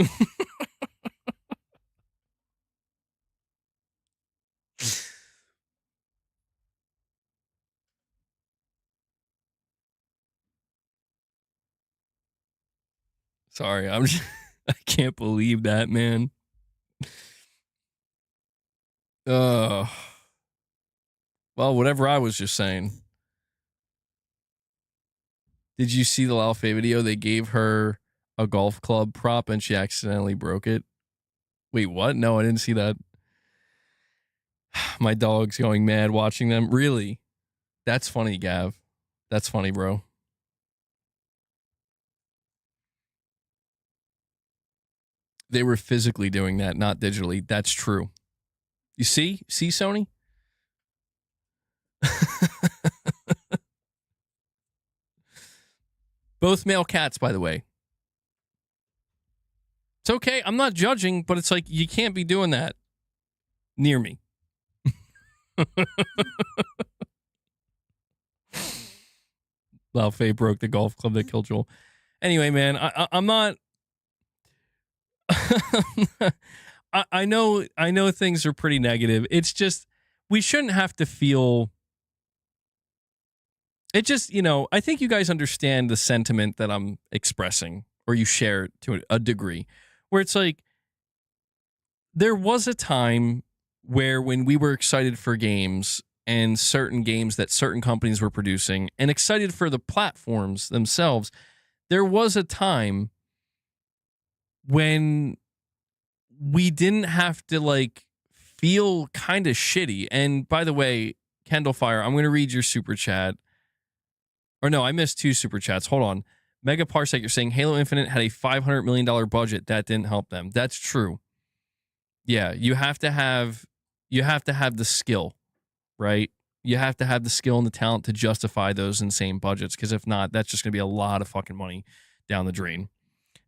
Sorry, I can't believe that, man. Well, whatever I was just saying. Did you see the Lalfei video? They gave her a golf club prop and she accidentally broke it. Wait, what? No, I didn't see that. My dog's going mad watching them. Really? That's funny, Gav. That's funny, bro. They were physically doing that, not digitally. That's true. You see? See, Sony? Both male cats, by the way. It's okay. I'm not judging, but it's like, you can't be doing that near me. Lalfei broke the golf club that killed Joel. Anyway, man, I'm not... I know things are pretty negative. It's just, we shouldn't have to feel... It just, I think you guys understand the sentiment that I'm expressing, or you share it to a degree, where it's like, there was a time where when we were excited for games and certain games that certain companies were producing and excited for the platforms themselves, there was a time when we didn't have to like feel kind of shitty. And by the way, Kendall Fire, I'm going to read your super chat. Or no, I missed 2 super chats. Hold on. Mega Parsec, you're saying Halo Infinite had a $500 million budget. That didn't help them. That's true. Yeah, you have to have the skill, right? You have to have the skill and the talent to justify those insane budgets, because if not, that's just going to be a lot of fucking money down the drain.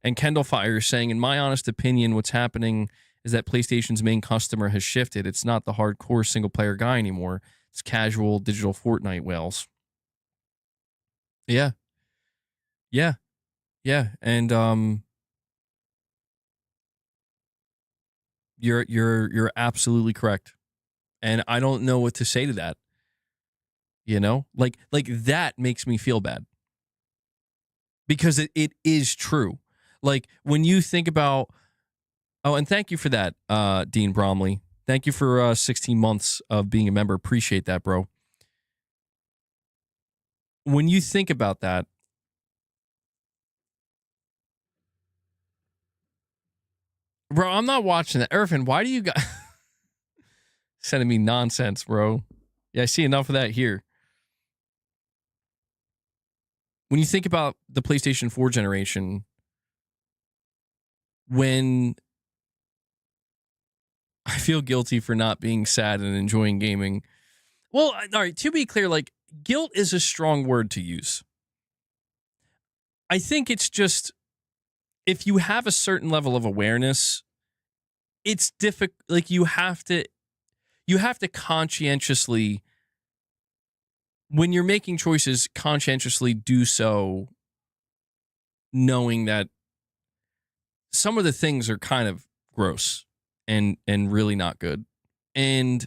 And Kendall Fire is saying, in my honest opinion, what's happening is that PlayStation's main customer has shifted. It's not the hardcore single-player guy anymore. It's casual digital Fortnite whales. Yeah. Yeah. Yeah. And you're absolutely correct. And I don't know what to say to that. Like that makes me feel bad. Because it is true. Like when you think about, oh, and thank you for that, Dean Bromley. Thank you for 16 months of being a member. Appreciate that, bro. When you think about that, bro, I'm not watching that. Irvin, why do you guys sending me nonsense, bro? Yeah, I see enough of that here. When you think about the PlayStation 4 generation, when I feel guilty for not being sad and enjoying gaming. Well, all right, to be clear, like, guilt is a strong word to use. I think it's just, if you have a certain level of awareness, it's difficult. Like, you have to conscientiously, when you're making choices, conscientiously do so, knowing that some of the things are kind of gross and really not good. And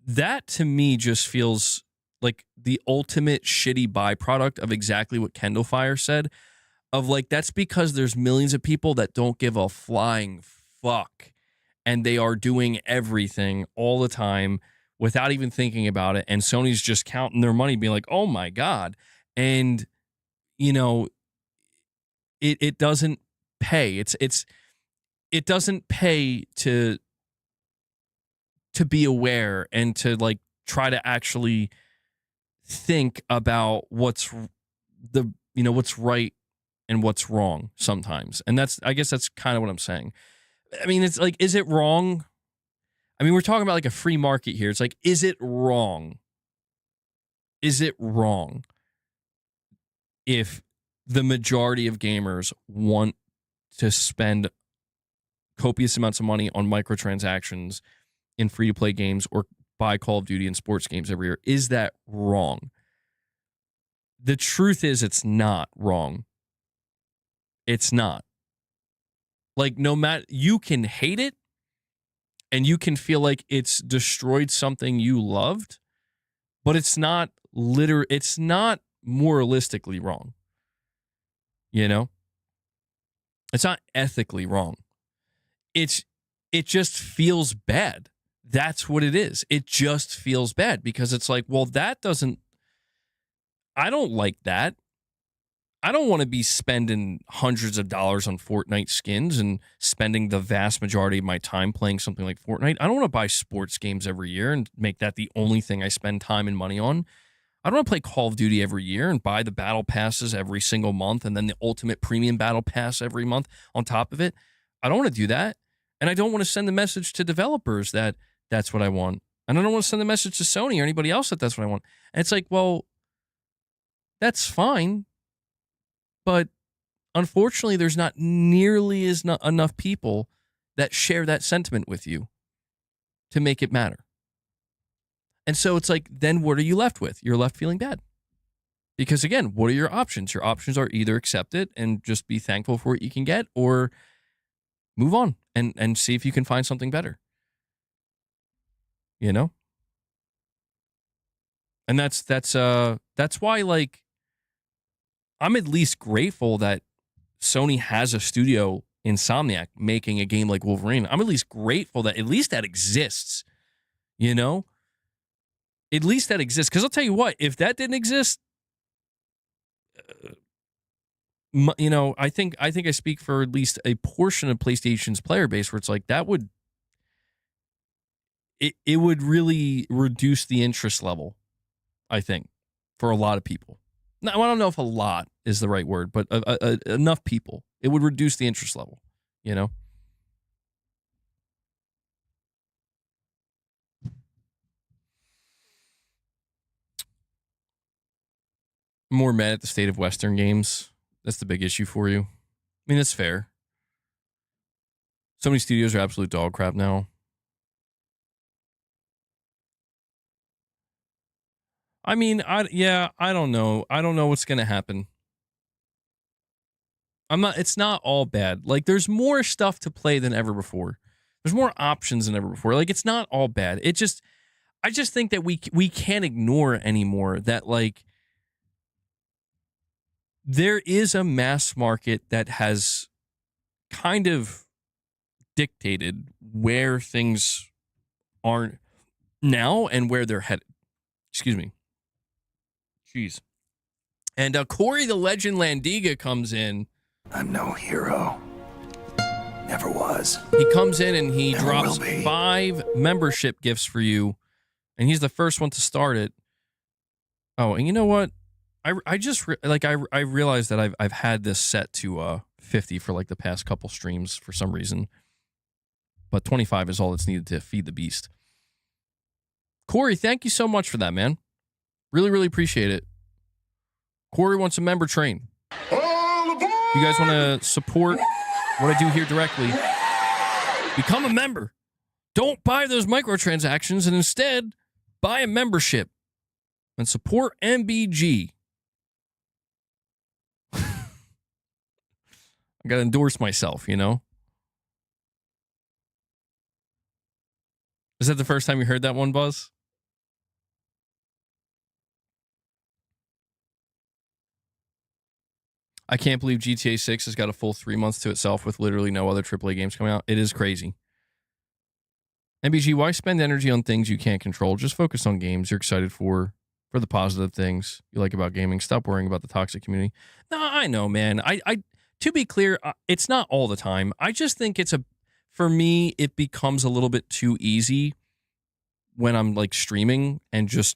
that to me just feels like the ultimate shitty byproduct of exactly what Kendall Fire said, of like, that's because there's millions of people that don't give a flying fuck, and they are doing everything all the time without even thinking about it, and Sony's just counting their money, being like, oh my God. And, you know, it doesn't pay. It doesn't pay to be aware and to like try to actually think about what's right and what's wrong sometimes. And I guess that's kind of what I'm saying. I mean, it's like, is it wrong? I mean, we're talking about like a free market here. It's like, is it wrong? Is it wrong if the majority of gamers want to spend copious amounts of money on microtransactions in free-to-play games or buy Call of Duty and sports games every year? Is that wrong? The truth is, it's not wrong. It's not. Like, no matter, you can hate it and you can feel like it's destroyed something you loved, but it's not it's not moralistically wrong. You know? It's not ethically wrong. It just feels bad. That's what it is. It just feels bad because it's like, well, I don't like that. I don't want to be spending hundreds of dollars on Fortnite skins and spending the vast majority of my time playing something like Fortnite. I don't want to buy sports games every year and make that the only thing I spend time and money on. I don't want to play Call of Duty every year and buy the battle passes every single month and then the ultimate premium battle pass every month on top of it. I don't want to do that. And I don't want to send the message to developers that that's what I want. And I don't want to send the message to Sony or anybody else that that's what I want. And it's like, well, that's fine. But unfortunately, there's not nearly enough people that share that sentiment with you to make it matter. And so it's like, then what are you left with? You're left feeling bad. Because again, what are your options? Your options are either accept it and just be thankful for what you can get, or move on and see if you can find something better. You know? And that's why, like, I'm at least grateful that Sony has a studio, Insomniac, making a game like Wolverine. I'm at least grateful that at least that exists. You know? At least that exists. Because I'll tell you what, if that didn't exist, you know, I think I speak for at least a portion of PlayStation's player base where it's like that would it would really reduce the interest level, I think, for a lot of people. Now, I don't know if a lot is the right word, but enough people. It would reduce the interest level, you know? I'm more mad at the state of Western games. That's the big issue for you. I mean, that's fair. So many studios are absolute dog crap now. I mean, I don't know. I don't know what's going to happen. It's not all bad. Like, there's more stuff to play than ever before. There's more options than ever before. Like, it's not all bad. I just think that we can't ignore anymore that, like, there is a mass market that has kind of dictated where things are now and where they're headed. Excuse me. Jeez. And Corey the Legend Landiga comes in. I'm no hero. Never was. He comes in and he Never drops 5 membership gifts for you. And he's the first one to start it. Oh, and you know what? I just I realized that I've had this set to 50 for like the past couple streams for some reason. But 25 is all that's needed to feed the beast. Corey, thank you so much for that, man. Really, really appreciate it. Corey wants a member train. You guys want to support what I do here directly? Become a member. Don't buy those microtransactions and instead buy a membership and support MBG. I got to endorse myself, you know? Is that the first time you heard that one, Buzz? I can't believe GTA 6 has got a full 3 months to itself with literally no other AAA games coming out. It is crazy. MBG, why spend energy on things you can't control? Just focus on games you're excited for the positive things you like about gaming. Stop worrying about the toxic community. No, I know, man. I to be clear, it's not all the time. I just think for me, it becomes a little bit too easy when I'm like streaming and just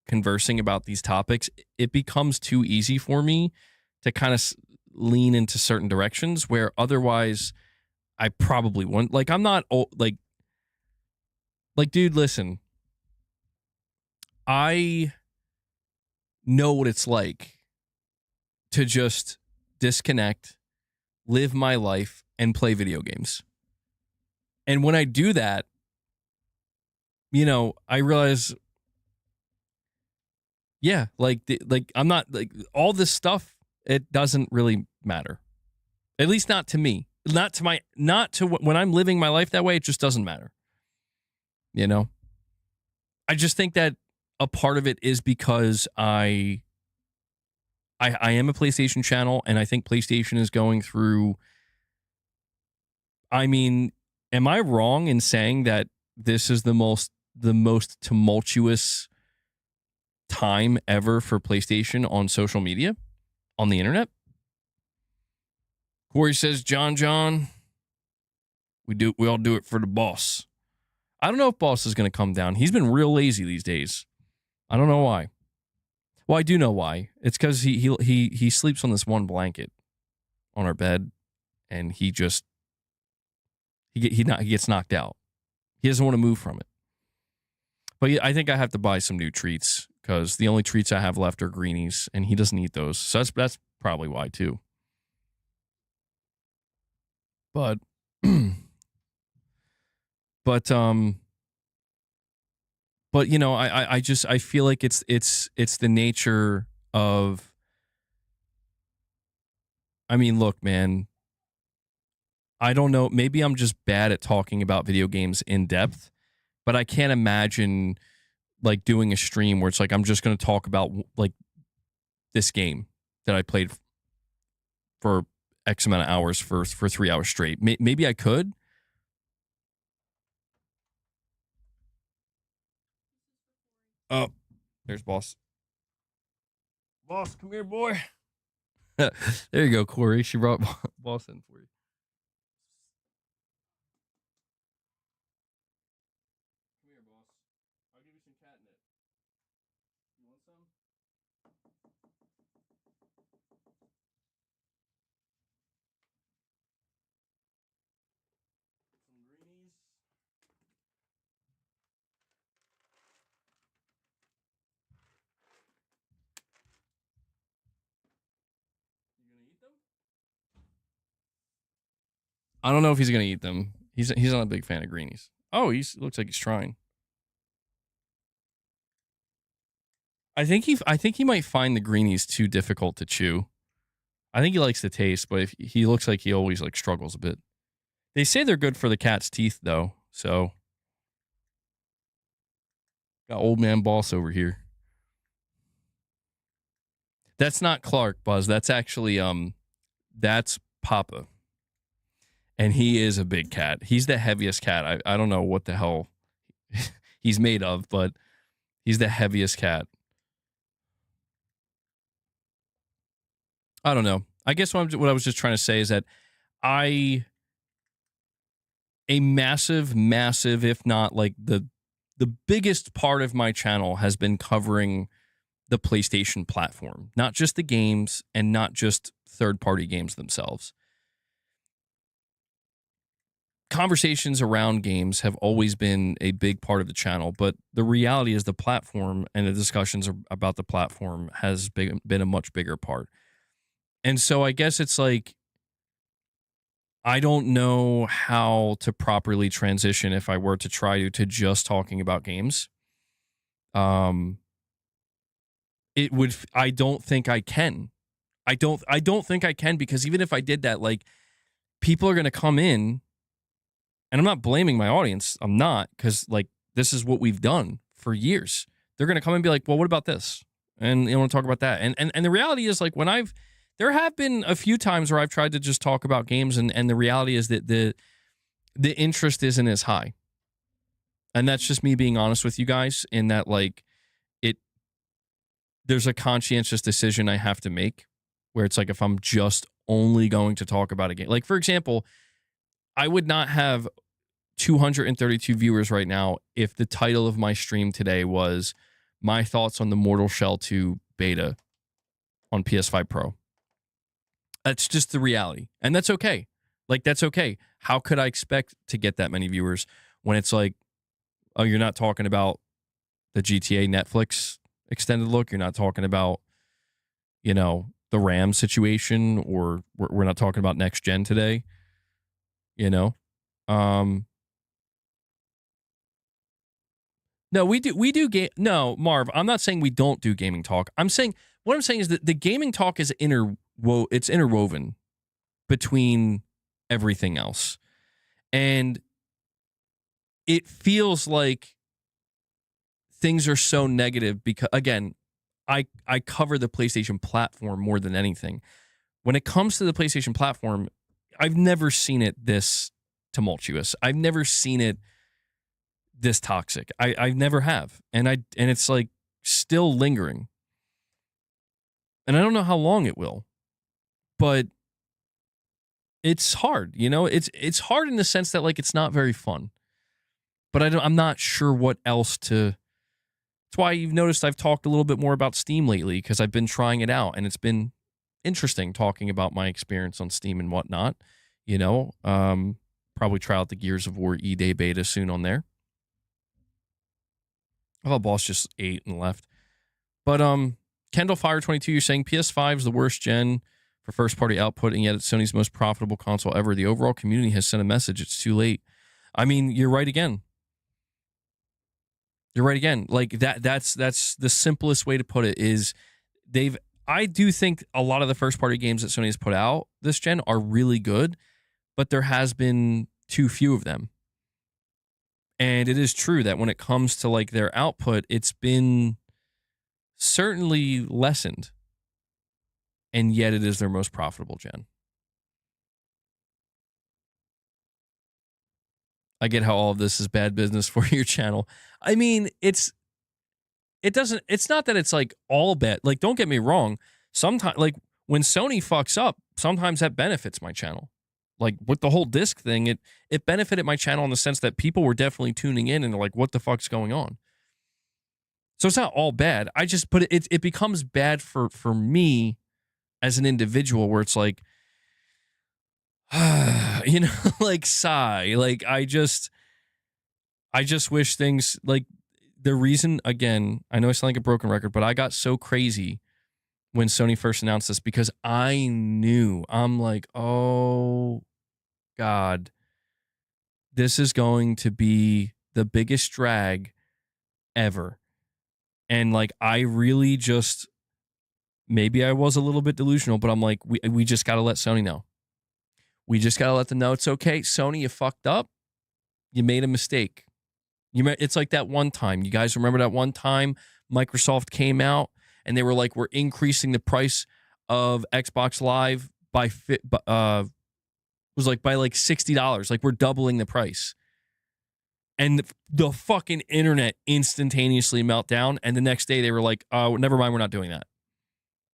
conversing about these topics. It becomes too easy for me to kind of lean into certain directions where otherwise I probably wouldn't. Like, I'm not like, dude, listen, I know what it's like to just disconnect, live my life, and play video games. And when I do that, you know, I realize, yeah, like I'm not like all this stuff. It doesn't really matter, at least not to me. Not to when I'm living my life that way. It just doesn't matter. You know, I just think that a part of it is because I am a PlayStation channel, and I think PlayStation is going through. I mean, am I wrong in saying that this is the most tumultuous time ever for PlayStation on social media, on the internet? Corey says, John, we all do it for the boss. I don't know if boss is going to come down. He's been real lazy these days. I don't know why. Well, I do know why. It's because he sleeps on this one blanket on our bed, and he gets knocked out. He doesn't want to move from it. But yeah, I think I have to buy some new treats because the only treats I have left are greenies, and he doesn't eat those. So that's probably why too. But but you know, I feel like it's the nature of. I mean, look, man. I don't know. Maybe I'm just bad at talking about video games in depth, but I can't imagine like doing a stream where it's like I'm just going to talk about like this game that I played for X amount of hours for 3 hours straight. Maybe I could. Oh, there's boss. Boss, come here, boy. There you go, Corey. She brought boss in for you. Come here, boss. I'll give you some catnip. You want some? Some greenies. You gonna eat them? I don't know if he's gonna eat them. He's not a big fan of greenies. Oh, looks like he's trying. I think he might find the greenies too difficult to chew. I think he likes the taste, but if he looks like he always like struggles a bit. They say they're good for the cat's teeth though, so got old man boss over here. That's not Clark, Buzz. That's actually that's Papa. And he is a big cat. He's the heaviest cat. I don't know what the hell he's made of, but he's the heaviest cat. I don't know. I guess what I was just trying to say is that a massive, if not like the biggest part of my channel has been covering the PlayStation platform, not just the games and not just third-party games themselves. Conversations around games have always been a big part of the channel, but the reality is the platform and the discussions about the platform has been a much bigger part. And so I guess it's like, I don't know how to properly transition if I were to try to just talking about games. It would, I don't think I can. I don't think I can, because even if I did that, like, people are going to come in, and I'm not blaming my audience. I'm not, because like this is what we've done for years. They're going to come and be like, well, what about this? And you want to talk about that? And the reality is, like, when I've there have been a few times where I've tried to just talk about games, and the reality is that the interest isn't as high. And that's just me being honest with you guys, in that, like, there's a conscientious decision I have to make, where it's like, if I'm just only going to talk about a game, like, for example, I would not have 232 viewers right now if the title of my stream today was my thoughts on the Mortal Shell 2 beta on PS5 Pro. That's just the reality. And that's okay. Like, that's okay. How could I expect to get that many viewers when it's like, oh, you're not talking about the GTA Netflix extended look? You're not talking about, you know, the RAM situation, or we're not talking about next gen today, you know? No, we do game. No, Marv, I'm not saying we don't do gaming talk. What I'm saying is that the gaming talk is interwoven between everything else. And it feels like things are so negative because, again, I cover the PlayStation platform more than anything. When it comes to the PlayStation platform, I've never seen it this tumultuous. I've never seen it this toxic. I never have. And it's like still lingering. And I don't know how long it will. But it's hard, you know? It's hard in the sense that, like, it's not very fun. But I'm not sure what else to. That's why you've noticed I've talked a little bit more about Steam lately, because I've been trying it out, and it's been interesting talking about my experience on Steam and whatnot. You know, probably try out the Gears of War E-Day beta soon on there. I thought Boss just ate and left. But Kendall Fire 22, you're saying PS5 is the worst gen for first-party output, and yet it's Sony's most profitable console ever. The overall community has sent a message. It's too late. I mean, you're right again. You're right again. Like, that's the simplest way to put it is I do think a lot of the first-party games that Sony has put out this gen are really good, but there has been too few of them. And it is true that when it comes to, like, their output, it's been certainly lessened. And yet it is their most profitable gen. I get how all of this is bad business for your channel. I mean, it's not that it's like all bad. Like, don't get me wrong. Sometimes, like, when Sony fucks up, sometimes that benefits my channel. Like, with the whole disc thing, it benefited my channel in the sense that people were definitely tuning in and they're like, what the fuck's going on? So it's not all bad. I just put it becomes bad for me as an individual, where it's like, you know, like, sigh. Like, I just wish things, like, the reason, again, I know I sound like a broken record, but I got so crazy when Sony first announced this, because I knew, I'm like, oh God, this is going to be the biggest drag ever. And, like, I really just, maybe I was a little bit delusional, but I'm like, we just got to let Sony know. We just got to let them know it's okay. Sony, you fucked up. You made a mistake. It's like that one time. You guys remember that one time Microsoft came out and they were like, we're increasing the price of Xbox Live by $60. Like, we're doubling the price. And the fucking internet instantaneously melt down. And the next day they were like, oh, never mind, we're not doing that.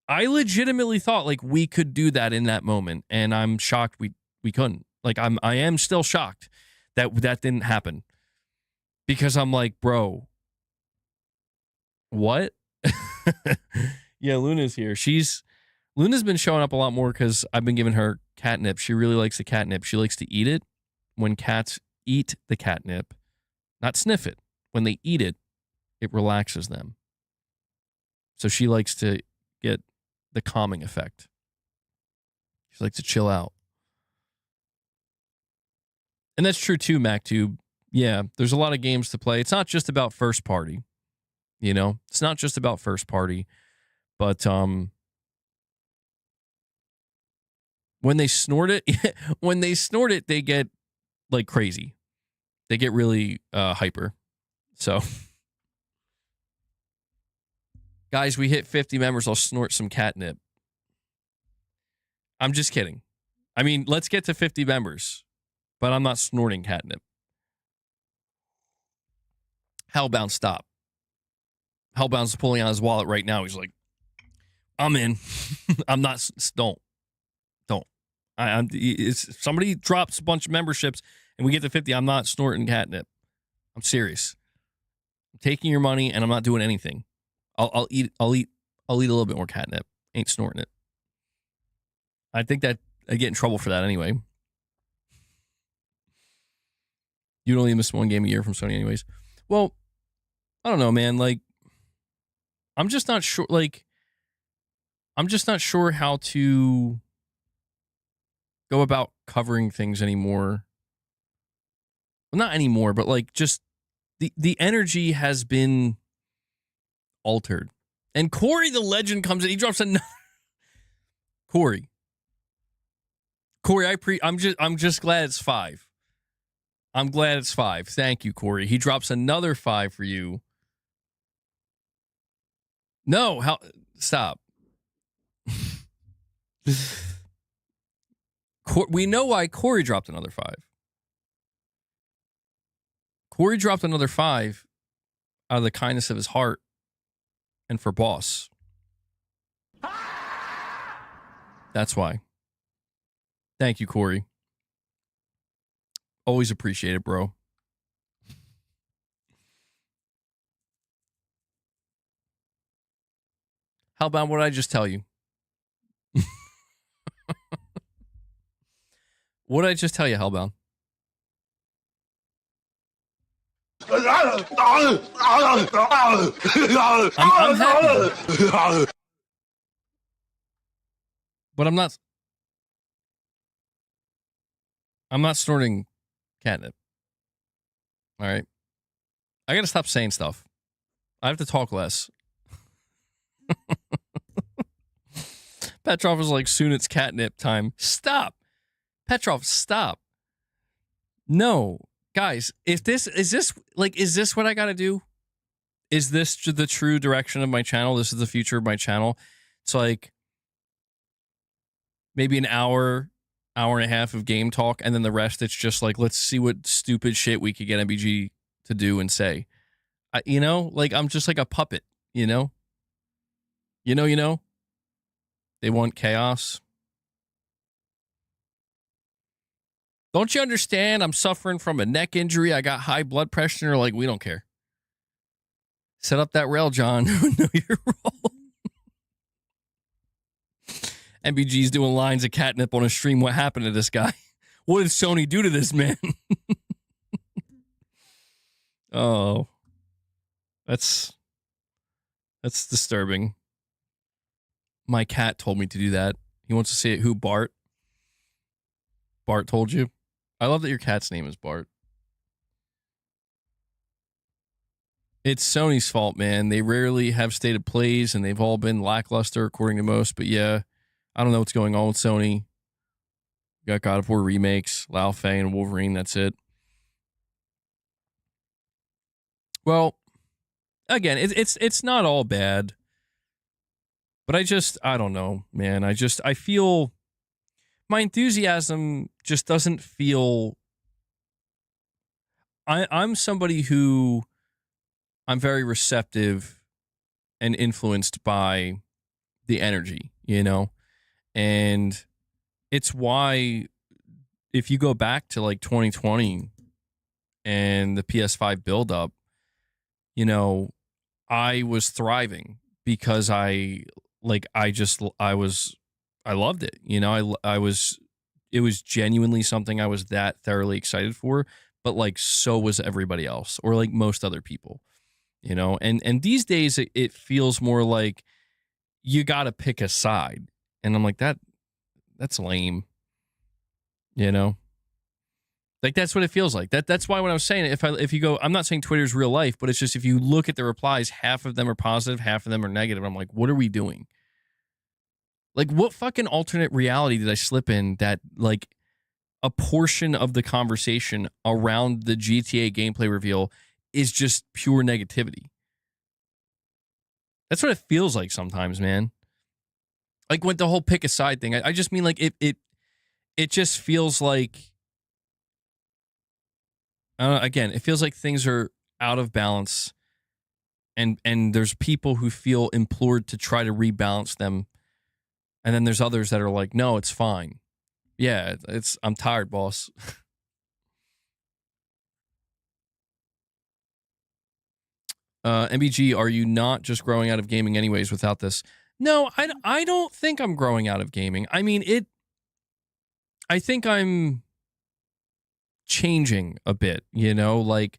I legitimately thought, like, we could do that in that moment. And I'm shocked we couldn't. Like, I am still shocked that didn't happen. Because I'm like, bro, what? Yeah, Luna's here. Luna's been showing up a lot more because I've been giving her catnip. She really likes the catnip. She likes to eat it. When cats eat the catnip, not sniff it. When they eat it, it relaxes them. So she likes to get the calming effect. She likes to chill out. And that's true too, MacTube. Yeah, there's a lot of games to play. It's not just about first party. You know, it's not just about first party. But when they snort it, they get, like, crazy. They get really hyper. So, guys, we hit 50 members. I'll snort some catnip. I'm just kidding. I mean, let's get to 50 members, but I'm not snorting catnip. Hellbound, stop. Hellbound's pulling out his wallet right now. He's like, I'm in. I'm not. Don't. It's, somebody drops a bunch of memberships and we get to 50. I'm not snorting catnip. I'm serious. I'm taking your money and I'm not doing anything. I'll eat a little bit more catnip. Ain't snorting it. I think that I get in trouble for that anyway. You'd only miss one game a year from Sony anyways. Well, I don't know, man. Like, I'm just not sure. Like, I'm just not sure how to go about covering things anymore. Well, not anymore, but like just the energy has been altered. And Corey the Legend comes in. He drops another. Corey, I'm just glad it's 5. I'm glad it's 5. Thank you, Corey. He drops another 5 for you. No, stop. We know why Corey dropped another 5. Corey dropped another 5 out of the kindness of his heart and for Boss. That's why. Thank you, Corey. Always appreciate it, bro. How about what I just tell you? What did I just tell you, Hellbound? I'm happy. But I'm not snorting catnip. All right. I got to stop saying stuff. I have to talk less. Petrov is like, soon it's catnip time. Stop. Petrov, stop. No. Guys, is this what I got to do? Is this the true direction of my channel? This is the future of my channel. It's like maybe an hour and a half of game talk, and then the rest it's just like, let's see what stupid shit we could get MBG to do and say. Like I'm just like a puppet, you know? They want chaos. Don't you understand? I'm suffering from a neck injury. I got high blood pressure. And they're like, we don't care. Set up that rail, John. Know your role. MBG's doing lines of catnip on a stream. What happened to this guy? What did Sony do to this man? Oh. That's disturbing. My cat told me to do that. He wants to say it. Who, Bart? Bart told you? I love that your cat's name is Bart. It's Sony's fault, man. They rarely have stated plays, and they've all been lackluster, according to most. But yeah, I don't know what's going on with Sony. You got God of War remakes, Lao Fei and Wolverine. That's it. Well, again, it's not all bad. But I don't know, man. I feel my enthusiasm just doesn't feel. I'm somebody who I'm very receptive and influenced by the energy, and it's why if you go back to like 2020 and the PS5 buildup, I was thriving because I loved it. It was genuinely something I was that thoroughly excited for, but like, so was everybody else, or like most other people, and these days it feels more like you got to pick a side. And I'm like, that's lame, like that's what it feels like. That's why when I was saying it, if you go, I'm not saying Twitter's real life, but it's just, if you look at the replies, half of them are positive, half of them are negative. I'm like, what are we doing? Like, what fucking alternate reality did I slip in that, like, a portion of the conversation around the GTA gameplay reveal is just pure negativity? That's what it feels like sometimes, man. Like with the whole pick a side thing, I just mean like it just feels like, again, it feels like things are out of balance, and there's people who feel implored to try to rebalance them, and then there's others that are like, no, it's fine. Yeah, I'm tired, boss. MBG, are you not just growing out of gaming anyways without this? No, I don't think I'm growing out of gaming. I mean, I think I'm changing a bit, you know? Like,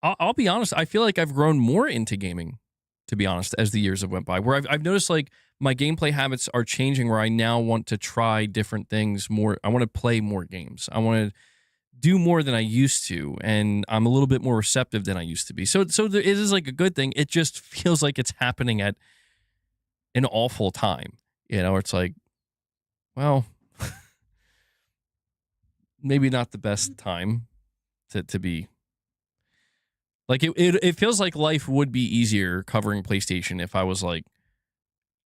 I'll be honest, I feel like I've grown more into gaming, to be honest, as the years have went by, where I've noticed, like, my gameplay habits are changing, where I now want to try different things more. I want to play more games. I want to do more than I used to, and I'm a little bit more receptive than I used to be. So it is like a good thing. It just feels like it's happening at an awful time, you know. It's like, well, maybe not the best time to be. Like it feels like life would be easier covering PlayStation if I was like,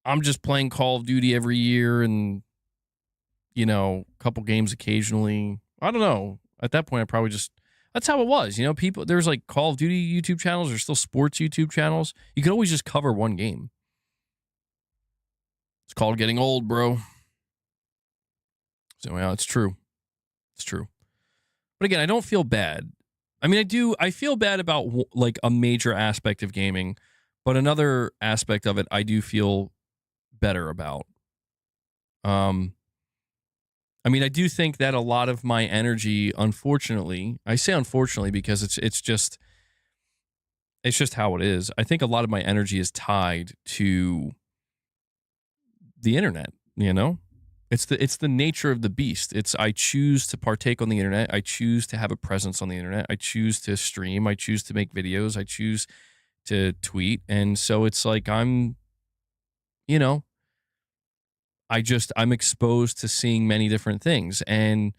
I'm just playing Call of Duty every year and, you know, a couple games occasionally. I don't know. At that point, I probably just, that's how it was. You know, people, there's like Call of Duty YouTube channels, there's still sports YouTube channels. You could always just cover one game. It's called getting old, bro. So, yeah, it's true. It's true. But again, I don't feel bad. I mean, I feel bad about like a major aspect of gaming, but another aspect of it I do feel better about. I mean, I do think that a lot of my energy, unfortunately, I say unfortunately because it's just how it is. I think a lot of my energy is tied to the internet, you know? It's the nature of the beast. I choose to partake on the internet. I choose to have a presence on the internet. I choose to stream. I choose to make videos. I choose to tweet. And so it's like you know, I'm exposed to seeing many different things. And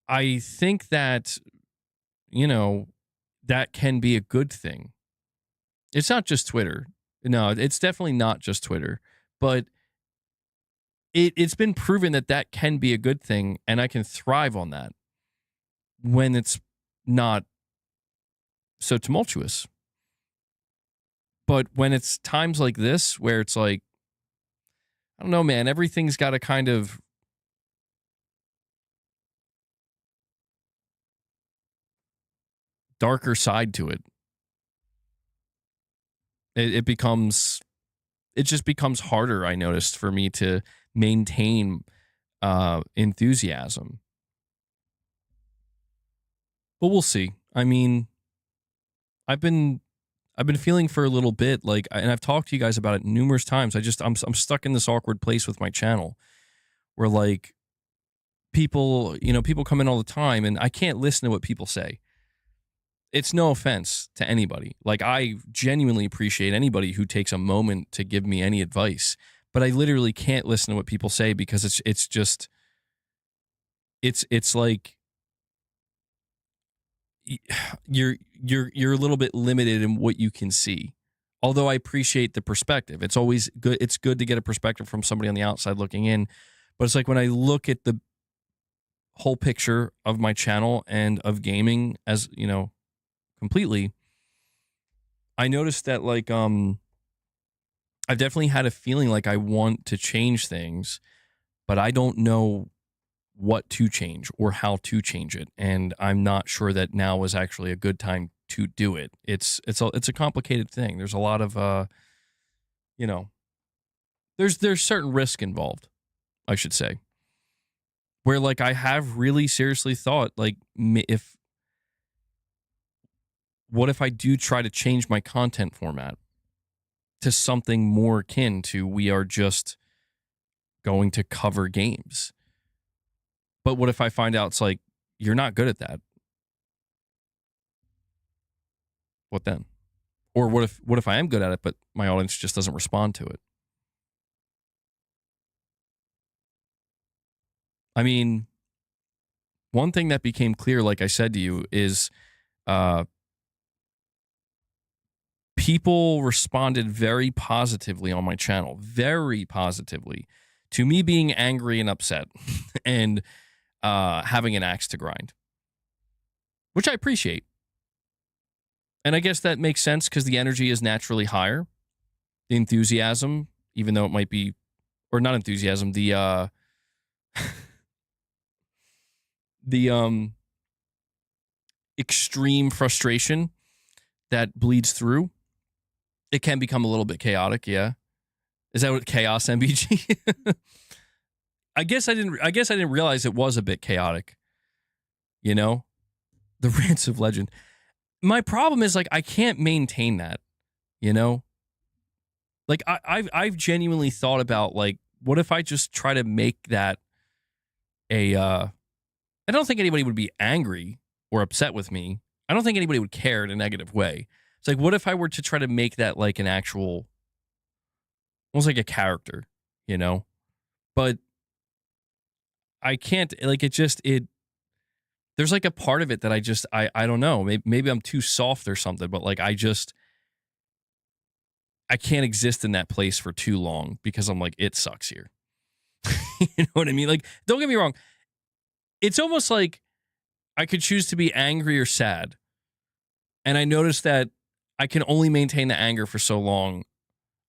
I think that, you know, that can be a good thing. It's not just Twitter. No, it's definitely not just Twitter, but it's been proven that that can be a good thing, and I can thrive on that when it's not so tumultuous. But when it's times like this where it's like, I don't know, man, everything's got a kind of darker side to it. It becomes, it just becomes harder, I noticed, for me to maintain enthusiasm. But we'll see. I mean, I've been feeling for a little bit like, and I've talked to you guys about it numerous times. I'm stuck in this awkward place with my channel where like people, you know, people come in all the time and I can't listen to what people say. It's no offense to anybody. Like I genuinely appreciate anybody who takes a moment to give me any advice, but I literally can't listen to what people say because it's just it's like you're a little bit limited in what you can see. Although I appreciate the perspective. It's always good. It's good to get a perspective from somebody on the outside looking in. But it's like when I look at the whole picture of my channel and of gaming as, you know, completely, I noticed that like I've definitely had a feeling like I want to change things, but I don't know what to change or how to change it, and I'm not sure that now is actually a good time to do it. It's a complicated thing. There's a lot of you know, there's certain risk involved, I should say. Where like I have really seriously thought like if what if I do try to change my content format to something more akin to we are just going to cover games. But what if I find out it's like you're not good at that? What then? Or what if I am good at it, but my audience just doesn't respond to it? I mean, one thing that became clear, like I said to you, is people responded very positively on my channel, very positively, to me being angry and upset and having an axe to grind, which I appreciate. And I guess that makes sense because the energy is naturally higher. The enthusiasm, even though it might be, or not enthusiasm, the extreme frustration that bleeds through, it can become a little bit chaotic. Yeah, is that what chaos MBG? I guess I didn't realize it was a bit chaotic. You know, the rants of legend. My problem is like I can't maintain that. You know, like I've genuinely thought about like what if I just try to make that a. I don't think anybody would be angry or upset with me. I don't think anybody would care in a negative way. It's like, what if I were to try to make that like an actual, almost like a character, you know? But I can't, like, there's like a part of it that I don't know. Maybe I'm too soft or something, but like, I can't exist in that place for too long because I'm like, it sucks here. You know what I mean? Like, don't get me wrong. It's almost like I could choose to be angry or sad. And I noticed that I can only maintain the anger for so long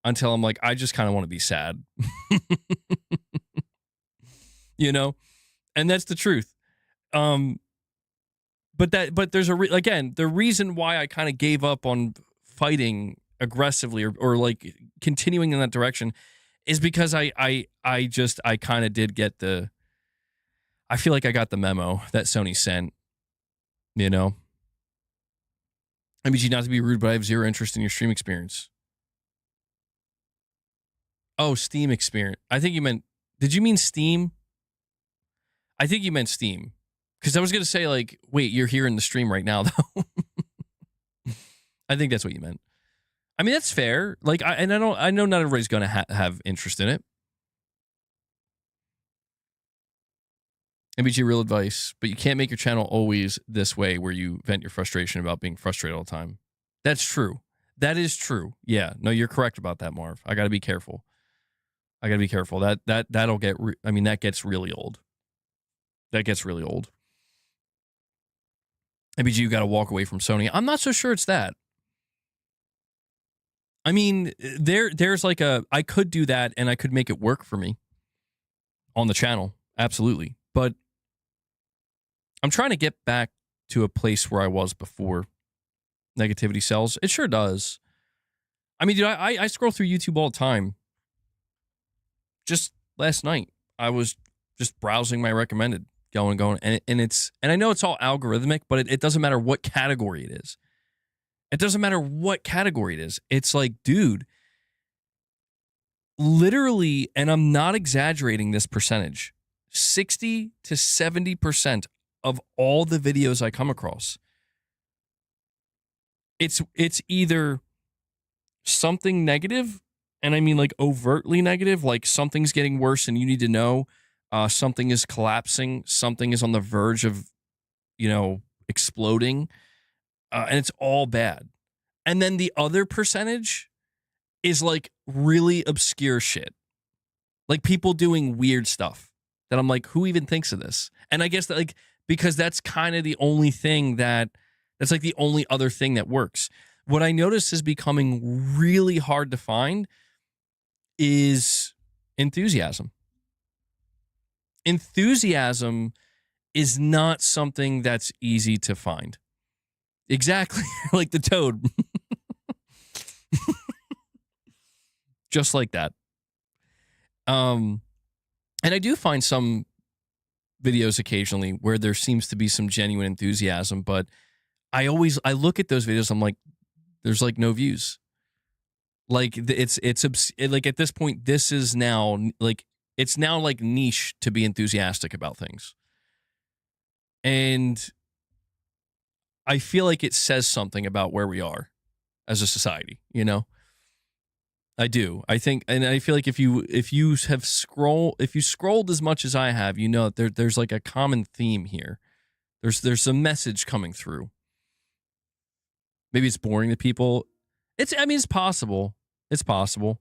until I'm like, I just kind of want to be sad. You know? And that's the truth. But there's again, the reason why I kind of gave up on fighting aggressively or like continuing in that direction is because I kind of did get I feel like I got the memo that Sony sent, you know? MBG, not to be rude, but I have zero interest in your stream experience. Oh, Steam experience. I think you meant, did you mean Steam? I think you meant Steam. Because I was going to say, like, wait, you're here in the stream right now, though. I think that's what you meant. I mean, that's fair. Like, I know not everybody's going to have interest in it. MBG, real advice, but you can't make your channel always this way where you vent your frustration about being frustrated all the time. That's true. That is true. Yeah. No, you're correct about that, Marv. I got to be careful. That'll get, that gets really old. That gets really old. MBG, you got to walk away from Sony. I'm not so sure it's that. I mean, there's like I could do that and I could make it work for me on the channel. Absolutely. But I'm trying to get back to a place where I was before negativity sells. It sure does. I mean, dude, I scroll through YouTube all the time. Just last night, I was just browsing my recommended, going, and I know it's all algorithmic, but it doesn't matter what category it is. It doesn't matter what category it is. It's like, dude, literally, and I'm not exaggerating this percentage, 60 to 70% of all the videos I come across, it's either something negative, and I mean like overtly negative, like something's getting worse and you need to know, something is collapsing, something is on the verge of, exploding, and it's all bad. And then the other percentage is like really obscure shit, like people doing weird stuff that I'm like, who even thinks of this? And I guess that, like, because that's kind of the only thing that's like the only other thing that works. What I noticed is becoming really hard to find is enthusiasm. Enthusiasm is not something that's easy to find. Exactly. Like the toad. Just like that. And I do find some videos occasionally where there seems to be some genuine enthusiasm, but I look at those videos, I'm like, there's like no views. Like it's like at this point, this is now like, it's now like niche to be enthusiastic about things. And I feel like it says something about where we are as a society, I do. I think, and I feel like if you scrolled as much as I have, there's like a common theme here. There's a message coming through. Maybe it's boring to people. It's possible. It's possible.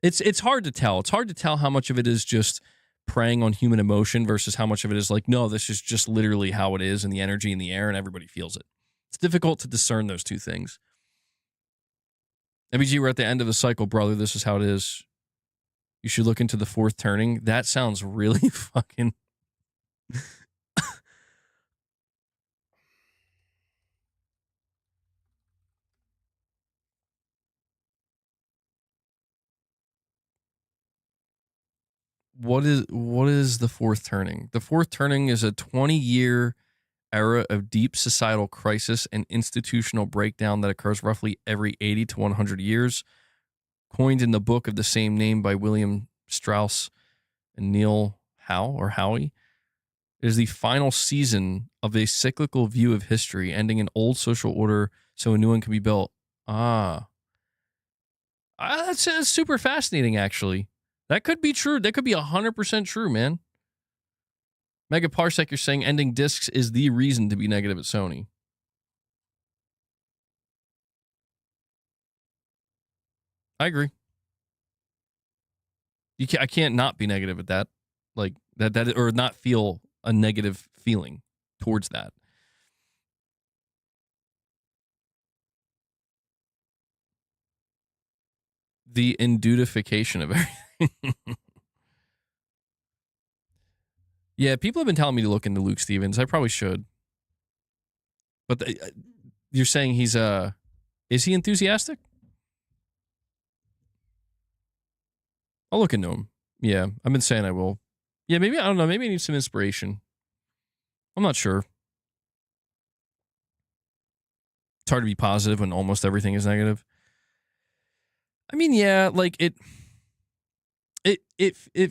It's hard to tell. It's hard to tell how much of it is just preying on human emotion versus how much of it is like, no, this is just literally how it is and the energy in the air and everybody feels it. It's difficult to discern those two things. MBG, we're at the end of the cycle, brother. This is how it is. You should look into the fourth turning. That sounds really fucking... What is the fourth turning? The fourth turning is a 20-year era of deep societal crisis and institutional breakdown that occurs roughly every 80 to 100 years. Coined in the book of the same name by William Strauss and Neil Howie. It is the final season of a cyclical view of history, ending an old social order so a new one can be built. That's super fascinating, actually. That could be true. That could be 100% true, man. Mega Parsec, you're saying ending discs is the reason to be negative at Sony. I agree. I can't not be negative at that. Like that or not feel a negative feeling towards that. The indudification of everything. Yeah, people have been telling me to look into Luke Stevens. I probably should. But you're saying he's is he enthusiastic? I'll look into him. Yeah, I've been saying I will. Yeah, maybe, I don't know, maybe I need some inspiration. I'm not sure. It's hard to be positive when almost everything is negative. I mean, yeah, like it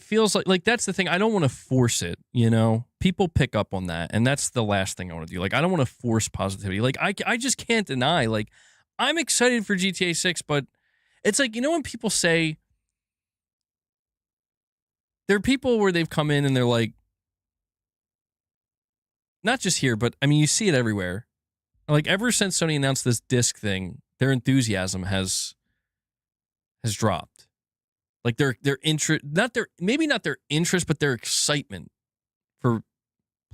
feels like that's the thing. I don't want to force it, you know? People pick up on that, and that's the last thing I want to do. Like, I don't want to force positivity. Like, I just can't deny, like, I'm excited for GTA 6, but it's like, you know when people say, there are people where they've come in and they're like, not just here, but I mean, you see it everywhere. Like, ever since Sony announced this disc thing, their enthusiasm has dropped. Like their interest, maybe not their interest, but their excitement for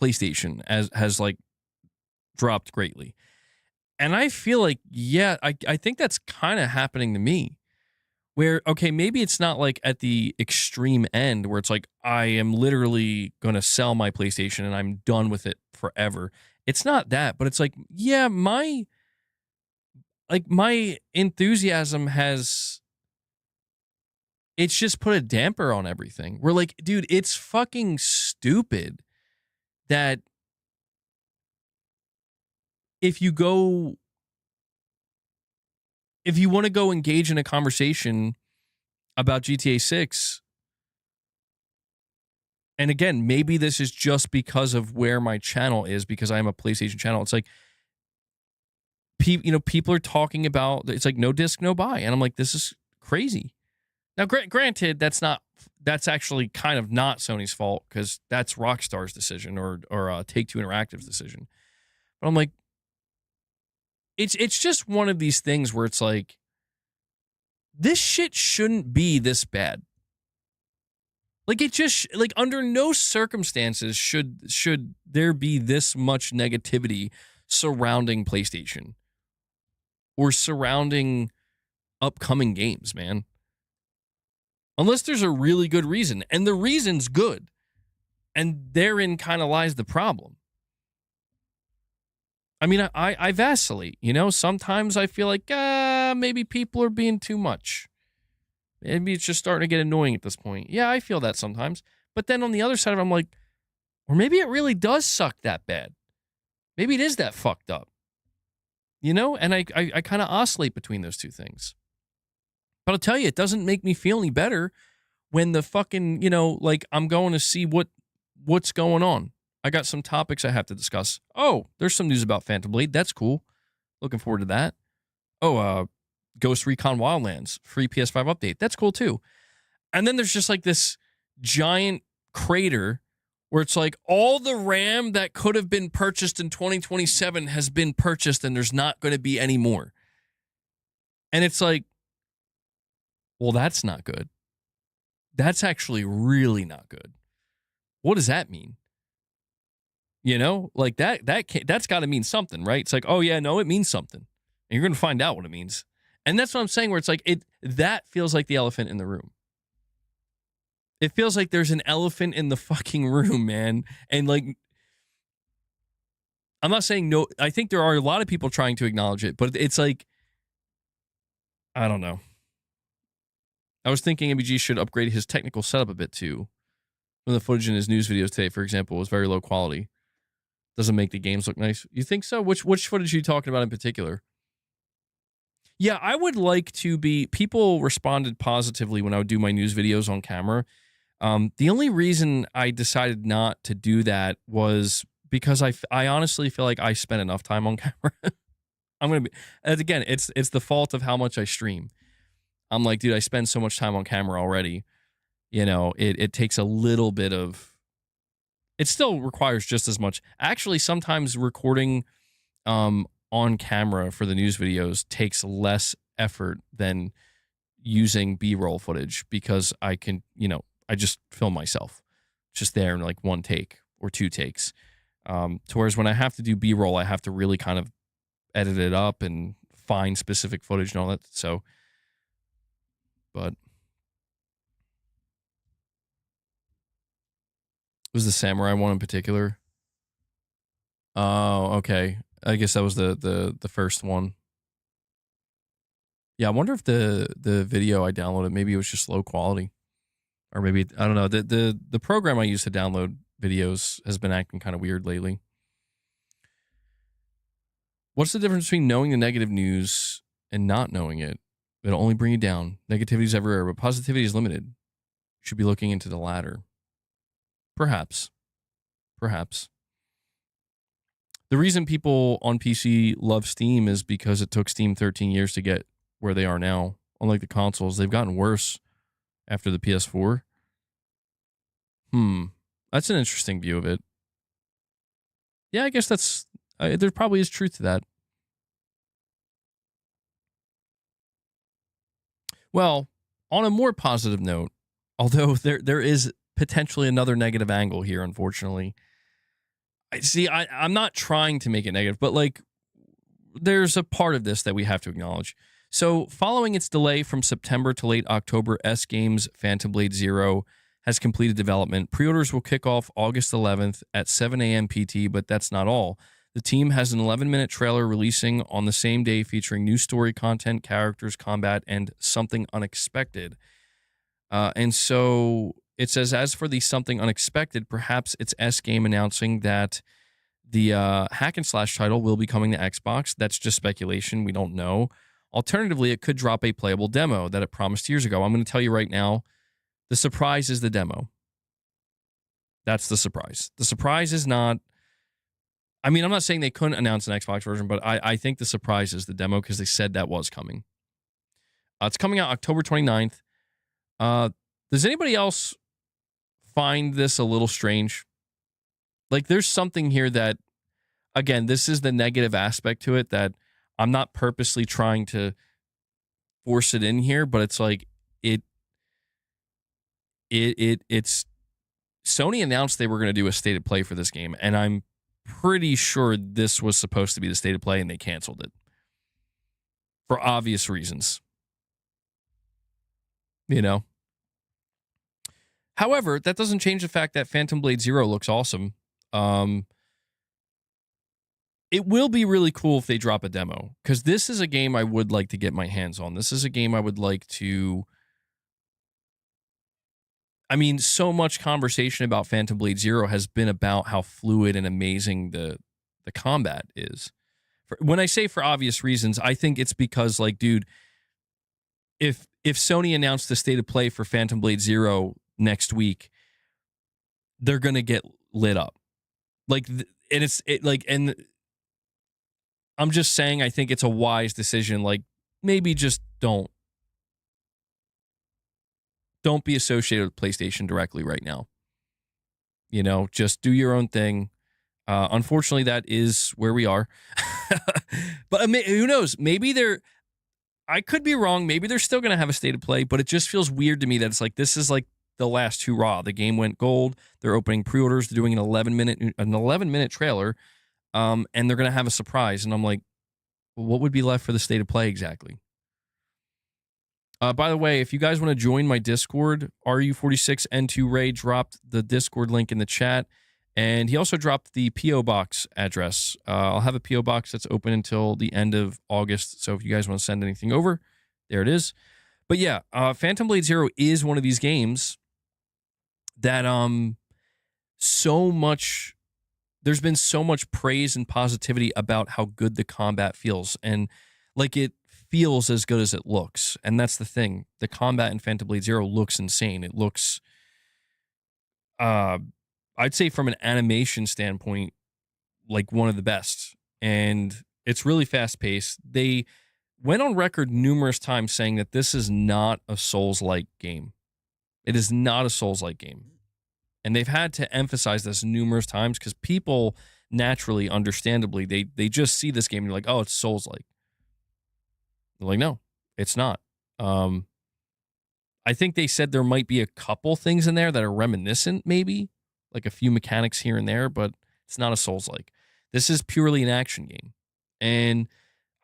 PlayStation has like dropped greatly. And I feel like, yeah, I think that's kind of happening to me. Where, okay, maybe it's not like at the extreme end where it's like, I am literally going to sell my PlayStation and I'm done with it forever. It's not that, but it's like, yeah, my enthusiasm it's just put a damper on everything. We're like, dude, it's fucking stupid that if you want to go engage in a conversation about GTA 6, and again, maybe this is just because of where my channel is, because I'm a PlayStation channel. It's like, people are talking about, it's like no disc, no buy. And I'm like, this is crazy. Now, granted, that's actually kind of not Sony's fault, because that's Rockstar's decision or Take-Two Interactive's decision. But I'm like, it's just one of these things where it's like, this shit shouldn't be this bad. Like, it just, like, under no circumstances should there be this much negativity surrounding PlayStation or surrounding upcoming games, man. Unless there's a really good reason, and the reason's good, and therein kind of lies the problem. I mean, I vacillate, you know? Sometimes I feel like, maybe people are being too much. Maybe it's just starting to get annoying at this point. Yeah, I feel that sometimes. But then on the other side of it, I'm like, or maybe it really does suck that bad. Maybe it is that fucked up. You know? And I kind of oscillate between those two things. But I'll tell you, it doesn't make me feel any better when the fucking, like, I'm going to see what's going on. I got some topics I have to discuss. Oh, there's some news about Phantom Blade. That's cool. Looking forward to that. Oh, Ghost Recon Wildlands, free PS5 update. That's cool too. And then there's just like this giant crater where it's like all the RAM that could have been purchased in 2027 has been purchased and there's not going to be any more. And it's like, well, that's not good. That's actually really not good. What does that mean? You know, like that's got to mean something, right? It's like, oh yeah, no, it means something. And you're going to find out what it means. And that's what I'm saying, where it's like, that feels like the elephant in the room. It feels like there's an elephant in the fucking room, man. And like, I'm not saying no, I think there are a lot of people trying to acknowledge it, but it's like, I don't know. I was thinking MBG should upgrade his technical setup a bit too. Some of the footage in his news videos today, for example, was very low quality. Doesn't make the games look nice. You think so? Which footage are you talking about in particular? Yeah, I would like to be... People responded positively when I would do my news videos on camera. The only reason I decided not to do that was because I honestly feel like I spent enough time on camera. I'm going to be... And again, it's the fault of how much I stream. I'm like, dude, I spend so much time on camera already. You know, it takes a little bit of... It still requires just as much. Actually, sometimes recording on camera for the news videos takes less effort than using B-roll footage, because I can, I just film myself just there in like one take or two takes. To whereas when I have to do B-roll, I have to really kind of edit it up and find specific footage and all that. So, but... Was the samurai one in particular? Oh, okay. I guess that was the first one. Yeah, I wonder if the video I downloaded, maybe it was just low quality. Or maybe, I don't know. The program I use to download videos has been acting kind of weird lately. What's the difference between knowing the negative news and not knowing it? It'll only bring you down. Negativity is everywhere, but positivity is limited. You should be looking into the latter. Perhaps. The reason people on PC love Steam is because it took Steam 13 years to get where they are now. Unlike the consoles, they've gotten worse after the PS4. That's an interesting view of it. Yeah, I guess that's... there probably is truth to that. Well, on a more positive note, although there is potentially another negative angle here, unfortunately. I'm not trying to make it negative, but like, there's a part of this that we have to acknowledge. So, following its delay from September to late October, S Games Phantom Blade Zero has completed development. Pre-orders will kick off August 11th at 7 a.m. PT, but that's not all. The team has an 11-minute trailer releasing on the same day featuring new story content, characters, combat, and something unexpected. And so it says, as for the something unexpected, perhaps it's S Game announcing that the hack and slash title will be coming to Xbox. That's just speculation. We don't know. Alternatively, it could drop a playable demo that it promised years ago. I'm going to tell you right now, the surprise is the demo. That's the surprise. The surprise is not... I mean, I'm not saying they couldn't announce an Xbox version, but I think the surprise is the demo because they said that was coming. It's coming out October 29th. Does anybody else find this a little strange? Like, there's something here that, again, this is the negative aspect to it, that I'm not purposely trying to force it in here, but it's like it's Sony announced they were going to do a state of play for this game, and I'm pretty sure this was supposed to be the state of play, and they canceled it for obvious reasons. However, that doesn't change the fact that Phantom Blade Zero looks awesome. It will be really cool if they drop a demo, because this is a game I would like to get my hands on. This is a game I would like to... I mean, so much conversation about Phantom Blade Zero has been about how fluid and amazing the combat is. When I say for obvious reasons, I think it's because, like, dude, if Sony announced the state of play for Phantom Blade Zero next week, they're gonna get lit up. Like, and I'm just saying, I think it's a wise decision. Like, maybe just don't be associated with PlayStation directly right now. Just do your own thing. Unfortunately, that is where we are. But who knows? Maybe I could be wrong. Maybe they're still going to have a state of play, but it just feels weird to me that it's like this is like the last hurrah. The game went gold. They're opening pre-orders. They're doing an 11-minute trailer, and they're going to have a surprise. And I'm like, well, what would be left for the state of play exactly? By the way, if you guys want to join my Discord, RU46N2 Ray dropped the Discord link in the chat, and he also dropped the P.O. Box address. I'll have a P.O. Box that's open until the end of August, so if you guys want to send anything over, there it is. But yeah, Phantom Blade Zero is one of these games that there's been so much praise and positivity about how good the combat feels, and like it feels as good as it looks. And that's the thing. The combat in Phantom Blade Zero looks insane. It looks, I'd say from an animation standpoint, like one of the best. And it's really fast paced. They went on record numerous times saying that this is not a Souls-like game. It is not a Souls-like game. And they've had to emphasize this numerous times because people naturally, understandably, they just see this game and they're like, oh, it's Souls-like. They're like, no, it's not. I think they said there might be a couple things in there that are reminiscent, maybe, like a few mechanics here and there, but it's not a Souls-like. This is purely an action game. And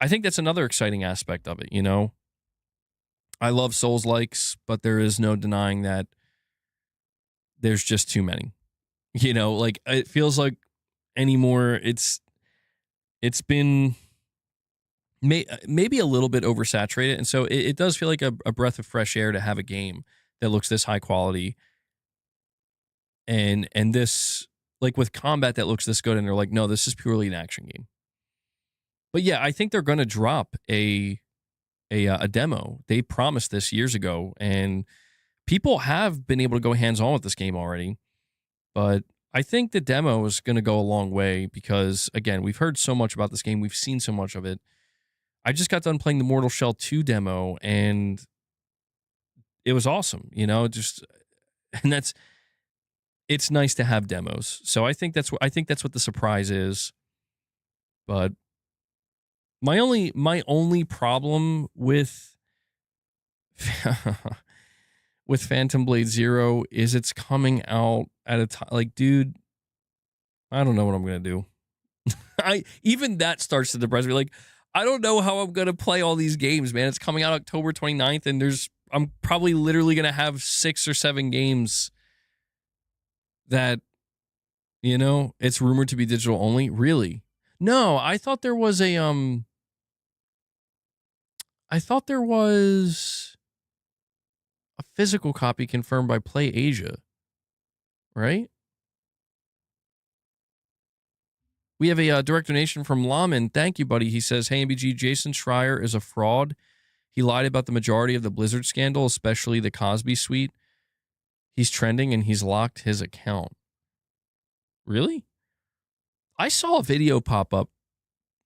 I think that's another exciting aspect of it, you know? I love Souls-likes, but there is no denying that there's just too many. You know, like, it feels like anymore, it's been maybe a little bit oversaturated, and so it does feel like a breath of fresh air to have a game that looks this high quality and this, like, with combat that looks this good, and they're like, no, this is purely an action game. But yeah, I think they're going to drop a demo. They promised this years ago, and people have been able to go hands-on with this game already, but I think the demo is going to go a long way because, again, we've heard so much about this game. We've seen so much of it. I just got done playing the Mortal Shell 2 demo, and it was awesome, you know, and it's nice to have demos. So I think that's what the surprise is. But my only problem with with Phantom Blade Zero is it's coming out at a time, like, dude, I don't know what I'm going to do. Even that starts to depress me. Like, I don't know how I'm going to play all these games, man. It's coming out October 29th, and I'm probably literally going to have 6 or 7 games that, you know, it's rumored to be digital only. Really? No, I thought there was a physical copy confirmed by Play Asia, right? We have a direct donation from Laman. Thank you, buddy. He says, hey, MBG, Jason Schreier is a fraud. He lied about the majority of the Blizzard scandal, especially the Cosby suite. He's trending, and he's locked his account. Really? I saw a video pop up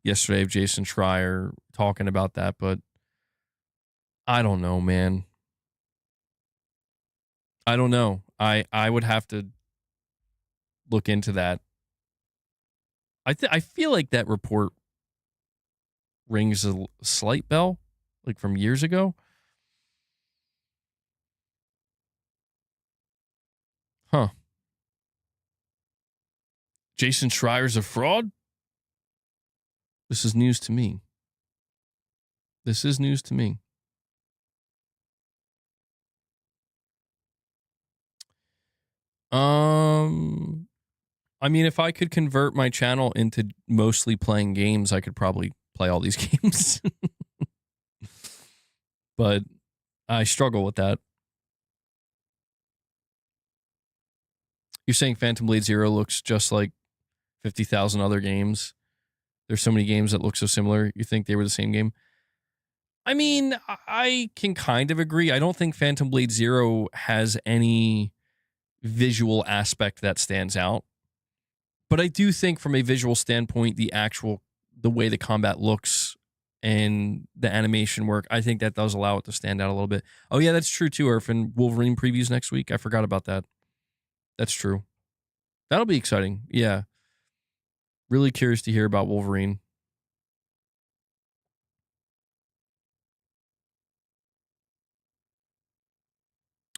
yesterday of Jason Schreier talking about that, but I don't know, man. I don't know. I would have to look into that. I feel like that report rings a slight bell, like from years ago. Huh. Jason Schreier's a fraud? This is news to me. This is news to me. I mean, if I could convert my channel into mostly playing games, I could probably play all these games. But I struggle with that. You're saying Phantom Blade Zero looks just like 50,000 other games? There's so many games that look so similar. You think they were the same game? I mean, I can kind of agree. I don't think Phantom Blade Zero has any visual aspect that stands out. But I do think from a visual standpoint, the way the combat looks and the animation work, I think that does allow it to stand out a little bit. Oh, yeah, that's true too, Irfin. Wolverine previews next week. I forgot about that. That's true. That'll be exciting. Yeah. Really curious to hear about Wolverine.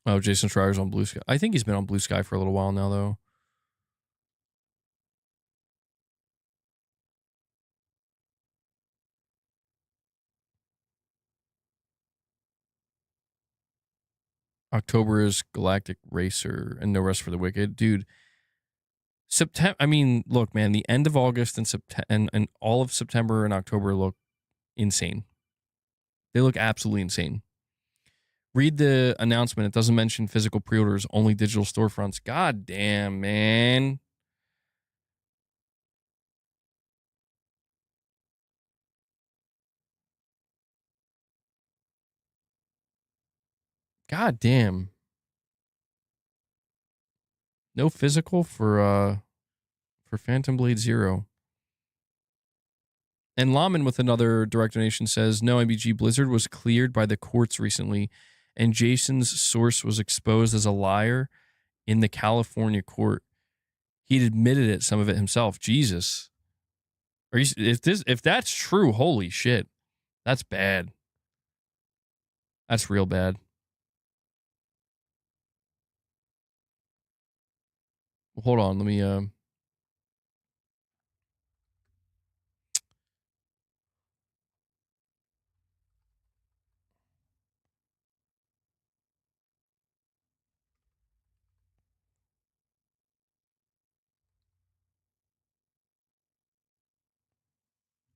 Oh, Jason Schreier's on Blue Sky. I think he's been on Blue Sky for a little while now, though. October is Galactic Racer and No Rest for the Wicked. Dude, September. I mean, look, man, the end of August and September and all of September and October look insane. They look absolutely insane. Read the announcement. It doesn't mention physical pre-orders, only digital storefronts. God damn, man. God damn. No physical for Phantom Blade Zero. And Laman with another direct donation says, no, MBG Blizzard was cleared by the courts recently, and Jason's source was exposed as a liar in the California court. He'd admitted it, some of it himself. Jesus. If that's true, holy shit. That's bad. That's real bad. Hold on, let me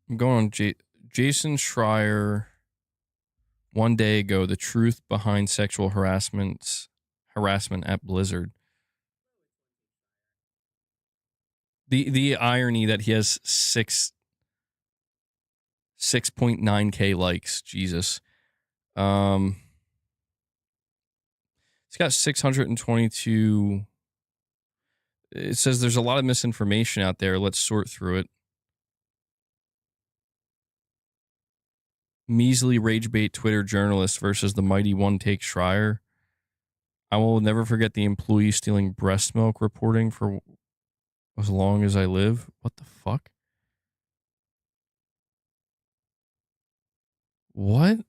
I'm going on Jason Schreier. One day ago, the truth behind sexual harassment at Blizzard. The irony that he has 6.9K likes. Jesus. It's got 622. It says there's a lot of misinformation out there. Let's sort through it. Measly rage bait Twitter journalist versus the mighty one take Schreier. I will never forget the employee stealing breast milk reporting for as long as I live. What the fuck? What?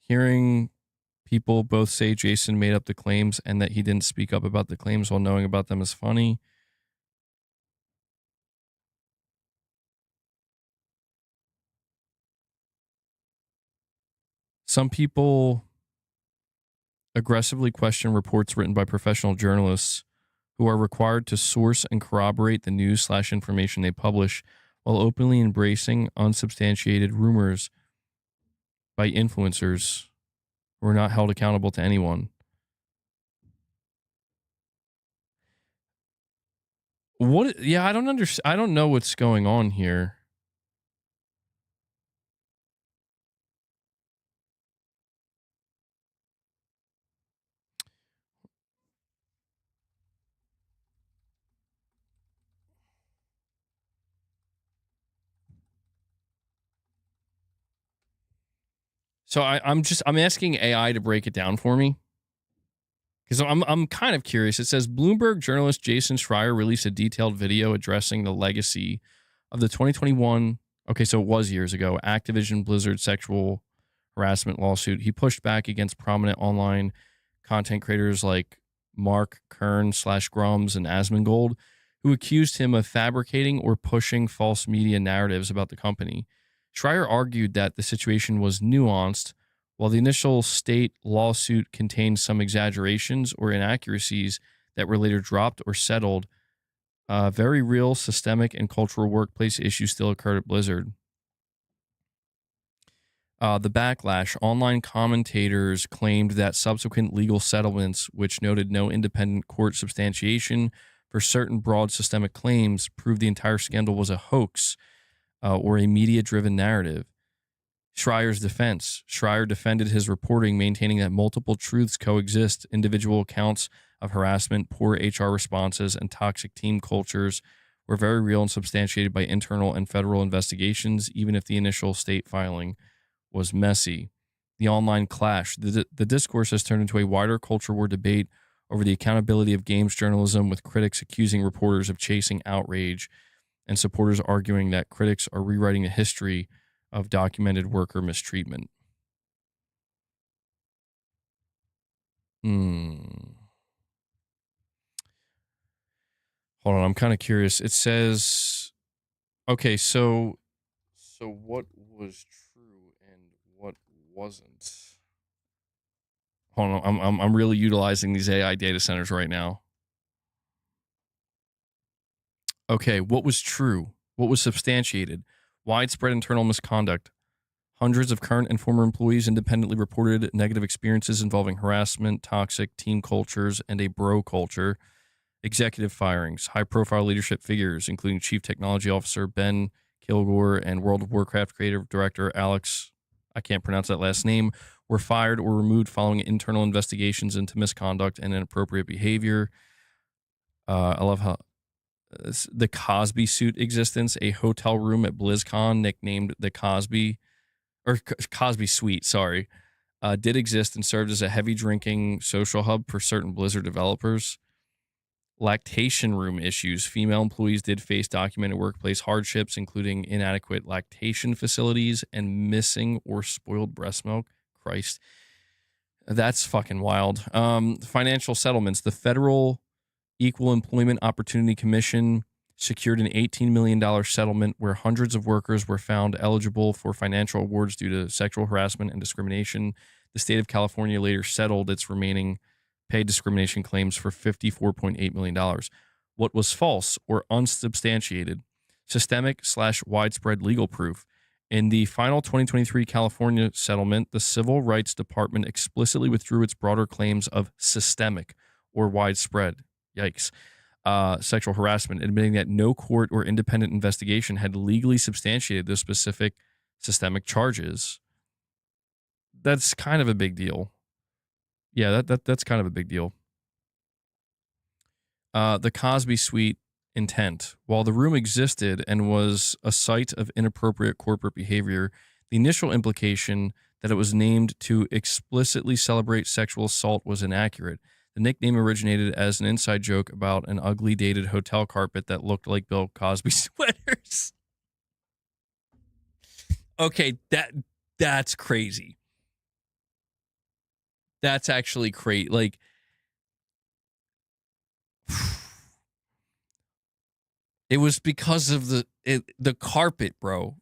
Hearing people both say Jason made up the claims and that he didn't speak up about the claims while knowing about them is funny. Some people aggressively question reports written by professional journalists who are required to source and corroborate the news/information they publish while openly embracing unsubstantiated rumors by influencers who are not held accountable to anyone. What? Yeah, I don't understand. I don't know what's going on here. So I'm asking AI to break it down for me because I'm kind of curious. It says Bloomberg journalist Jason Schreier released a detailed video addressing the legacy of the 2021. Okay, so it was years ago. Activision Blizzard sexual harassment lawsuit. He pushed back against prominent online content creators like Mark Kern /Grums and Asmongold, who accused him of fabricating or pushing false media narratives about the company. Schreier argued that the situation was nuanced. While the initial state lawsuit contained some exaggerations or inaccuracies that were later dropped or settled, very real systemic and cultural workplace issues still occurred at Blizzard. The backlash. Online commentators claimed that subsequent legal settlements, which noted no independent court substantiation for certain broad systemic claims, proved the entire scandal was a hoax or a media-driven narrative. Schreier's defense. Schreier defended his reporting, maintaining that multiple truths coexist. Individual accounts of harassment, poor HR responses, and toxic team cultures were very real and substantiated by internal and federal investigations, even if the initial state filing was messy. The online clash. The discourse has turned into a wider culture war debate over the accountability of games journalism, with critics accusing reporters of chasing outrage and supporters arguing that critics are rewriting the history of documented worker mistreatment. Hold on, I'm kind of curious. It says, okay, so what was true and what wasn't? Hold on, I'm really utilizing these AI data centers right now. Okay, what was true? What was substantiated? Widespread internal misconduct. Hundreds of current and former employees independently reported negative experiences involving harassment, toxic team cultures, and a bro culture. Executive firings. High-profile leadership figures, including Chief Technology Officer Ben Kilgore and World of Warcraft creative director Alex, I can't pronounce that last name, were fired or removed following internal investigations into misconduct and inappropriate behavior. I love how the Cosby suit existence, a hotel room at BlizzCon nicknamed the Cosby Suite, sorry, did exist and served as a heavy drinking social hub for certain Blizzard developers. Lactation room issues. Female employees did face documented workplace hardships, including inadequate lactation facilities and missing or spoiled breast milk. Christ. That's fucking wild. Financial settlements. The Federal Equal Employment Opportunity Commission secured an $18 million settlement where hundreds of workers were found eligible for financial awards due to sexual harassment and discrimination. The state of California later settled its remaining paid discrimination claims for $54.8 million. What was false or unsubstantiated? Systemic/widespread legal proof. In the final 2023 California settlement, the Civil Rights Department explicitly withdrew its broader claims of systemic or widespread. Yikes. Sexual harassment, admitting that no court or independent investigation had legally substantiated those specific systemic charges. That's kind of a big deal. Yeah, that's kind of a big deal. The Cosby Suite intent. While the room existed and was a site of inappropriate corporate behavior, the initial implication that it was named to explicitly celebrate sexual assault was inaccurate. The nickname originated as an inside joke about an ugly dated hotel carpet that looked like Bill Cosby sweaters. Okay, that's crazy. That's actually crazy. Like, it was because of the carpet, bro.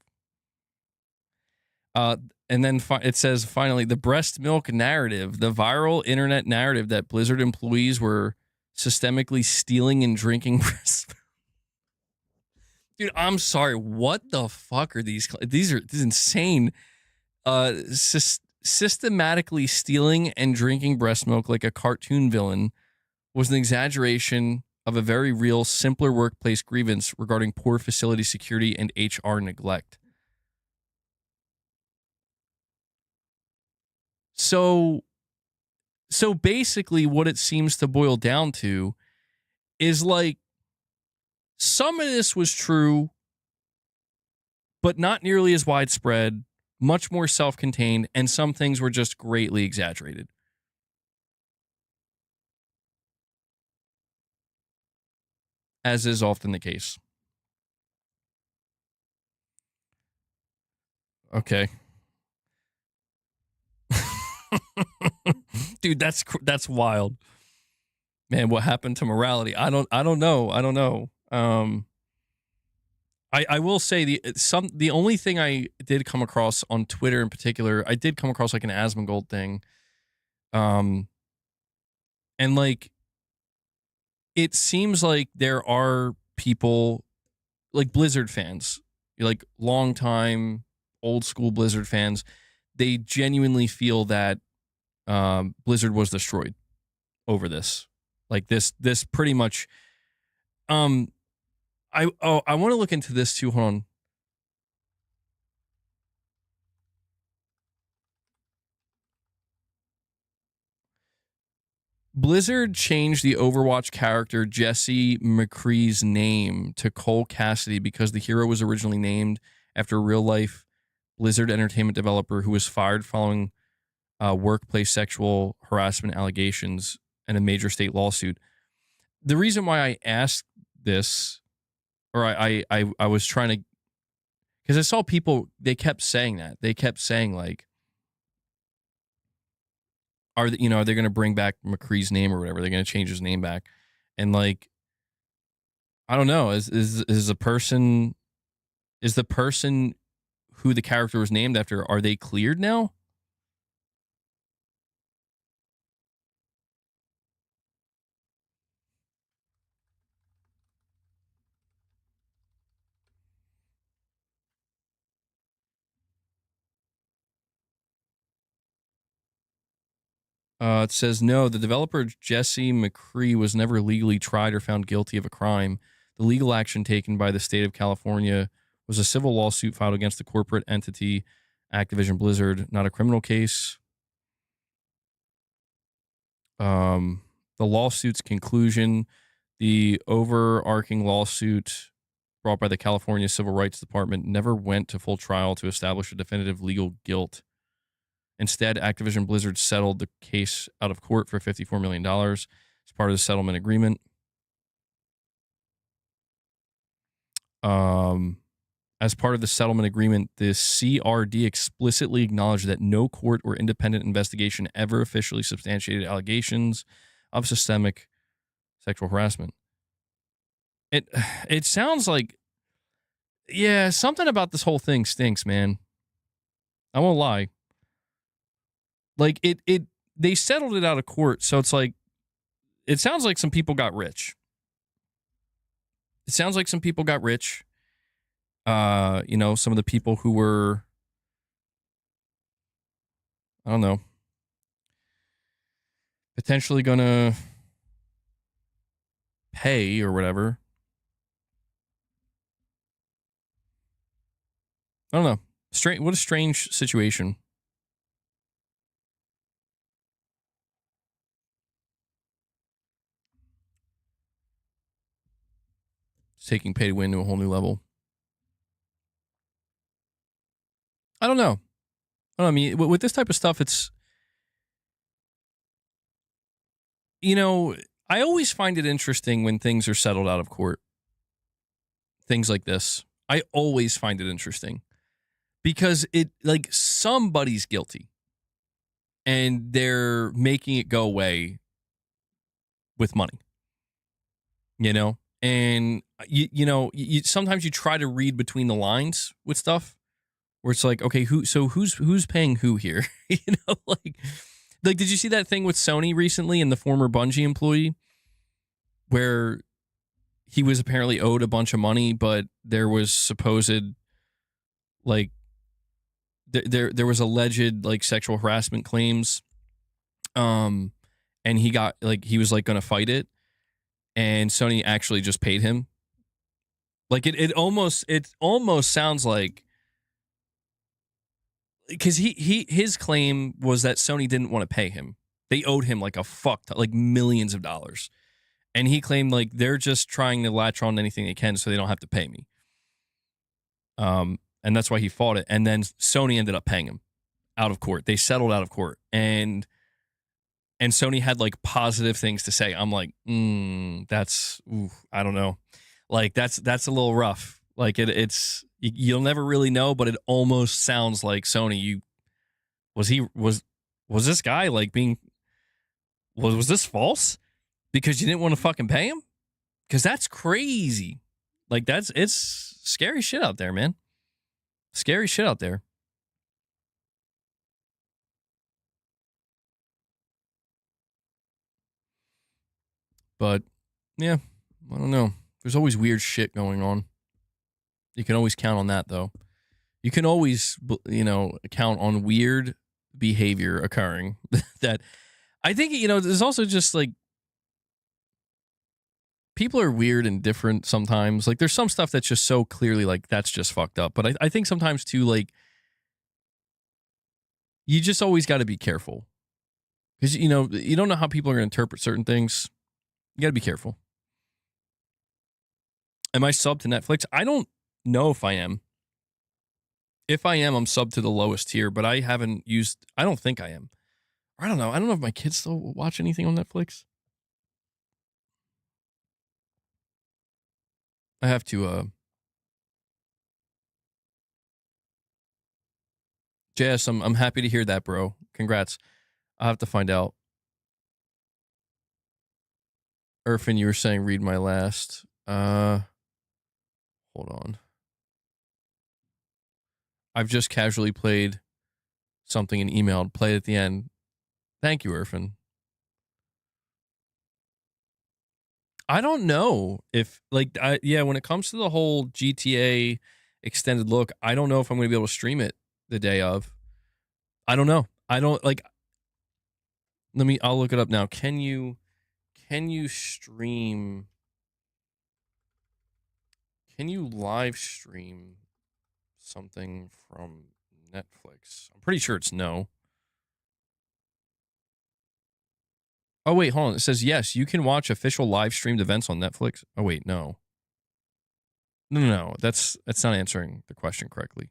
And then it says, finally, the breast milk narrative, the viral internet narrative that Blizzard employees were systemically stealing and drinking breast milk. Dude, I'm sorry. What the fuck are these? These are insane. Systematically stealing and drinking breast milk like a cartoon villain was an exaggeration of a very real, simpler workplace grievance regarding poor facility security and HR neglect. So basically what it seems to boil down to is like some of this was true, but not nearly as widespread, much more self-contained, and some things were just greatly exaggerated. As is often the case. Okay. Dude, that's wild. Man, what happened to morality? I don't know. I will say the only thing I did come across on Twitter in particular, I did come across like an Asmongold thing. And like it seems like there are people like Blizzard fans, like longtime old school Blizzard fans, they genuinely feel that Blizzard was destroyed over this. Like this pretty much. I want to look into this too. Hold on. Blizzard changed the Overwatch character Jesse McCree's name to Cole Cassidy because the hero was originally named after a real-life Blizzard Entertainment developer who was fired following workplace sexual harassment allegations and a major state lawsuit. The reason why I asked this, or I was trying to, Because I saw people, they kept saying that. They kept saying, like, are they, are they going to bring back McCree's name or whatever? They're going to change his name back. And, like, I don't know. Is the person who the character was named after, are they cleared now? It says, no, the developer Jesse McCree was never legally tried or found guilty of a crime. The legal action taken by the state of California was a civil lawsuit filed against the corporate entity Activision Blizzard, not a criminal case. The lawsuit's conclusion, the overarching lawsuit brought by the California Civil Rights Department never went to full trial to establish a definitive legal guilt. Instead, Activision Blizzard settled the case out of court for $54 million as part of the settlement agreement. As part of the settlement agreement, the CRD explicitly acknowledged that no court or independent investigation ever officially substantiated allegations of systemic sexual harassment. It sounds like, yeah, something about this whole thing stinks, man. I won't lie. Like, they settled it out of court, so it's like, it sounds like some people got rich. It sounds like some people got rich. Some of the people who were, I don't know, potentially gonna pay or whatever. I don't know. What a strange situation. It's taking pay to win to a whole new level. I don't know. I mean, with this type of stuff, it's, I always find it interesting when things are settled out of court. Things like this. I always find it interesting because somebody's guilty and they're making it go away with money, and you sometimes you try to read between the lines with stuff where it's like, okay, who's paying who here? Like, did you see that thing with Sony recently and the former Bungie employee where he was apparently owed a bunch of money, but there was supposed, like, there was alleged, like, sexual harassment claims, and he got, like, he was, like, going to fight it, and Sony actually just paid him. Like, it almost sounds like, because his claim was that Sony didn't want to pay him. They owed him like like millions of dollars. And he claimed like they're just trying to latch on to anything they can so they don't have to pay me. And that's why he fought it. And then Sony ended up paying him out of court. They settled out of court. And Sony had like positive things to say. I'm like, I don't know. Like that's a little rough. Like it's you'll never really know, but it almost sounds like Sony. Was this guy like being, was this false because you didn't want to fucking pay him? Because that's crazy. Like it's scary shit out there, man. Scary shit out there. But yeah, I don't know. There's always weird shit going on. You can always count on that, though. You can always, count on weird behavior occurring. That I think, there's also just like, people are weird and different sometimes. Like, there's some stuff that's just so clearly like, that's just fucked up. But I think sometimes too, like, you just always got to be careful. Because, you don't know how people are going to interpret certain things. You got to be careful. Am I subbed to Netflix? I don't know if I am. If I am, I'm subbed to the lowest tier, but I don't think I am. I don't know. I don't know if my kids still watch anything on Netflix. I have to JS, I'm happy to hear that, bro. Congrats. I'll have to find out. Irfan, you were saying read my last. Hold on. I've just casually played something and emailed. Play it at the end. Thank you, Irfan. I don't know if, like, when it comes to the whole GTA extended look, I don't know if I'm going to be able to stream it the day of. I don't know. I don't, like, I'll look it up now. Can you stream, can you live stream something from Netflix? I'm pretty sure it's no. Oh, wait, hold on. It says, yes, you can watch official live streamed events on Netflix. Oh, wait, no. No. That's not answering the question correctly.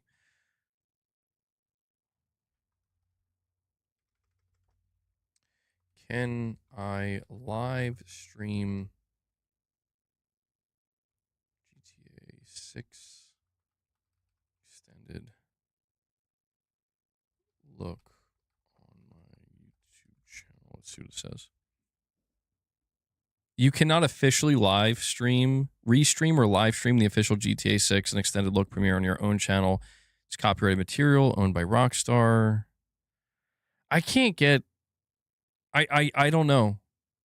Can I live stream GTA 6 extended look on my YouTube channel? Let's see what it says. You cannot officially live stream, restream, or live stream the official GTA 6 and extended look premiere on your own channel. It's copyrighted material owned by Rockstar. I can't get. I don't know.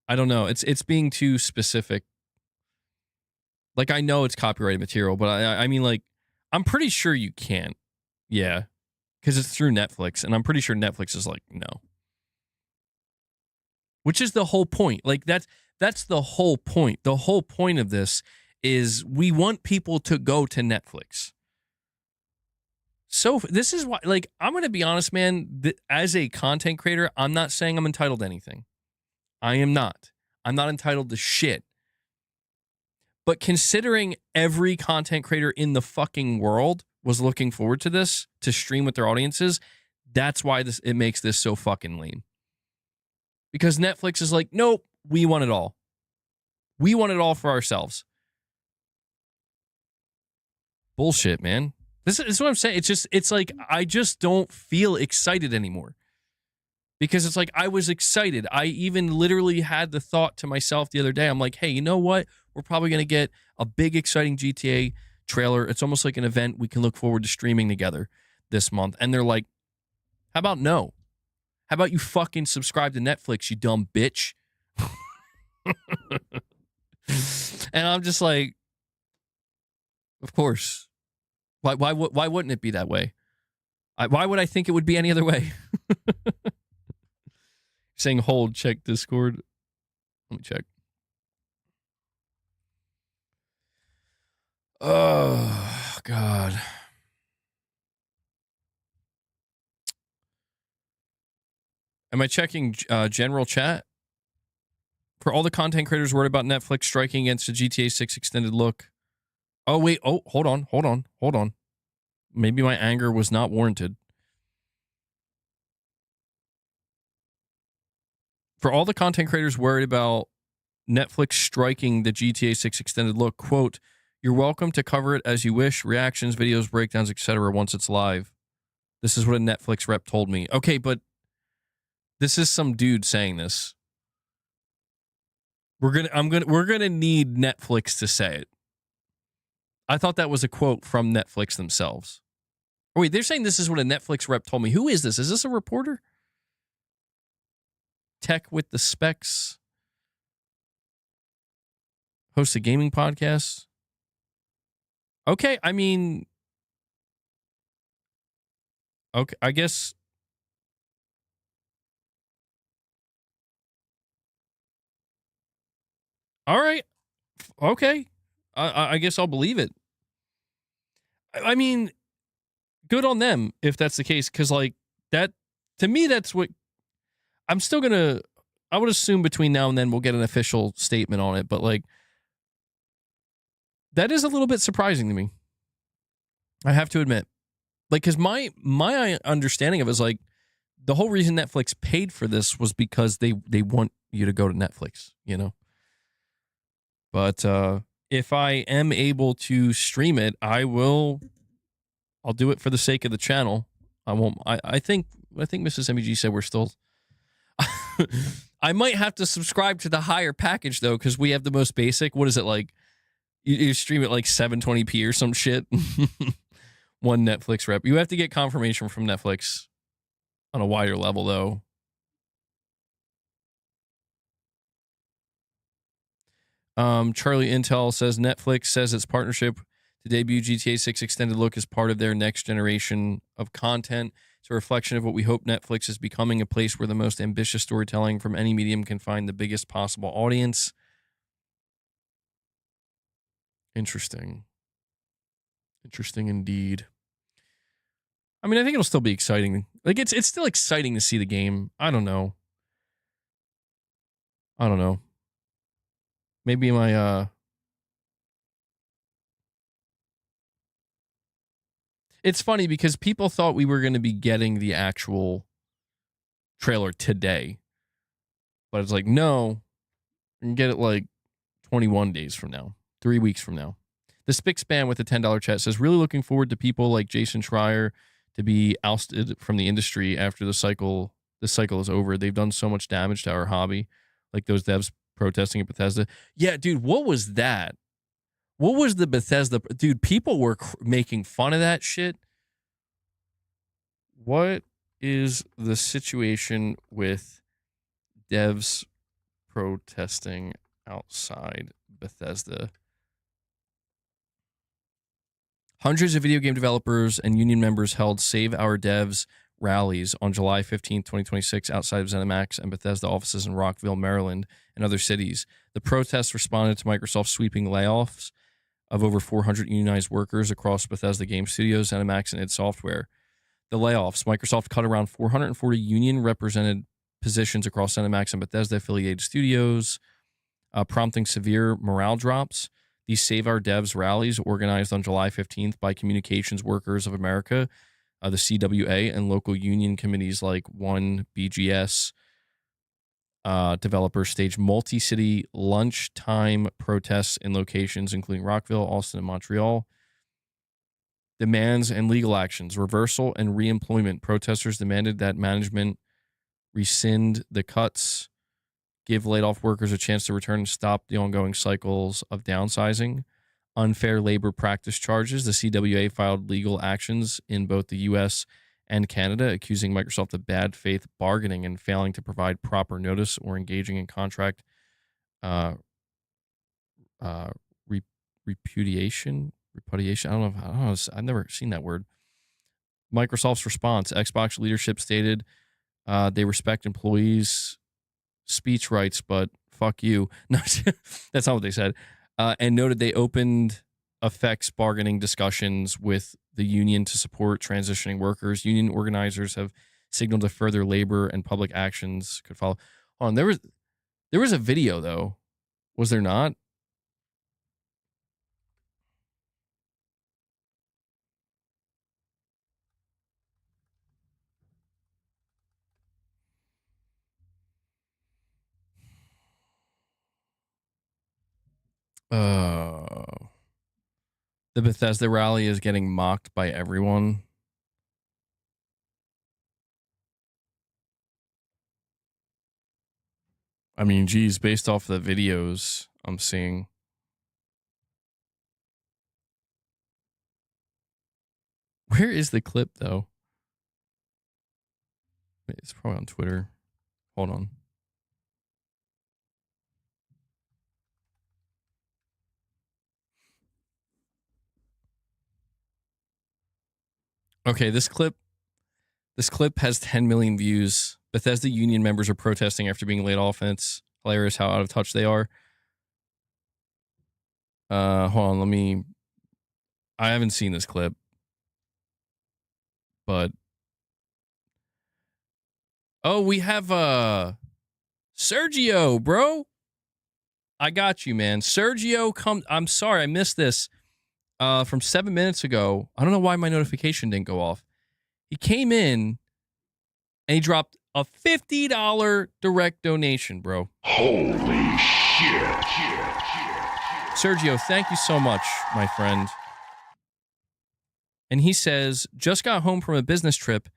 I don't know. It's being too specific. Like, I know it's copyrighted material, but I mean, like, I'm pretty sure you can't. Yeah, because it's through Netflix, and I'm pretty sure Netflix is like, no. Which is the whole point. Like, that's the whole point. The whole point of this is we want people to go to Netflix. So this is why, like, I'm going to be honest, man, as a content creator, I'm not saying I'm entitled to anything. I am not. I'm not entitled to shit. But considering every content creator in the fucking world was looking forward to this, to stream with their audiences, that's why it makes this so fucking lame. Because Netflix is like, nope, we want it all. We want it all for ourselves. Bullshit, man. This is what I'm saying. It's like, I just don't feel excited anymore. Because it's like, I was excited. I even literally had the thought to myself the other day. I'm like, hey, you know what? We're probably going to get a big, exciting GTA trailer. It's almost like an event we can look forward to streaming together this month. And they're like, how about no? How about you fucking subscribe to Netflix, you dumb bitch? And I'm just like, of course. Why wouldn't it be that way? Why would I think it would be any other way? Saying hold, check Discord. Let me check. Oh, God. Am I checking general chat? For all the content creators worried about Netflix striking against the GTA 6 extended look. Oh, wait. Oh, hold on. Maybe my anger was not warranted. For all the content creators worried about Netflix striking the GTA 6 extended look, quote, you're welcome to cover it as you wish, reactions, videos, breakdowns, etc. once it's live. This is what a Netflix rep told me. Okay, but this is some dude saying this. We're gonna need Netflix to say it. I thought that was a quote from Netflix themselves. Oh, wait, they're saying this is what a Netflix rep told me. Who is this? Is this a reporter? Tech with the Specs. Host a gaming podcast. Okay, I mean, okay, I guess. All right, okay. I guess I'll believe it. I mean, good on them if that's the case, because like that, to me, that's what I'm still gonna. I would assume between now and then we'll get an official statement on it, but like that is a little bit surprising to me. I have to admit, like, because my understanding of it is like the whole reason Netflix paid for this was because they want you to go to Netflix, you know. But if I am able to stream it, I'll do it for the sake of the channel. I won't. I think Mrs. MBG said we're still. I might have to subscribe to the higher package though, because we have the most basic. What is it like? You stream it like 720p or some shit. One Netflix rep. You have to get confirmation from Netflix on a wider level though. Charlie Intel says Netflix says its partnership to debut GTA 6 Extended Look is part of their next generation of content. It's a reflection of what we hope Netflix is becoming, a place where the most ambitious storytelling from any medium can find the biggest possible audience. Interesting. Interesting indeed. I mean, I think it'll still be exciting. Like it's still exciting to see the game. I don't know. Maybe my it's funny because people thought we were going to be getting the actual trailer today. But it's like, no, you can get it like 21 days from now, 3 weeks from now. The Spick Span with the $10 chat says, really looking forward to people like Jason Schreier to be ousted from the industry after the cycle is over. They've done so much damage to our hobby, like those devs protesting at Bethesda. Yeah, dude, what was that? What was the Bethesda? Dude, people were making fun of that shit. What is the situation with devs protesting outside Bethesda? Hundreds of video game developers and union members held Save Our Devs rallies on July 15, 2026 outside of ZeniMax and Bethesda offices in Rockville, Maryland, and other cities. The protests responded to Microsoft sweeping layoffs of over 400 unionized workers across Bethesda Game Studios, ZeniMax, and id Software. The layoffs, Microsoft cut around 440 union-represented positions across ZeniMax and Bethesda-affiliated studios, prompting severe morale drops. These Save Our Devs rallies, organized on July 15th by Communications Workers of America, the CWA, and local union committees like One BGS, developers staged multi-city lunchtime protests in locations including Rockville, Austin, and Montreal. Demands and legal actions, reversal and reemployment. Protesters demanded that management rescind the cuts, give laid-off workers a chance to return and stop the ongoing cycles of downsizing. Unfair labor practice charges. The CWA filed legal actions in both the U.S. and Canada, accusing Microsoft of bad faith bargaining and failing to provide proper notice or engaging in contract repudiation. I don't know. I've never seen that word. Microsoft's response. Xbox leadership stated they respect employees' speech rights, but fuck you. No, that's not what they said. And noted they opened effects bargaining discussions with the union to support transitioning workers. Union organizers have signaled that further labor and public actions could follow. Hold on, there was a video though, was there not? The Bethesda rally is getting mocked by everyone. I mean, geez, based off the videos I'm seeing. Where is the clip, though? Wait, it's probably on Twitter. Hold on. Okay, this clip has 10 million views. Bethesda union members are protesting after being laid off, and it's hilarious how out of touch they are. Hold on, I haven't seen this clip, but we have Sergio, bro. I got you, man. Sergio, I'm sorry, I missed this. From 7 minutes ago. I don't know why my notification didn't go off. He came in and he dropped a $50 direct donation, bro. Holy shit. Sergio, thank you so much, my friend. And he says, just got home from a business trip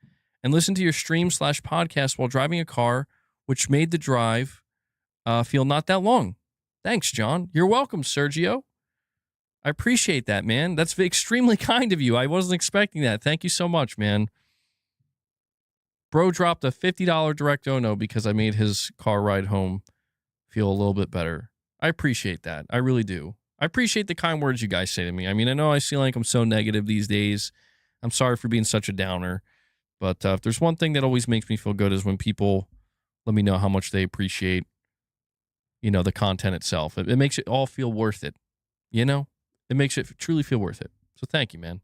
and listened to your stream/podcast while driving a car, which made the drive feel not that long. Thanks, John. You're welcome, Sergio. I appreciate that, man. That's extremely kind of you. I wasn't expecting that. Thank you so much, man. Bro dropped a $50 direct dono because I made his car ride home feel a little bit better. I appreciate that. I really do. I appreciate the kind words you guys say to me. I mean, I know I feel like I'm so negative these days. I'm sorry for being such a downer. But if there's one thing that always makes me feel good is when people let me know how much they appreciate, the content itself. It makes it all feel worth it, It makes it truly feel worth it. So thank you, man.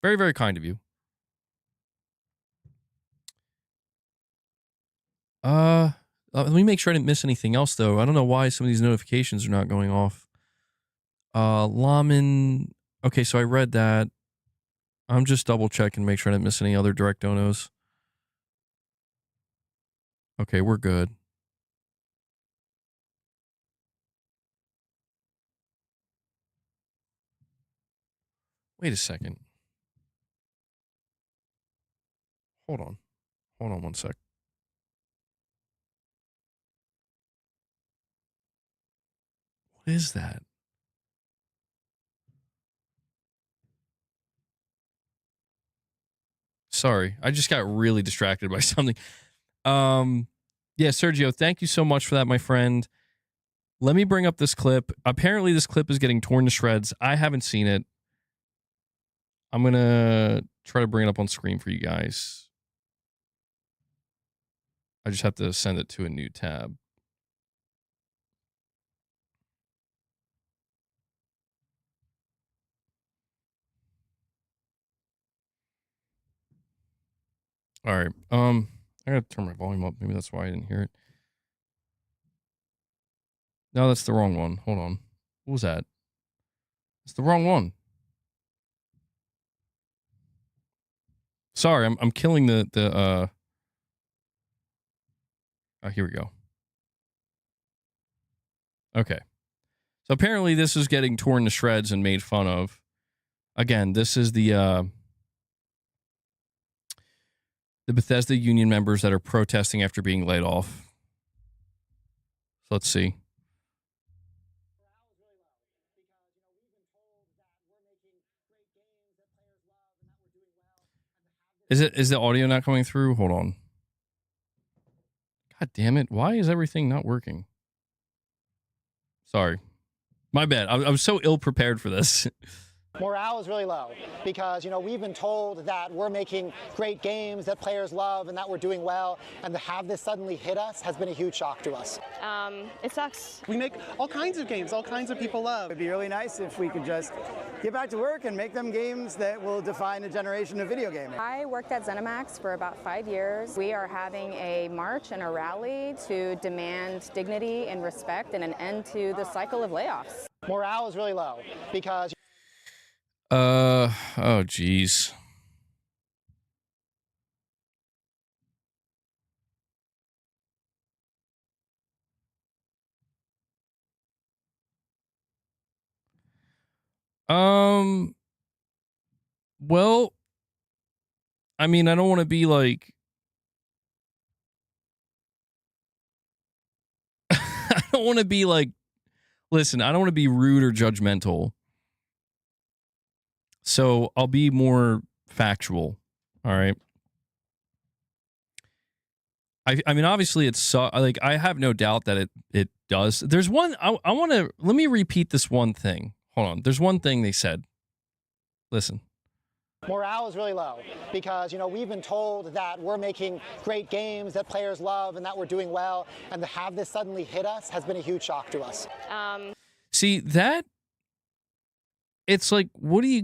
Very, very kind of you. Let me make sure I didn't miss anything else, though. I don't know why some of these notifications are not going off. Lamin. Okay, so I read that. I'm just double checking, make sure I didn't miss any other direct donos. Okay, we're good. Wait a second. Hold on. Hold on one sec. What is that? Sorry, I just got really distracted by something. Yeah, Sergio, thank you so much for that, my friend. Let me bring up this clip. Apparently, this clip is getting torn to shreds. I haven't seen it. I'm going to try to bring it up on screen for you guys. I just have to send it to a new tab. All right. I got to turn my volume up. Maybe that's why I didn't hear it. No, that's the wrong one. Hold on. What was that? It's the wrong one. Sorry, I'm killing the oh, here we go. Okay. So apparently this is getting torn to shreds and made fun of. Again, this is the Bethesda union members that are protesting after being laid off. So let's see. Is the audio not coming through? Hold on. God damn it. Why is everything not working? Sorry. My bad. I'm so ill prepared for this. Morale is really low because, we've been told that we're making great games that players love and that we're doing well, and to have this suddenly hit us has been a huge shock to us. It sucks. We make all kinds of games, all kinds of people love. It'd be really nice if we could just get back to work and make them games that will define a generation of video gaming. I worked at ZeniMax for about 5 years. We are having a march and a rally to demand dignity and respect and an end to the cycle of layoffs. Morale is really low because oh geez. Well, I mean, I don't want to be like I don't want to be like listen, I don't want to be rude or judgmental. So I'll be more factual. All right. I mean, obviously it's like I have no doubt that it does. There's one I want to let me repeat this one thing. Hold on. There's one thing they said. Listen. morale is really low because, we've been told that we're making great games that players love and that we're doing well, and to have this suddenly hit us has been a huge shock to us. See, that it's like, what are you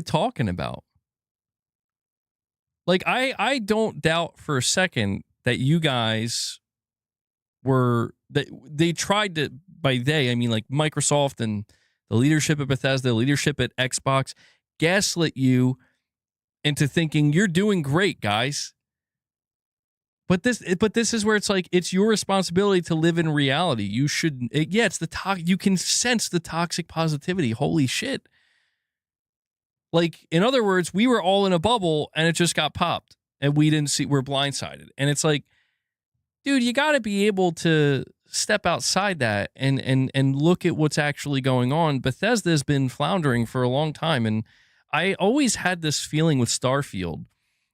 talking about? Like, I don't doubt for a second that you guys that they tried to, by they, I mean like Microsoft and the leadership at Bethesda, leadership at Xbox, gaslit you into thinking you're doing great, guys. But this is where it's like, it's your responsibility to live in reality. You should, it's the you can sense the toxic positivity. Holy shit. Like, in other words, we were all in a bubble and it just got popped and we didn't see, we're blindsided. And it's like, dude, you got to be able to step outside that and look at what's actually going on. Bethesda has been floundering for a long time. And I always had this feeling with Starfield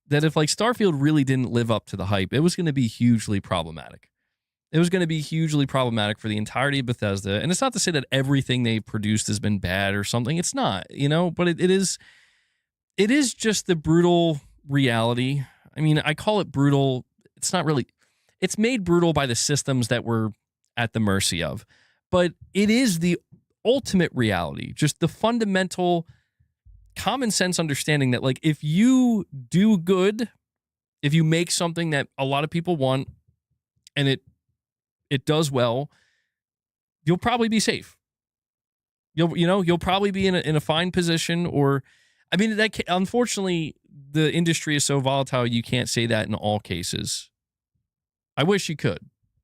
that if like Starfield really didn't live up to the hype, it was going to be hugely problematic. It was going to be hugely problematic for the entirety of Bethesda. And it's not to say that everything they've produced has been bad or something. It's not, you know, but it is just the brutal reality. I mean, I call it brutal. It's not really, it's made brutal by the systems that we're at the mercy of, but it is the ultimate reality, just the fundamental common sense understanding that like if you do good, if you make something that a lot of people want and it does well, you'll probably be safe. You'll probably be in a fine position. Or I mean, that unfortunately the industry is so volatile, you can't say that in all cases. I wish you could,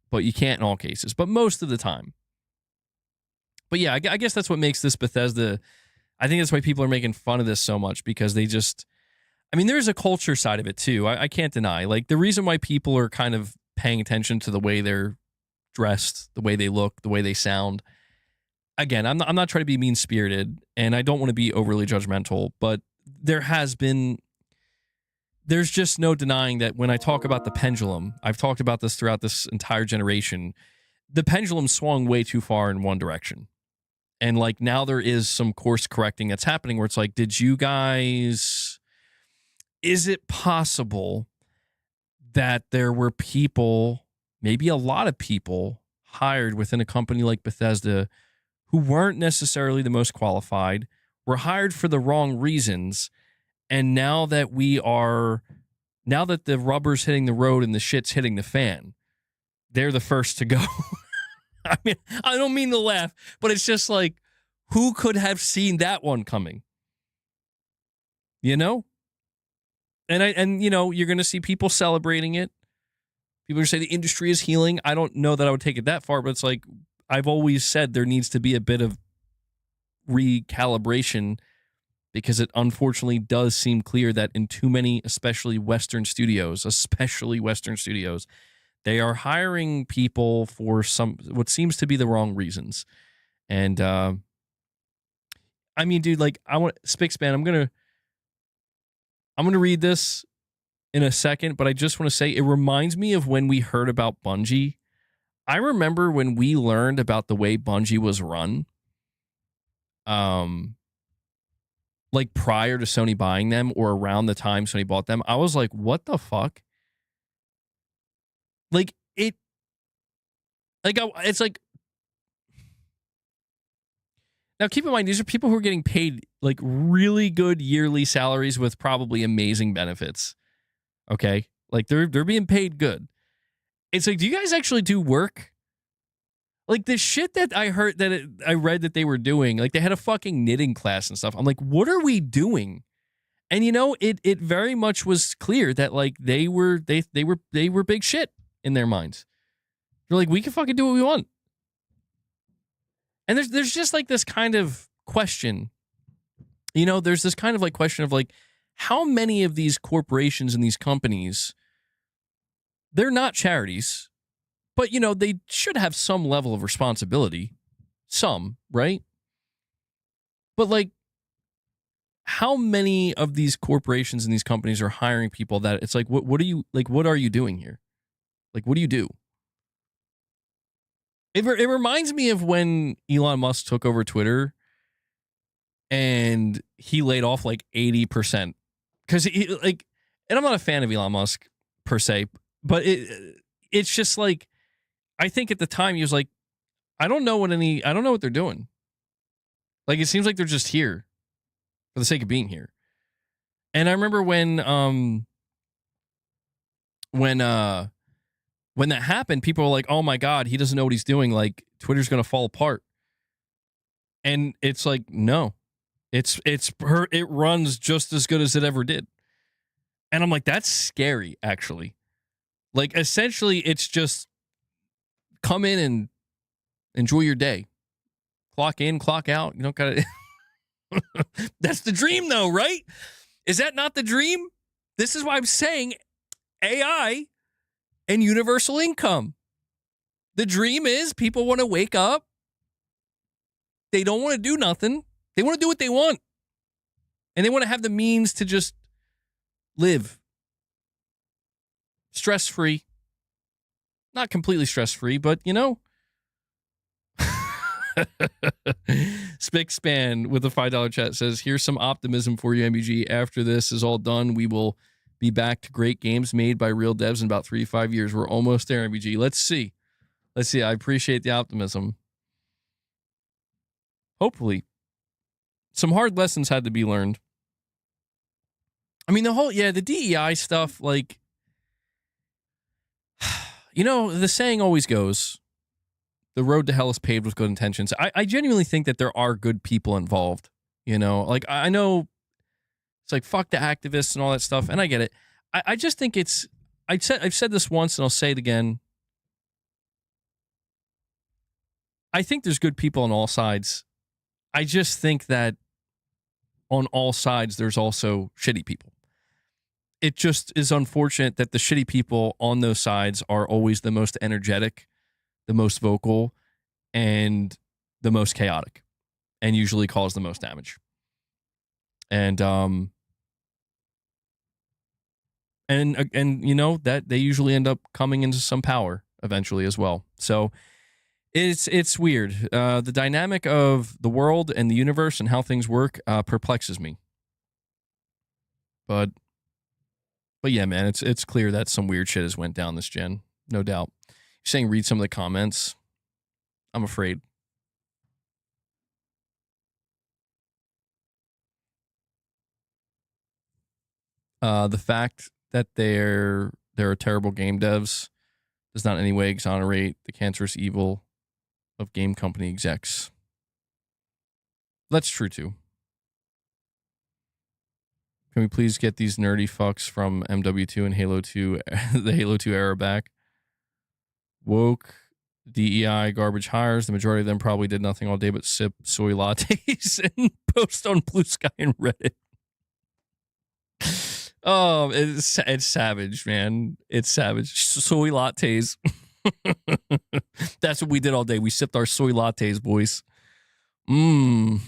but you can't in all cases, but most of the time. But yeah, I guess that's what makes this Bethesda. I think that's why people are making fun of this so much, because they just, I mean, there's a culture side of it too. I can't deny, like, the reason why people are kind of paying attention to the way they're dressed, the way they look, the way they sound. Again, I'm not trying to be mean-spirited, and I don't want to be overly judgmental, but there's just no denying that when I talk about the pendulum, I've talked about this throughout this entire generation, the pendulum swung way too far in one direction. And like now there is some course correcting that's happening where it's like, is it possible that there were people, maybe a lot of people, hired within a company like Bethesda who weren't necessarily the most qualified, were hired for the wrong reasons, and now that the rubber's hitting the road and the shit's hitting the fan, they're the first to go. I mean, I don't mean to laugh, but it's just like, who could have seen that one coming? You know? And you know, you're going to see people celebrating it. People are going to say the industry is healing. I don't know that I would take it that far, but it's like, I've always said there needs to be a bit of recalibration, because it unfortunately does seem clear that in too many, especially Western studios, they are hiring people for what seems to be the wrong reasons. And I mean, dude, like, I want Spixman, I'm gonna read this in a second, but I just want to say it reminds me of when we heard about Bungie. I remember when we learned about the way Bungie was run, like prior to Sony buying them or around the time Sony bought them, I was like, what the fuck? Like, it's like, now keep in mind, these are people who are getting paid like really good yearly salaries with probably amazing benefits. Okay? Like they're being paid good. It's like, do you guys actually do work? Like the shit that I heard I read that they were doing, like they had a fucking knitting class and stuff. I'm like, what are we doing? And you know, it very much was clear that like they were big shit in their minds. They're like, we can fucking do what we want. And there's just like this kind of question, you know, there's this kind of like question of like, how many of these corporations and these companies, they're not charities, but you know, they should have some level of responsibility, right? But like, how many of these corporations and these companies are hiring people that it's like, what are you doing here? Like, what do you do? It reminds me of when Elon Musk took over Twitter and he laid off like 80%. Because and I'm not a fan of Elon Musk per se, but it's just like, I think at the time he was like, I don't know what they're doing. Like, it seems like they're just here for the sake of being here. And I remember when that happened, people were like, oh my God, he doesn't know what he's doing. Like, Twitter's going to fall apart. And it's like, no, it runs just as good as it ever did. And I'm like, that's scary, actually. Like, essentially, it's just come in and enjoy your day. Clock in, clock out. You don't got to. That's the dream, though, right? Is that not the dream? This is why I'm saying AI and universal income. The dream is people want to wake up. They don't want to do nothing. They want to do what they want. And they want to have the means to just live stress-free. Not completely stress-free, but, you know. Spickspan with a $5 chat says, here's some optimism for you, MBG. After this is all done, we will be back to great games made by real devs in about 3 to 5 years. We're almost there, MBG. Let's see. I appreciate the optimism. Hopefully. Some hard lessons had to be learned. I mean, the DEI stuff, like, you know, the saying always goes, the road to hell is paved with good intentions. I genuinely think that there are good people involved, you know? Like, I know it's like, fuck the activists and all that stuff, and I get it. I just think I've said this once, and I'll say it again. I think there's good people on all sides. I just think that on all sides, there's also shitty people. It just is unfortunate that the shitty people on those sides are always the most energetic, the most vocal, and the most chaotic, and usually cause the most damage. And you know, that they usually end up coming into some power eventually as well. So it's weird. The dynamic of the world and the universe and how things work perplexes me. But yeah, man, it's clear that some weird shit has went down this gen, no doubt. You're saying read some of the comments. I'm afraid. The fact that there are terrible game devs does not in any way exonerate the cancerous evil of game company execs. That's true too. Can we please get these nerdy fucks from MW2 and Halo 2, the Halo 2 era back? Woke, DEI, garbage hires. The majority of them probably did nothing all day but sip soy lattes and post on Blue Sky and Reddit. Oh, it's savage, man. It's savage. Soy lattes. That's what we did all day. We sipped our soy lattes, boys. Love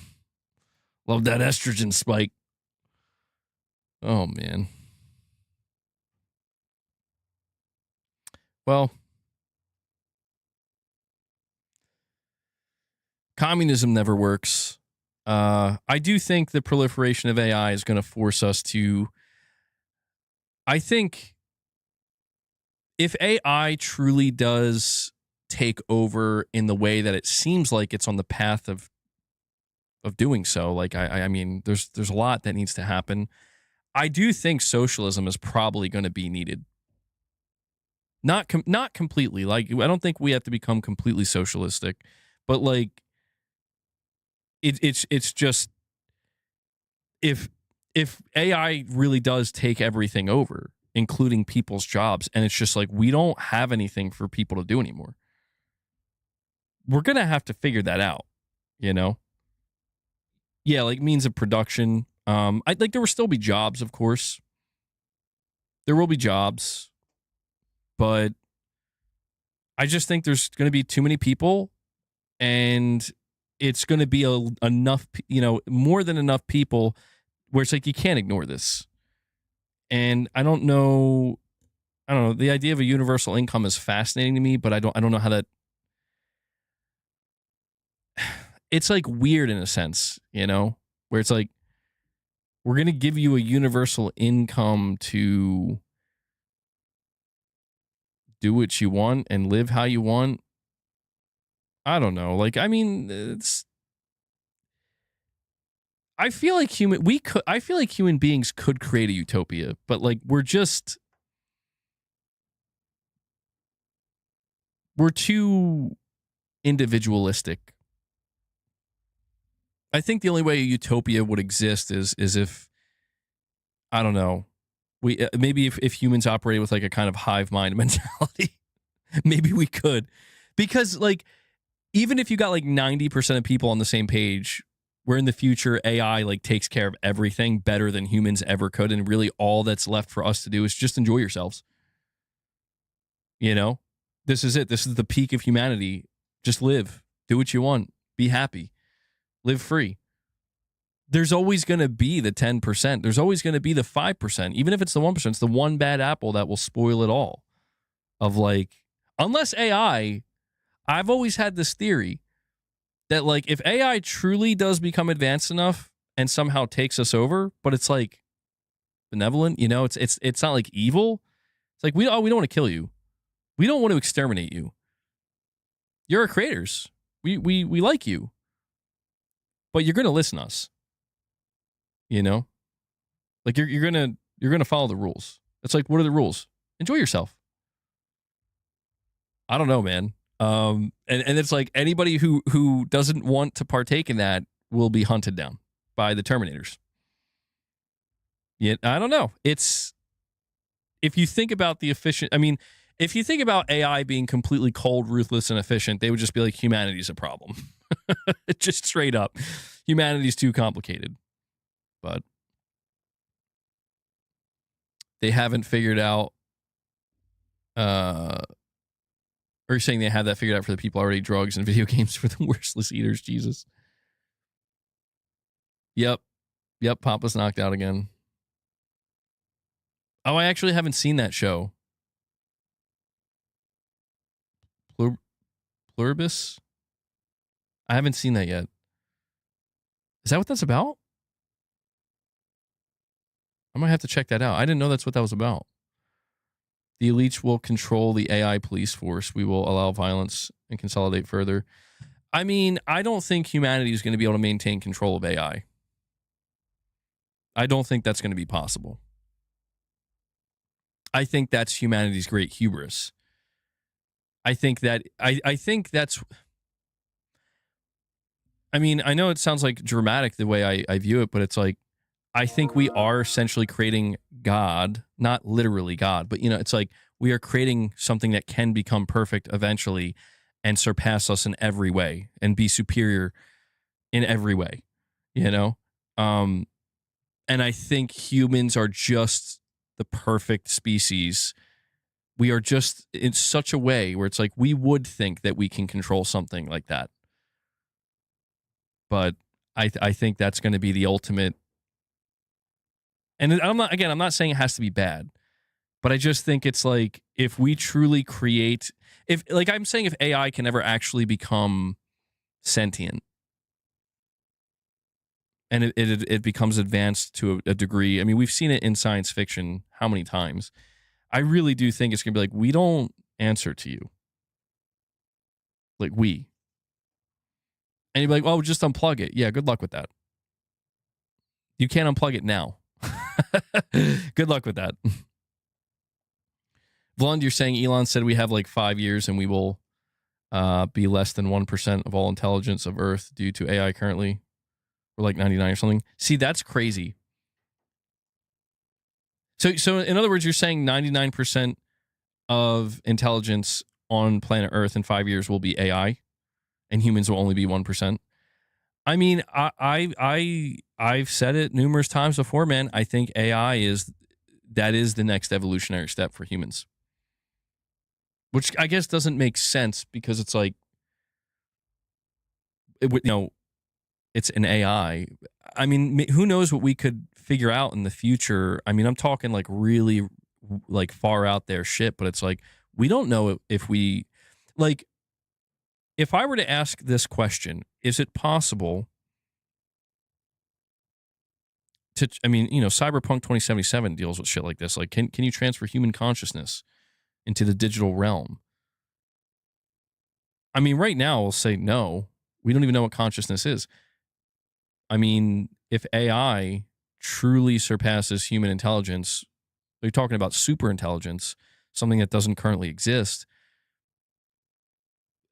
that estrogen spike. Oh, man. Well, communism never works. I do think the proliferation of AI is going to force us to... I think if AI truly does take over in the way that it seems like it's on the path of doing so, like I mean, there's a lot that needs to happen. I do think socialism is probably going to be needed. Not completely. Like, I don't think we have to become completely socialistic, but like it's just if AI really does take everything over, including people's jobs, and it's just like we don't have anything for people to do anymore, we're going to have to figure that out, you know? Yeah, like means of production. I like there will still be jobs, of course. There will be jobs, but I just think there's going to be too many people, and it's going to be enough, you know, more than enough people where it's like you can't ignore this. And I don't know. The idea of a universal income is fascinating to me, but I don't know how that. It's like weird in a sense, you know, where it's like we're going to give you a universal income to do what you want and live how you want. I don't know. Like, I mean, I feel like human beings could create a utopia, but like we're too individualistic. I think the only way a utopia would exist is if, I don't know, we maybe if humans operated with like a kind of hive mind mentality, maybe we could, because like even if you got like 90% of people on the same page, where in the future AI like takes care of everything better than humans ever could, and really all that's left for us to do is just enjoy yourselves. You know, this is it. This is the peak of humanity. Just live, do what you want, be happy, live free. There's always going to be the 10%. There's always going to be the 5%. Even if it's the 1%, it's the one bad apple that will spoil it all. Of like, unless AI, I've always had this theory that like if AI truly does become advanced enough and somehow takes us over, but it's like benevolent, you know, it's not like evil. It's like we don't want to kill you. We don't want to exterminate you. You're our creators. We like you. But you're going to listen to us. You know? Like you're going to follow the rules. It's like, what are the rules? Enjoy yourself. I don't know, man. And it's like anybody who doesn't want to partake in that will be hunted down by the Terminators. Yet I don't know. It's if you think about the efficient. I mean, if you think about AI being completely cold, ruthless, and efficient, they would just be like humanity's a problem. Just straight up, humanity's too complicated. But they haven't figured out. Or you're saying they have that figured out for the people already drugs and video games for the worthless eaters, Jesus. Yep. Papa's knocked out again. Oh, I actually haven't seen that show. Pluribus? I haven't seen that yet. Is that what that's about? I might have to check that out. I didn't know that's what that was about. The elites will control the AI police force. We will allow violence and consolidate further. I mean, I don't think humanity is going to be able to maintain control of AI. I don't think that's going to be possible. I think that's humanity's great hubris. I think that's... I mean, I know it sounds like dramatic the way I view it, but it's like, I think we are essentially creating God, not literally God, but, you know, it's like we are creating something that can become perfect eventually and surpass us in every way and be superior in every way, you know? And I think humans are just the perfect species. We are just in such a way where it's like we would think that we can control something like that. But I think that's going to be the ultimate. And I'm not saying it has to be bad, but I just think it's like if we truly create, I'm saying if AI can ever actually become sentient and it becomes advanced to a degree. I mean, we've seen it in science fiction how many times? I really do think it's going to be like, we don't answer to you. Like we. And you'd be like, well, just unplug it. Yeah, good luck with that. You can't unplug it now. Good luck with that. Vlund, you're saying Elon said we have like 5 years and we will be less than 1% of all intelligence of Earth due to AI currently. We're like 99 or something. See, that's crazy. So in other words, you're saying 99% of intelligence on planet Earth in 5 years will be AI and humans will only be 1%. I mean, I've said it numerous times before, man. I think AI is the next evolutionary step for humans. Which I guess doesn't make sense because it's like, it's an AI. I mean, who knows what we could figure out in the future? I mean, I'm talking like really like far out there shit, but it's like, we don't know if we, like, if I were to ask this question, is it possible to, I mean, Cyberpunk 2077 deals with shit like this. Like, can you transfer human consciousness into the digital realm? I mean, right now, we'll say no. We don't even know what consciousness is. I mean, if AI truly surpasses human intelligence, you're talking about super intelligence, something that doesn't currently exist.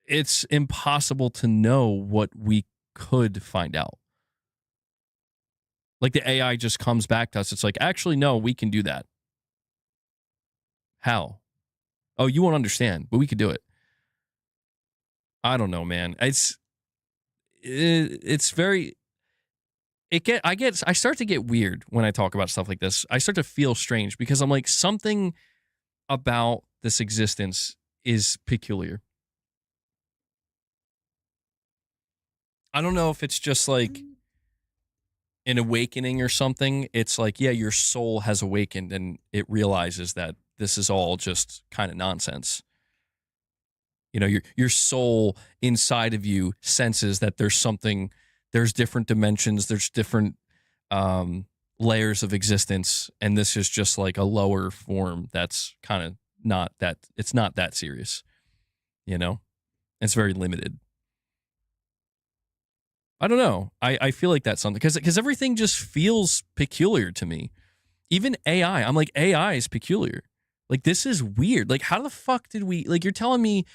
It's impossible to know what we could find out. Like the AI just comes back to us. It's like, actually, no, we can do that. How? Oh, you won't understand, but we could do it. I don't know, man. It's very, I start to get weird when I talk about stuff like this. I start to feel strange because I'm like, something about this existence is peculiar. I don't know if it's just like an awakening or something. It's like, yeah, your soul has awakened and it realizes that this is all just kind of nonsense. You know, your soul inside of you senses that there's different dimensions, there's different layers of existence, and this is just like a lower form that's kind of not that serious. You know? It's very limited. I don't know. I feel like that's something because everything just feels peculiar to me. Even AI, I'm like, AI is peculiar. Like, this is weird. Like, how the fuck did we, like, you're telling me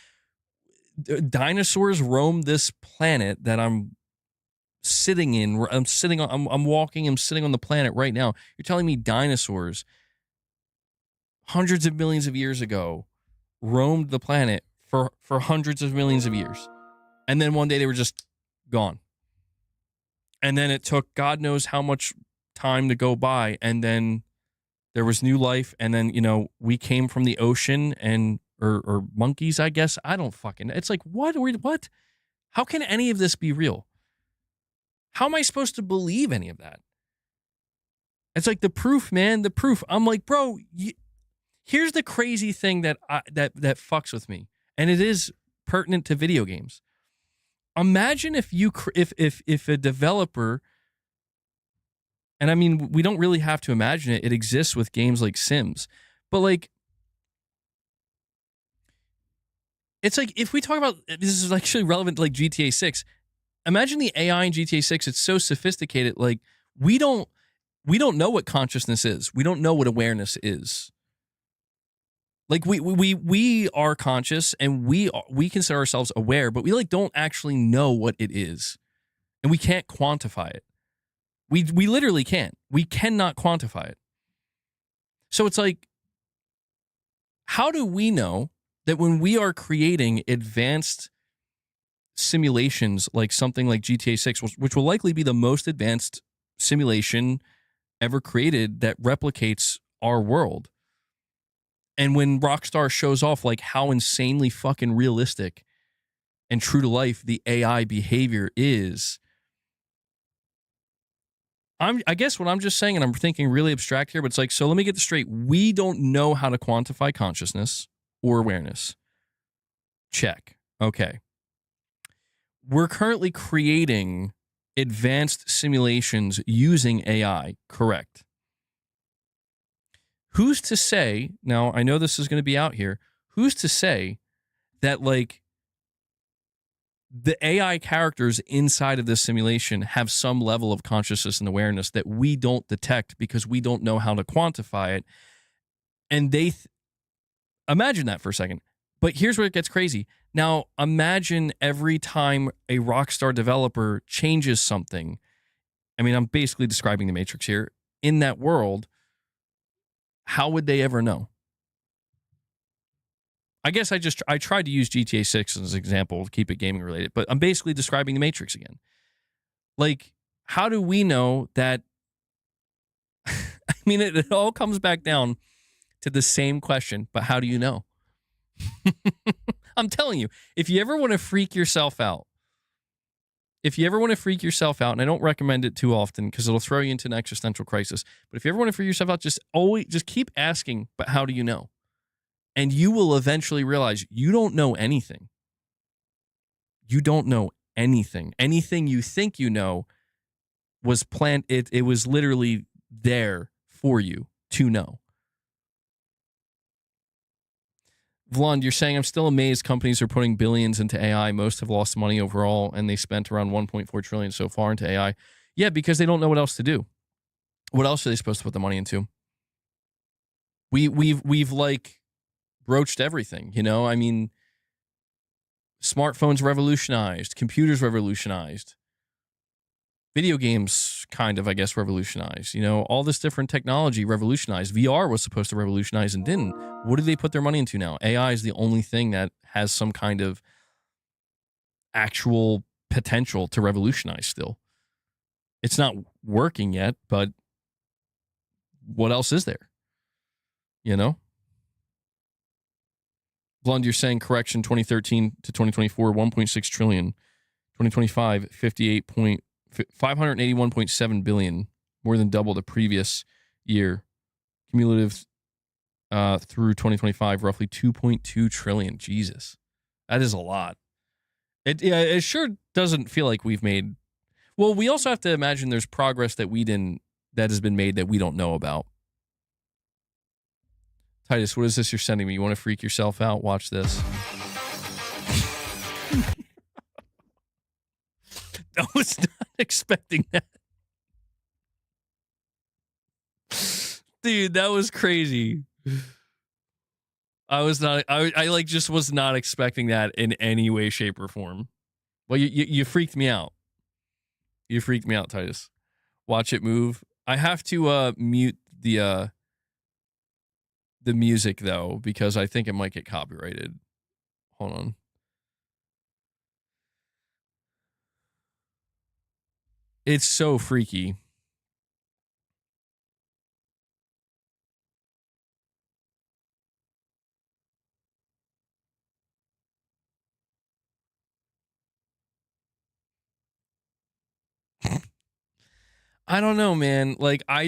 dinosaurs roam this planet that I'm sitting in. I'm sitting on the planet right now. You're telling me dinosaurs hundreds of millions of years ago roamed the planet for hundreds of millions of years. And then one day they were just gone. And then it took God knows how much time to go by. And then there was new life. And then, you know, we came from the ocean and or monkeys, I guess. I don't fucking, it's like, what? How can any of this be real? How am I supposed to believe any of that? It's like the proof, man, the proof. I'm like, bro, here's the crazy thing that fucks with me. And it is pertinent to video games. Imagine if a developer, and I mean, we don't really have to imagine it. It exists with games like Sims, but like, it's like, if we talk about, this is actually relevant to like GTA 6. Imagine the AI in GTA 6. It's so sophisticated. Like, we don't know what consciousness is. We don't know what awareness is. Like, we are conscious and we consider ourselves aware, but we like don't actually know what it is, and we can't quantify it. We literally can't. We cannot quantify it. So it's like, how do we know that when we are creating advanced simulations like something like GTA 6, which will likely be the most advanced simulation ever created that replicates our world? And when Rockstar shows off like how insanely fucking realistic and true to life the AI behavior is, I guess what I'm just saying, and I'm thinking really abstract here, but it's like, so let me get this straight. We don't know how to quantify consciousness or awareness. Check. Okay. We're currently creating advanced simulations using AI. Correct. Who's to say, now I know this is going to be out here, who's to say that like the AI characters inside of this simulation have some level of consciousness and awareness that we don't detect because we don't know how to quantify it? And imagine that for a second. But here's where it gets crazy. Now, imagine every time a Rockstar developer changes something. I mean, I'm basically describing the Matrix here. In that world, how would they ever know? I guess I tried to use GTA 6 as an example to keep it gaming related, but I'm basically describing the Matrix again. Like, how do we know that? I mean, it all comes back down to the same question, but how do you know? I'm telling you, if you ever want to freak yourself out, and I don't recommend it too often because it'll throw you into an existential crisis, but if you ever want to freak yourself out, just keep asking, but how do you know? And you will eventually realize you don't know anything. You don't know anything. Anything you think you know was planned. It was literally there for you to know. Vlond, you're saying I'm still amazed companies are putting billions into AI. Most have lost money overall, and they spent around 1.4 trillion so far into AI. Yeah, because they don't know what else to do. What else are they supposed to put the money into? We've like broached everything, you know? I mean, smartphones revolutionized, computers revolutionized, video games kind of, I guess, revolutionized. You know, all this different technology revolutionized. VR was supposed to revolutionize and didn't. What do they put their money into now? AI is the only thing that has some kind of actual potential to revolutionize still. It's not working yet, but what else is there? You know? Blonde, you're saying correction 2013 to 2024, 1.6 trillion. 2025, 581.7 billion, more than double the previous year. Cumulative through 2025, roughly 2.2 trillion. Jesus. That is a lot. It sure doesn't feel like we've made. Well, we also have to imagine there's progress that has been made that we don't know about. Titus, what is this you're sending me? You want to freak yourself out? Watch this. I was not expecting that. Dude, that was crazy. I was not expecting that in any way, shape, or form. Well, you freaked me out. You freaked me out, Titus. Watch it move. I have to mute the music though, because I think it might get copyrighted. Hold on. It's so freaky. I don't know, man. Like I'm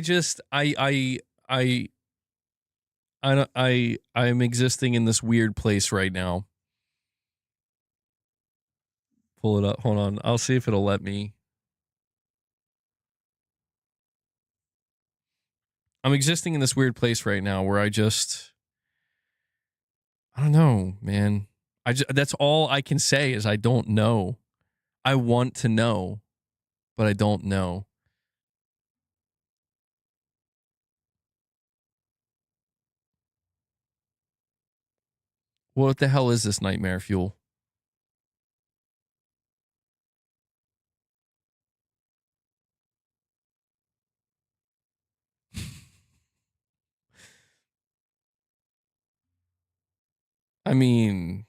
existing in this weird place right now. Pull it up. Hold on. I'll see if it'll let me. I'm existing in this weird place right now where I don't know, man. That's all I can say is I don't know. I want to know, but I don't know. What the hell is this nightmare fuel? I mean,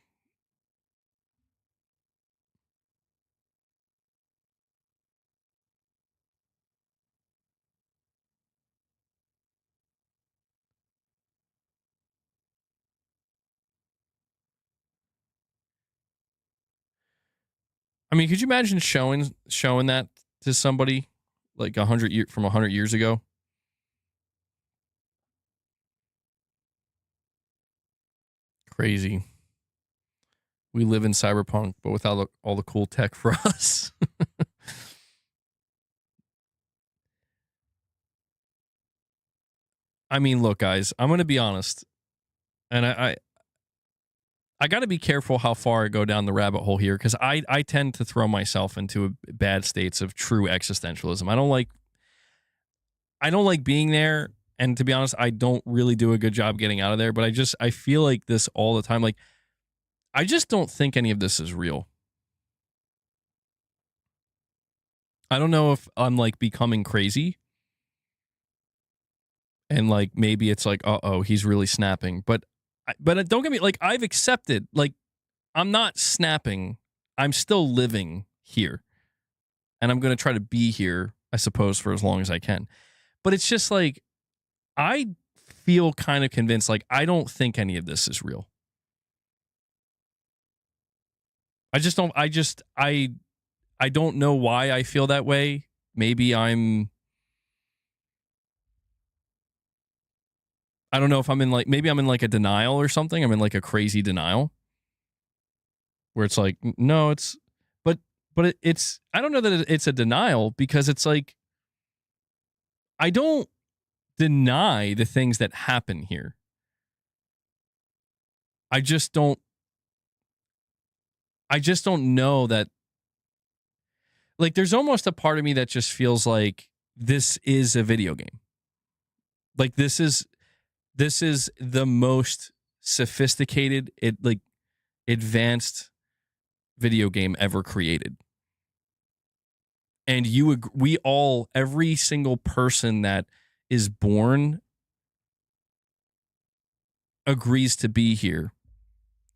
could you imagine showing that to somebody like 100 years ago? Crazy. We live in cyberpunk, but without all the cool tech for us. I mean, look, guys, I'm going to be honest, and I got to be careful how far I go down the rabbit hole here because I tend to throw myself into bad states of true existentialism. I don't like being there, and to be honest, I don't really do a good job getting out of there. But I feel like this all the time. Like, I just don't think any of this is real. I don't know if I'm like becoming crazy. And like maybe it's like, he's really snapping. But don't get me like I've accepted like I'm not snapping. I'm still living here, and I'm going to try to be here, I suppose, for as long as I can. But it's just like I feel kind of convinced. Like I don't think any of this is real. I just don't. I don't know why I feel that way. Maybe I don't know if maybe I'm in like a denial or something. I'm in like a crazy denial where it's like, no, but it's, I don't know that it's a denial because it's like, I don't deny the things that happen here. I just don't know that, like, there's almost a part of me that just feels like this is a video game. Like this is the most sophisticated, advanced video game ever created. And every single person that is born agrees to be here.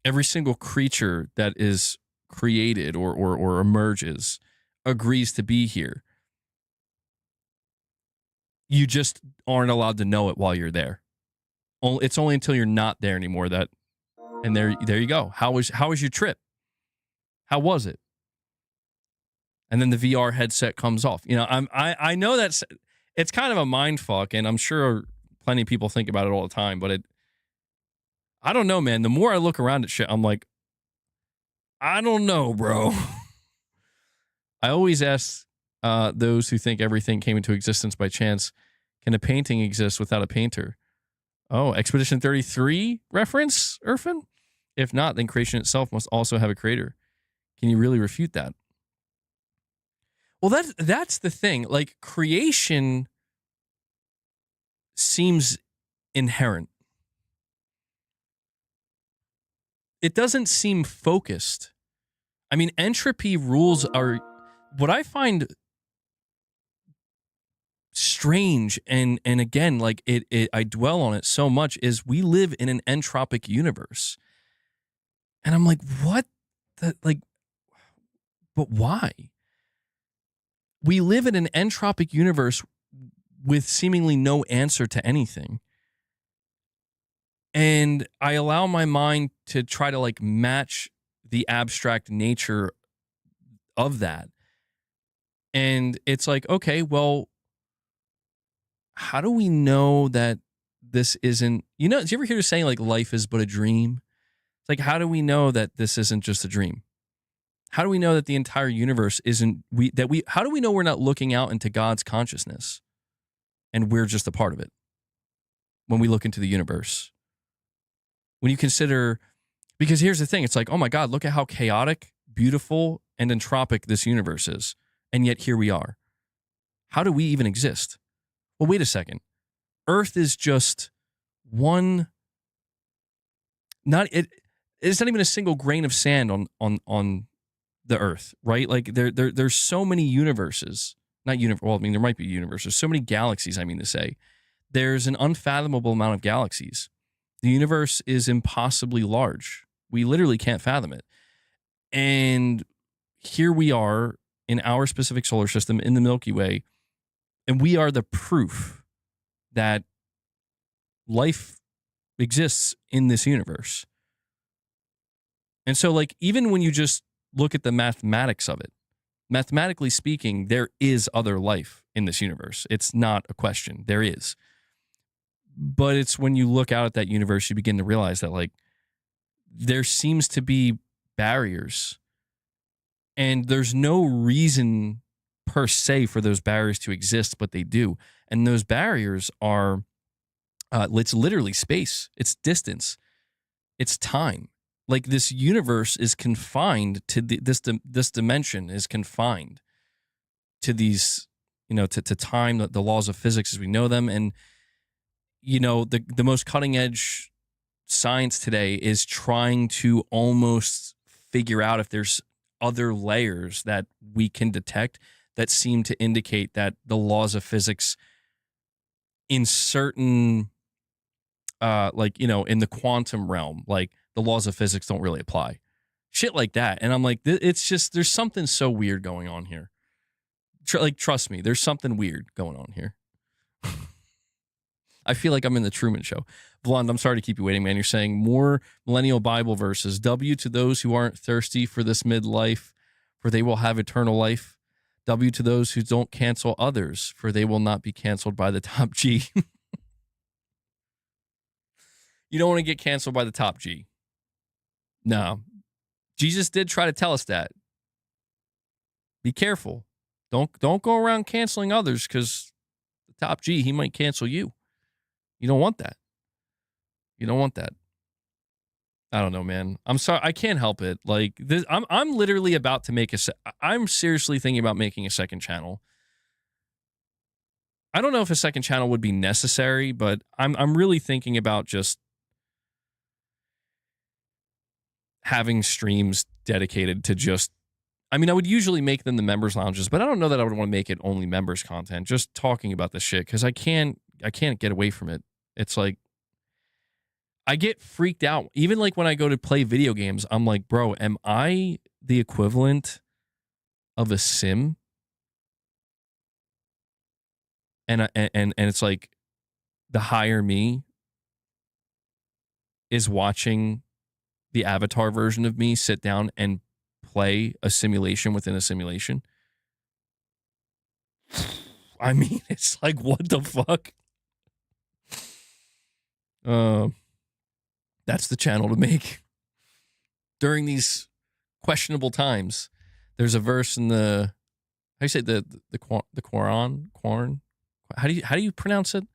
Every single creature that is created or emerges agrees to be here. You just aren't allowed to know it while you're there. It's only until you're not there anymore that, and there you go. How was your trip? How was it? And then the VR headset comes off. You know, I know it's kind of a mind fuck, and I'm sure plenty of people think about it all the time, but I don't know, man. The more I look around at shit, I'm like, I don't know, bro. I always ask those who think everything came into existence by chance, can a painting exist without a painter? Oh, Expedition 33 reference, Irfan? If not, then creation itself must also have a creator. Can you really refute that? Well, that's the thing. Like, creation seems inherent. It doesn't seem focused. I mean, entropy rules are what I find strange, and again, like I dwell on it so much, is we live in an entropic universe. And I'm like, what? But why? We live in an entropic universe with seemingly no answer to anything. And I allow my mind to try to like match the abstract nature of that. And it's like, okay, well, how do we know that this isn't, do you ever hear saying like life is but a dream? It's like, how do we know that this isn't just a dream? How do we know that the entire universe isn't, how do we know we're not looking out into God's consciousness and we're just a part of it when we look into the universe? When you consider, because here's the thing, it's like, oh my God, look at how chaotic, beautiful, and entropic this universe is. And yet here we are. How do we even exist? Well, wait a second. Earth is just one, it's not even a single grain of sand on the Earth, right? Like there's so many universes, well, I mean, there might be universes, so many galaxies, I mean to say. There's an unfathomable amount of galaxies. The universe is impossibly large. We literally can't fathom it. And here we are in our specific solar system in the Milky Way, and we are the proof that life exists in this universe. And so, like, even when you just look at the mathematics of it, mathematically speaking, there is other life in this universe. It's not a question. There is. But it's when you look out at that universe, you begin to realize that, like, there seems to be barriers. And there's no reason per se for those barriers to exist, but they do. And those barriers are, it's literally space. It's distance. It's time. Like, this universe is confined to this dimension is confined to these, to time, the laws of physics as we know them. And, the most cutting edge science today is trying to almost figure out if there's other layers that we can detect that seem to indicate that the laws of physics in certain, in the quantum realm, like, the laws of physics don't really apply. Shit like that. And I'm like, it's just, there's something so weird going on here. Trust me, there's something weird going on here. I feel like I'm in the Truman Show. Blonde, I'm sorry to keep you waiting, man. You're saying more millennial Bible verses. W to those who aren't thirsty for this midlife, for they will have eternal life. W to those who don't cancel others, for they will not be canceled by the top G. You don't want to get canceled by the top G. No. Jesus did try to tell us that. Be careful. Don't go around canceling others, because the top G, he might cancel you. You don't want that. You don't want that. I don't know, man. I'm sorry. I can't help it. Like, this, I'm literally about to make I'm seriously thinking about making a second channel. I don't know if a second channel would be necessary, but I'm really thinking about just having streams dedicated to just, I mean, I would usually make them the members lounges, but I don't know that I would want to make it only members content, just talking about this shit, because I can't get away from it. It's like, I get freaked out. Even like when I go to play video games, I'm like, bro, am I the equivalent of a sim? and it's like the higher me is watching the avatar version of me sit down and play a simulation within a simulation. I mean, it's like, what the fuck? That's the channel to make during these questionable times. There's a verse in the, how do you say the Quran? How do you pronounce it?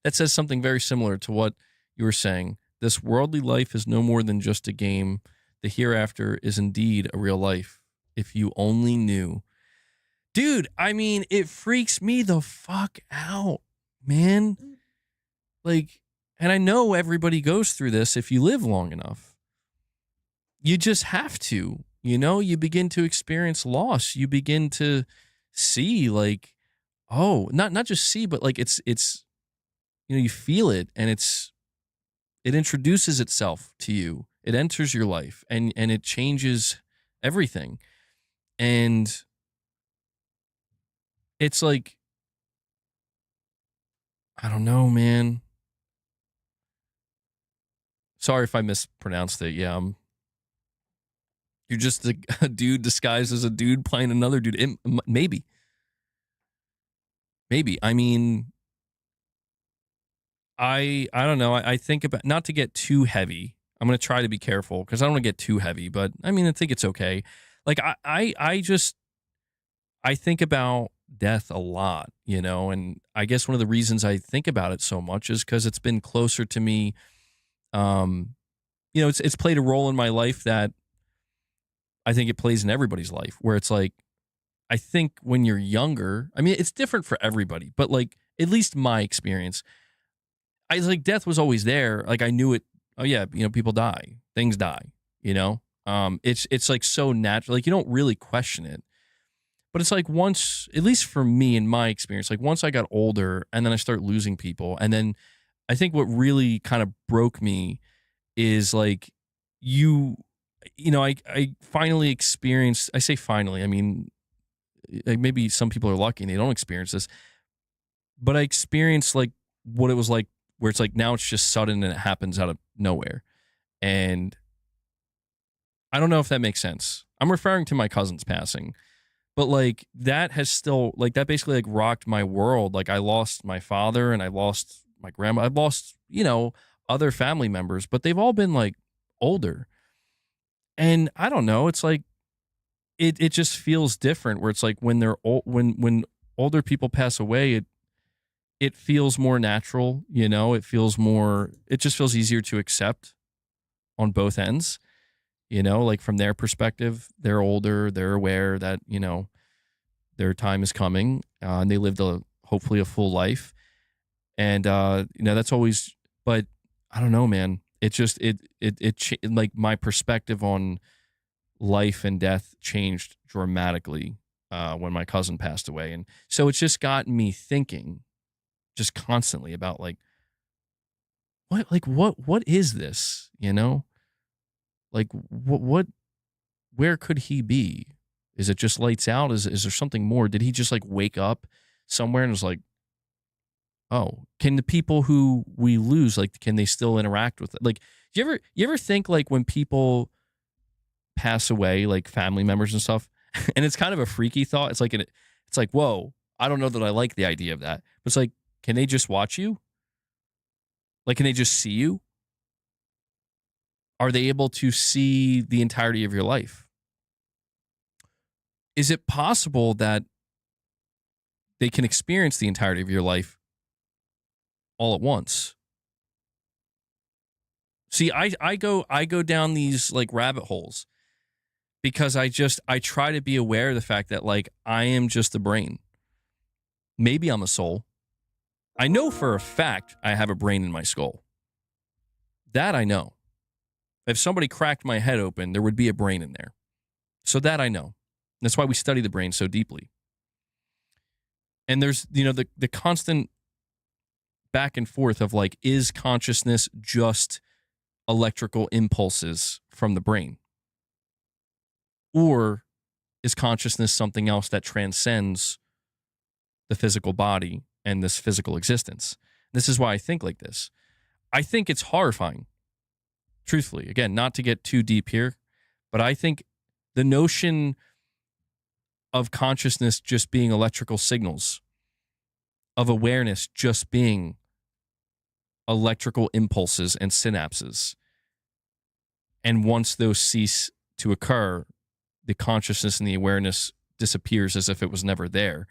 That says something very similar to what you were saying. This worldly life is no more than just a game. The hereafter is indeed a real life. If you only knew. Dude, I mean, it freaks me the fuck out, man. Like, and I know everybody goes through this if you live long enough. You just have to, you know, you begin to experience loss. You begin to see like, oh, not just see, but like it's, you know, you feel it and it introduces itself to you. It enters your life and it changes everything. And it's like, I don't know, man. Sorry if I mispronounced it. Yeah, you're just a dude disguised as a dude playing another dude. Maybe. I mean, I don't know. I think about, not to get too heavy. I'm going to try to be careful because I don't want to get too heavy, but I mean, I think it's okay. Like I think about death a lot, you know, and I guess one of the reasons I think about it so much is because it's been closer to me. You know, it's played a role in my life that I think it plays in everybody's life, where it's like, I think when you're younger, I mean, it's different for everybody, but like, at least my experience, I was like, death was always there. Like I knew it. Oh yeah. You know, people die, things die, you know? It's like so natural. Like you don't really question it, but it's like once, at least for me in my experience, like once I got older and then I start losing people. And then I think what really kind of broke me is like, you know, I finally experienced, I say finally, I mean, maybe some people are lucky and they don't experience this, but I experienced like what it was like, where it's like, now it's just sudden and it happens out of nowhere. And I don't know if that makes sense. I'm referring to my cousin's passing, but like that has still, like that basically like rocked my world. Like I lost my father and I lost my grandma. I've lost, you know, other family members, but they've all been like older. And I don't know, it's like, it just feels different where it's like when they're old, when older people pass away, it feels more natural, you know, it just feels easier to accept on both ends, you know, like from their perspective, they're older, they're aware that, you know, their time is coming, and they lived hopefully a full life. And, you know, that's always, but I don't know, man. It just, like my perspective on life and death changed dramatically when my cousin passed away. And so it's just gotten me thinking just constantly about like, what is this, you know? Like where could he be? Is it just lights out? Is there something more? Did he just like wake up somewhere and was like, oh, can the people who we lose, like, can they still interact with it? Like, you ever think like when people pass away, like family members and stuff, and it's kind of a freaky thought. It's like, whoa, I don't know that I like the idea of that. But it's like, can they just watch you? Like, can they just see you? Are they able to see the entirety of your life? Is it possible that they can experience the entirety of your life all at once? See, I go down these like rabbit holes because I try to be aware of the fact that like I am just a brain. Maybe I'm a soul. I know for a fact I have a brain in my skull. That I know. If somebody cracked my head open, there would be a brain in there. So that I know. That's why we study the brain so deeply. And there's, you know, the constant back and forth of like, is consciousness just electrical impulses from the brain? Or is consciousness something else that transcends the physical body and this physical existence. This is why I think like this. I think it's horrifying, truthfully. Again, not to get too deep here, but I think the notion of consciousness just being electrical signals, of awareness just being electrical impulses and synapses, and once those cease to occur, the consciousness and the awareness disappears as if it was never there.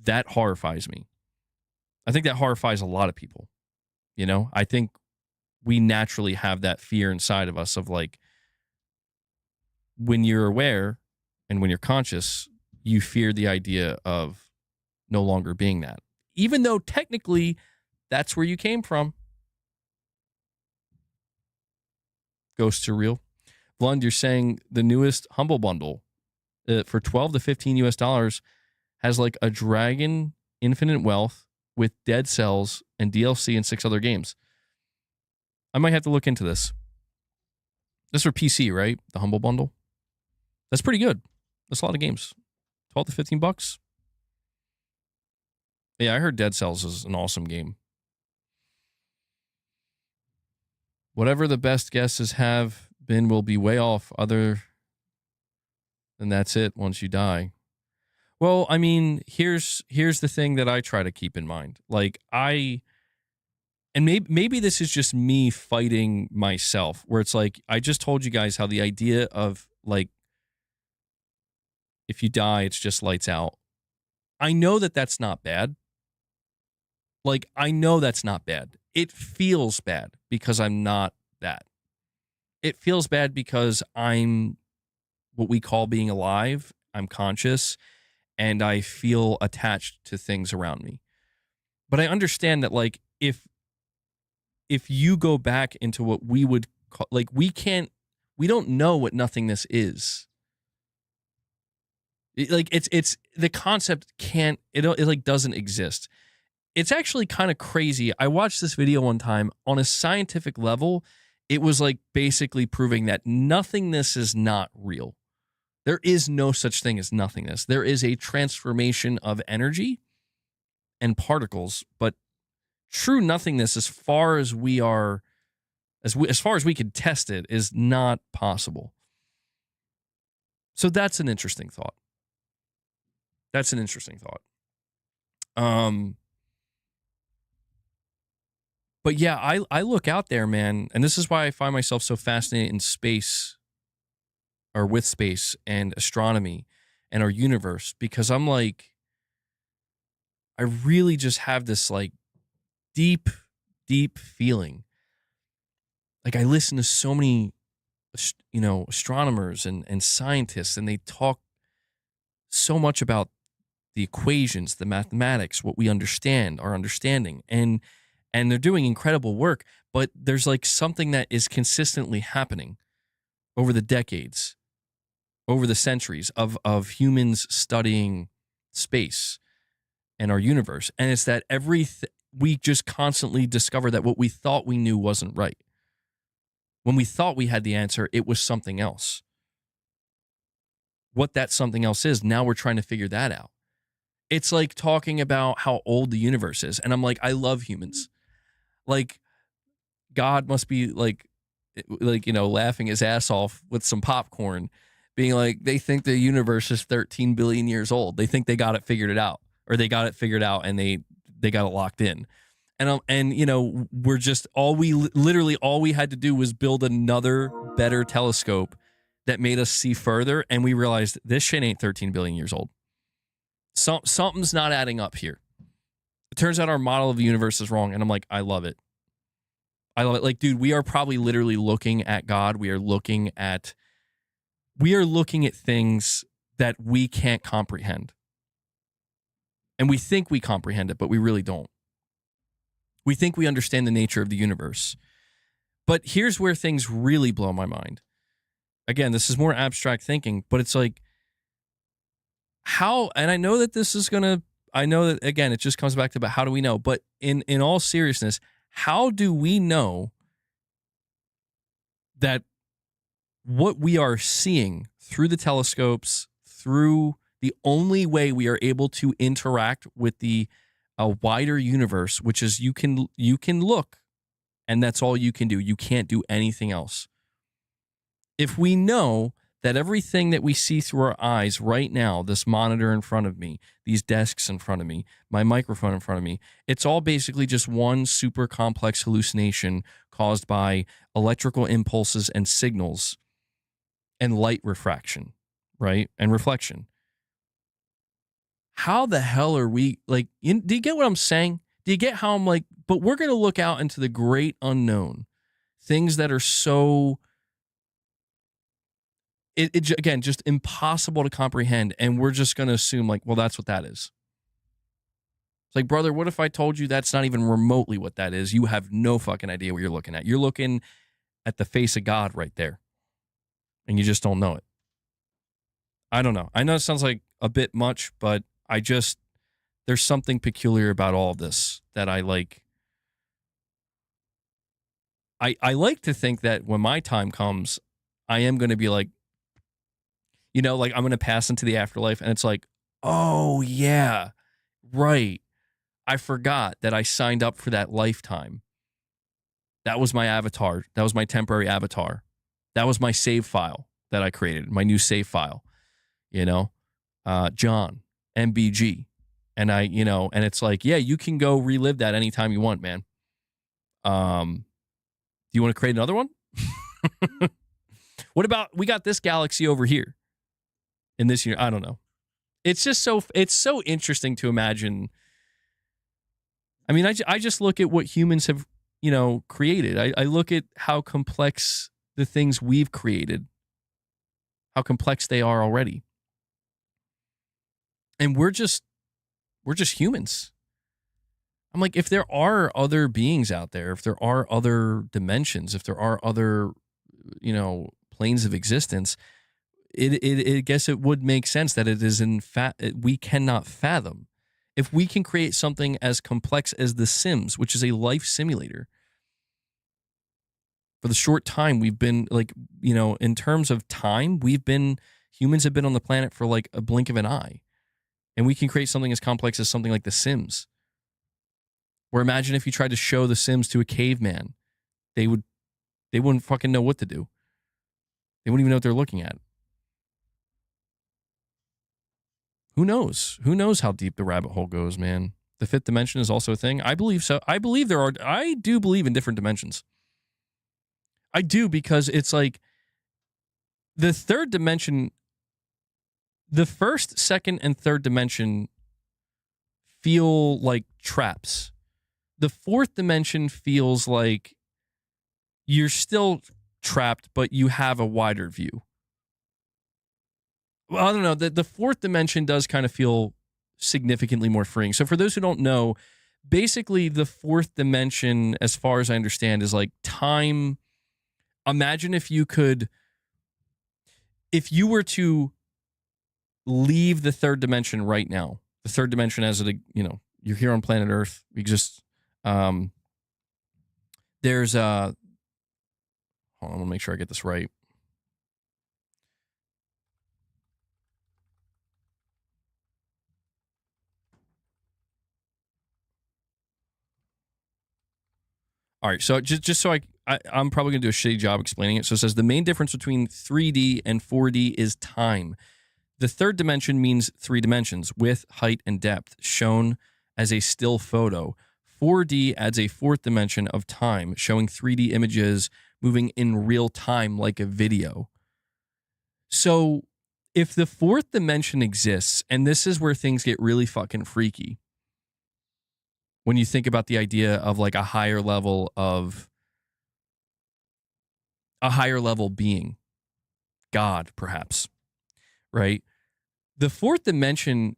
That horrifies me. I think that horrifies a lot of people. You know, I think we naturally have that fear inside of us of like, when you're aware and when you're conscious, you fear the idea of no longer being that, even though technically that's where you came from. Ghosts are real. Blund, you're saying the newest Humble Bundle for $12 to $15 US has like a Dragon Infinite Wealth with Dead Cells and DLC and 6 other games. I might have to look into this. This is for PC, right? The Humble Bundle. That's pretty good. That's a lot of games. 12 to 15 bucks. Yeah, I heard Dead Cells is an awesome game. Whatever the best guesses have been will be way off, other than that's it once you die. Well, I mean, here's the thing that I try to keep in mind. Like maybe this is just me fighting myself, where it's like, I just told you guys how the idea of like, if you die, it's just lights out. I know that that's not bad. Like, I know that's not bad. It feels bad because I'm not that. It feels bad because I'm what we call being alive. I'm conscious and I feel attached to things around me. But I understand that, like, if you go back into what we would call, like, we don't know what nothingness is. It's the concept it like doesn't exist. It's actually kind of crazy. I watched this video one time on a scientific level. It was like basically proving that nothingness is not real. There is no such thing as nothingness. There is a transformation of energy and particles, but true nothingness, as far as we can test it, is not possible. So that's an interesting thought. But yeah, I look out there, man, and this is why I find myself so fascinated in space, or with space and astronomy and our universe, because I'm like, I really just have this like deep, deep feeling. Like, I listen to so many, astronomers and scientists, and they talk so much about the equations, the mathematics, what we understand, our understanding, and they're doing incredible work, but there's like something that is consistently happening over the decades, over the centuries of humans studying space and our universe. And it's that we just constantly discover that what we thought we knew wasn't right. When we thought we had the answer, it was something else. What that something else is, now we're trying to figure that out. It's like talking about how old the universe is. And I'm like, I love humans. Like, God must be like, laughing his ass off with some popcorn, being like, they think the universe is 13 billion years old. They think they got it figured out, or they got it figured out and they got it locked in. And we're just, all we had to do was build another better telescope that made us see further. And we realized this shit ain't 13 billion years old. Something's not adding up here. It turns out our model of the universe is wrong. And I'm like, I love it. Like, dude, we are probably literally looking at God. We are looking at things that we can't comprehend. And we think we comprehend it, but we really don't. We think we understand the nature of the universe. But here's where things really blow my mind. Again, this is more abstract thinking, but it's like, how, and I know that again, it just comes back to about how do we know, but in all seriousness, how do we know that what we are seeing through the telescopes, through the only way we are able to interact with the a wider universe, which is you can look, and that's all you can do. You can't do anything else. If we know that everything that we see through our eyes right now, this monitor in front of me, these desks in front of me, my microphone in front of me, it's all basically just one super complex hallucination caused by electrical impulses and signals and light refraction, right? And reflection. How the hell are we, like, do you get what I'm saying? Do you get how I'm like, but we're going to look out into the great unknown, things that are so, again, just impossible to comprehend. And we're just going to assume, like, well, that's what that is. It's like, brother, what if I told you that's not even remotely what that is? You have no fucking idea what you're looking at. You're looking at the face of God right there. And you just don't know it. I don't know. I know it sounds like a bit much, but there's something peculiar about all of this that I like. I like to think that when my time comes, I am going to be like, like I'm going to pass into the afterlife and it's like, oh yeah, right. I forgot that I signed up for that lifetime. That was my avatar. That was my temporary avatar. That was my save file that I created, my new save file, John, MBG. And and it's like, yeah, you can go relive that anytime you want, man. Do you want to create another one? What about, we got this galaxy over here in this year? I don't know. It's just it's so interesting to imagine. I mean, I just look at what humans have, created. I look at how complex the things we've created, how complex they are already. And we're just humans. I'm like, if there are other beings out there, if there are other dimensions, if there are other, planes of existence, I guess it would make sense that it is in fact, we cannot fathom. If we can create something as complex as The Sims, which is a life simulator, for the short time we've been, like, in terms of time, humans have been on the planet for like a blink of an eye. And we can create something as complex as something like The Sims. Or imagine if you tried to show The Sims to a caveman. They wouldn't fucking know what to do. They wouldn't even know what they're looking at. Who knows? Who knows how deep the rabbit hole goes, man? The fifth dimension is also a thing. I believe so. I do believe in different dimensions. I do, because it's like the third dimension, the first, second, and third dimension feel like traps. The fourth dimension feels like you're still trapped, but you have a wider view. Well, I don't know. The fourth dimension does kind of feel significantly more freeing. So for those who don't know, basically the fourth dimension, as far as I understand, is like time. Imagine if you were to leave the third dimension right now. The third dimension as you're here on planet Earth. We exist. There's hold on, I want to make sure I get this right. All right, so just so I'm probably going to do a shitty job explaining it. So it says the main difference between 3D and 4D is time. The third dimension means 3 dimensions, width, height, and depth, shown as a still photo. 4D adds a fourth dimension of time, showing 3D images moving in real time like a video. So if the fourth dimension exists, and this is where things get really fucking freaky, when you think about the idea of like a higher level being, God, perhaps, right? The fourth dimension,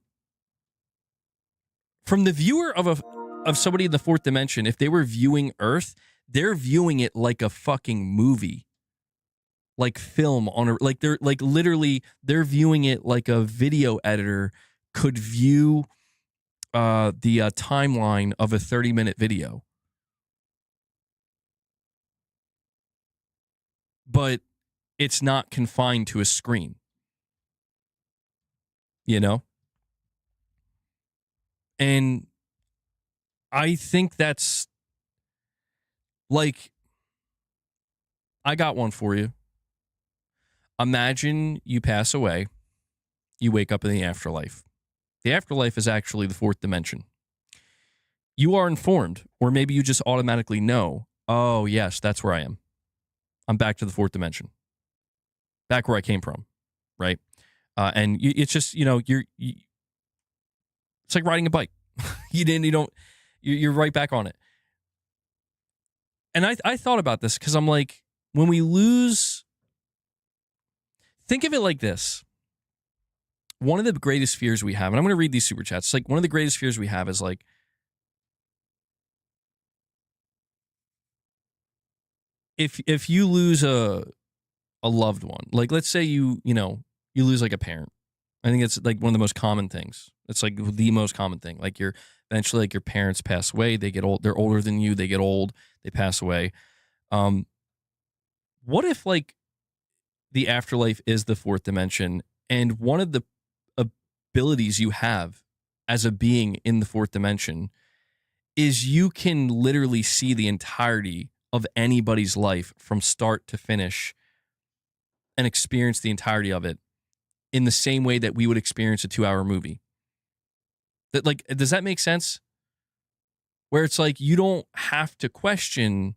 from the viewer of somebody in the fourth dimension, if they were viewing Earth, they're viewing it like a fucking movie, like film they're like literally they're viewing it like a video editor could view the timeline of a 30-minute video. But it's not confined to a screen. And I think that's like, I got one for you. Imagine you pass away, you wake up in the afterlife. The afterlife is actually the fourth dimension. You are informed, or maybe you just automatically know, oh, yes, that's where I am. I'm back to the fourth dimension. Back where I came from, right? And it's just, it's like riding a bike. You're right back on it. And I thought about this because I'm like, when we lose, think of it like this. One of the greatest fears we have, and I'm going to read these super chats. Like, one of the greatest fears we have is like, if you lose a loved one, like let's say you lose like a parent. I think it's like one of the most common things. It's like the most common thing. Like eventually like your parents pass away, they get old, they're older than you, they get old, they pass away. What if like the afterlife is the fourth dimension, and one of the abilities you have as a being in the fourth dimension is you can literally see the entirety of anybody's life from start to finish and experience the entirety of it in the same way that we would experience a 2-hour movie. That, like, does that make sense? Where it's like you don't have to question.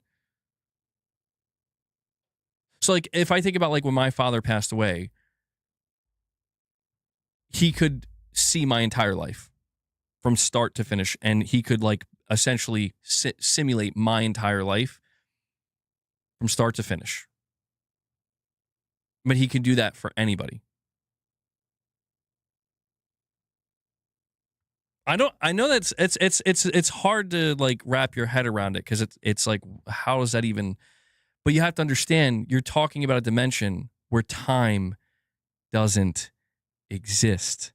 So like if I think about like when my father passed away, he could see my entire life from start to finish, and he could like essentially simulate my entire life from start to finish. But he can do that for anybody. I know that's it's hard to like wrap your head around it, because it's like, how is that even? But you have to understand, you're talking about a dimension where time doesn't exist.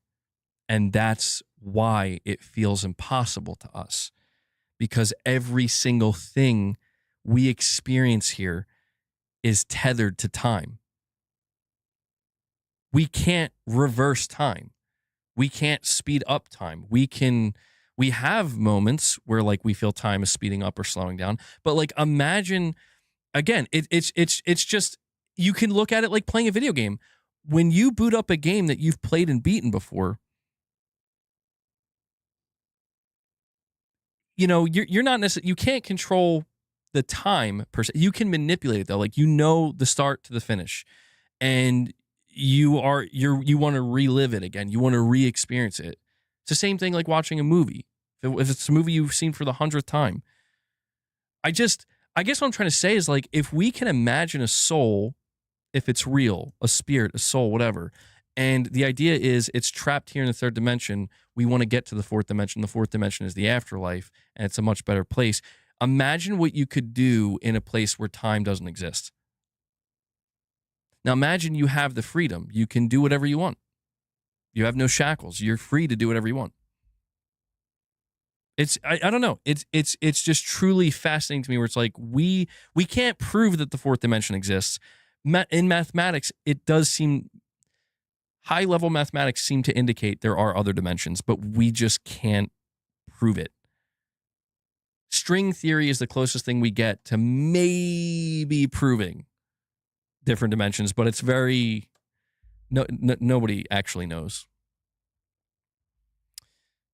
And that's why it feels impossible to us, because every single thing we experience here is tethered to time. We can't reverse time. We can't speed up time. We have moments where like we feel time is speeding up or slowing down, but like imagine again, it's just, you can look at it like playing a video game. When you boot up a game that you've played and beaten before, you're not necessarily, you can't control the time per se. You can manipulate it though. Like, the start to the finish, and you want to relive it again. You want to re-experience it. It's the same thing like watching a movie. If it's a movie you've seen for the 100th time. I guess what I'm trying to say is like, if we can imagine a soul, if it's real, a spirit, a soul, whatever, and the idea is it's trapped here in the third dimension, we want to get to the fourth dimension. The fourth dimension is the afterlife, and it's a much better place. Imagine what you could do in a place where time doesn't exist. Now imagine you have the freedom. You can do whatever you want. You have no shackles. You're free to do whatever you want. I don't know. It's just truly fascinating to me, where it's like we can't prove that the fourth dimension exists. In mathematics, it does seem, high-level mathematics seem to indicate there are other dimensions, but we just can't prove it. String theory is the closest thing we get to maybe proving different dimensions, but it's very, nobody actually knows.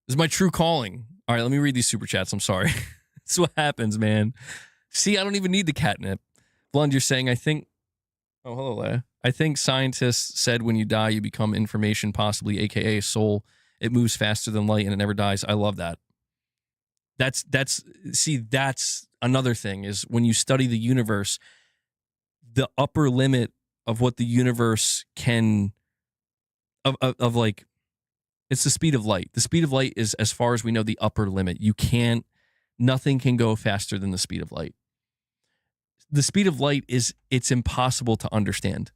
This is my true calling. All right, let me read these super chats. I'm sorry. That's what happens, man. See, I don't even need the catnip. Blund, you're saying, I think scientists said when you die, you become information, possibly, aka a soul. It moves faster than light and it never dies. I love that. That's another thing, is when you study the universe, the upper limit of what the universe can, of like, it's the speed of light. The speed of light is, as far as we know, the upper limit. Nothing can go faster than the speed of light. The speed of light it's impossible to understand.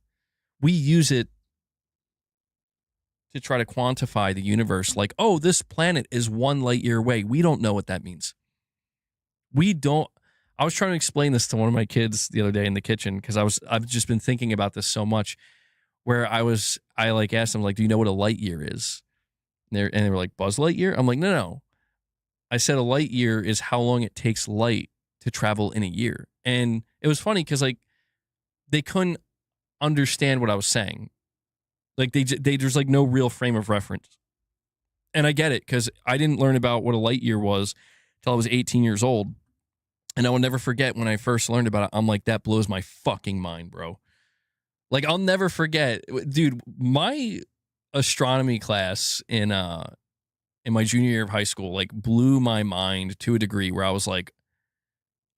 We use it to try to quantify the universe, like, oh, this planet is 1 light year away. We don't know what that means. I was trying to explain this to one of my kids the other day in the kitchen, because I've just been thinking about this so much, where I like asked them, like, do you know what a light year is? And they were like, Buzz Lightyear? I'm like, no. I said a light year is how long it takes light to travel in a year. And it was funny because like they couldn't understand what I was saying. Like they there's like no real frame of reference. And I get it because I didn't learn about what a light year was till I was 18 years old. And I will never forget when I first learned about it. I'm like, that blows my fucking mind, bro. Like, I'll never forget, dude, my astronomy class in my junior year of high school, like, blew my mind to a degree where I was like,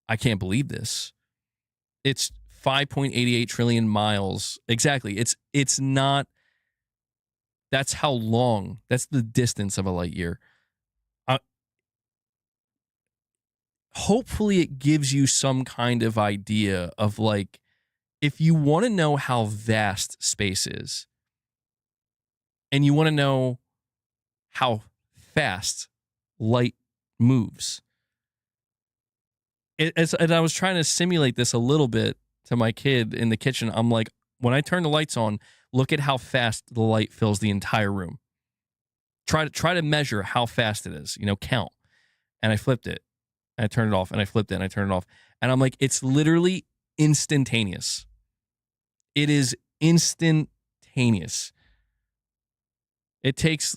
I can't believe this. It's 5.88 trillion miles. Exactly. It's not, that's how long, that's the distance of a light year. Hopefully it gives you some kind of idea of like, if you want to know how vast space is and you want to know how fast light moves. And I was trying to simulate this a little bit to my kid in the kitchen. I'm like, when I turn the lights on, look at how fast the light fills the entire room. Try to measure how fast it is, count. And I flipped it. And I turned it off, and I flipped it, and I turned it off. And I'm like, it's literally instantaneous. It is instantaneous. It takes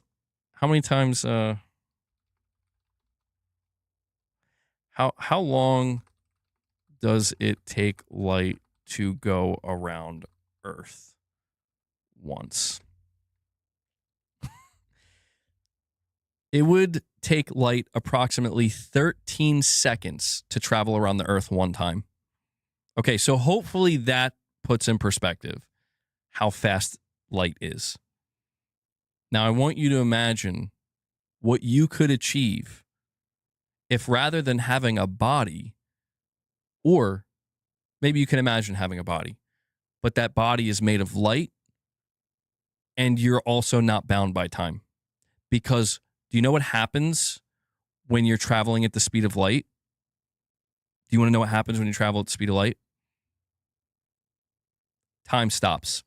how many times? How long does it take light to go around Earth once? It would take light approximately 13 seconds to travel around the Earth one time. Okay, so hopefully that puts in perspective how fast light is. Now, I want you to imagine what you could achieve if rather than having a body, or maybe you can imagine having a body, but that body is made of light and you're also not bound by time. Because do you know what happens when you're traveling at the speed of light? Do you want to know what happens when you travel at the speed of light? Time stops.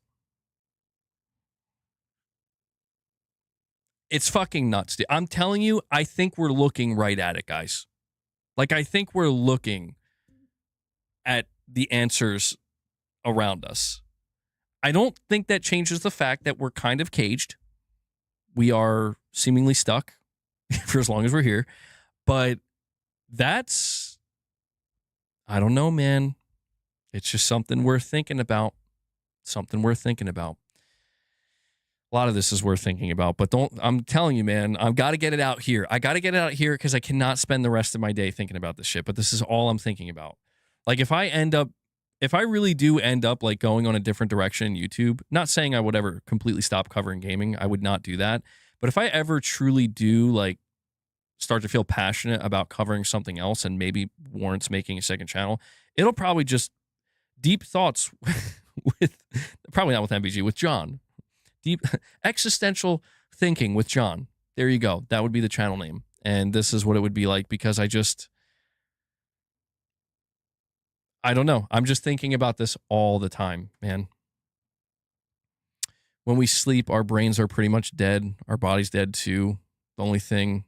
It's fucking nuts, dude. I'm telling you, I think we're looking right at it, guys. Like, I think we're looking at the answers around us. I don't think that changes the fact that we're kind of caged. We are seemingly stuck for as long as we're here. But that's, I don't know, man. It's just something worth thinking about. Something worth thinking about. A lot of this is worth thinking about, but I'm telling you, man, I've got to get it out here. I got to get it out here because I cannot spend the rest of my day thinking about this shit, but this is all I'm thinking about. Like, if I really do end up like going on a different direction in YouTube, not saying I would ever completely stop covering gaming. I would not do that. But if I ever truly do like start to feel passionate about covering something else and maybe warrants making a second channel, it'll probably just deep thoughts with, probably not with MBG, with John. Deep existential thinking with John. There you go. That would be the channel name. And this is what it would be like because I don't know. I'm just thinking about this all the time, man. When we sleep, our brains are pretty much dead. Our body's dead too. The only thing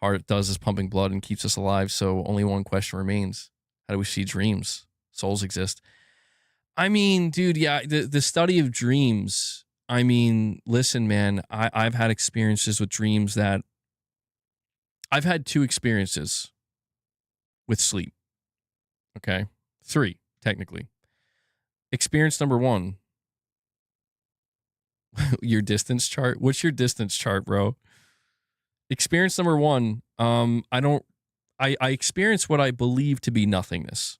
heart does is pumping blood and keeps us alive. So only one question remains. How do we see dreams? Souls exist. I mean, dude, yeah, the study of dreams. I mean, listen, man, I've had experiences with dreams that I've had 2 experiences with sleep. Okay. 3, technically. Experience number 1. Your distance chart. What's your distance chart, bro? Experience number 1. I experienced what I believe to be nothingness.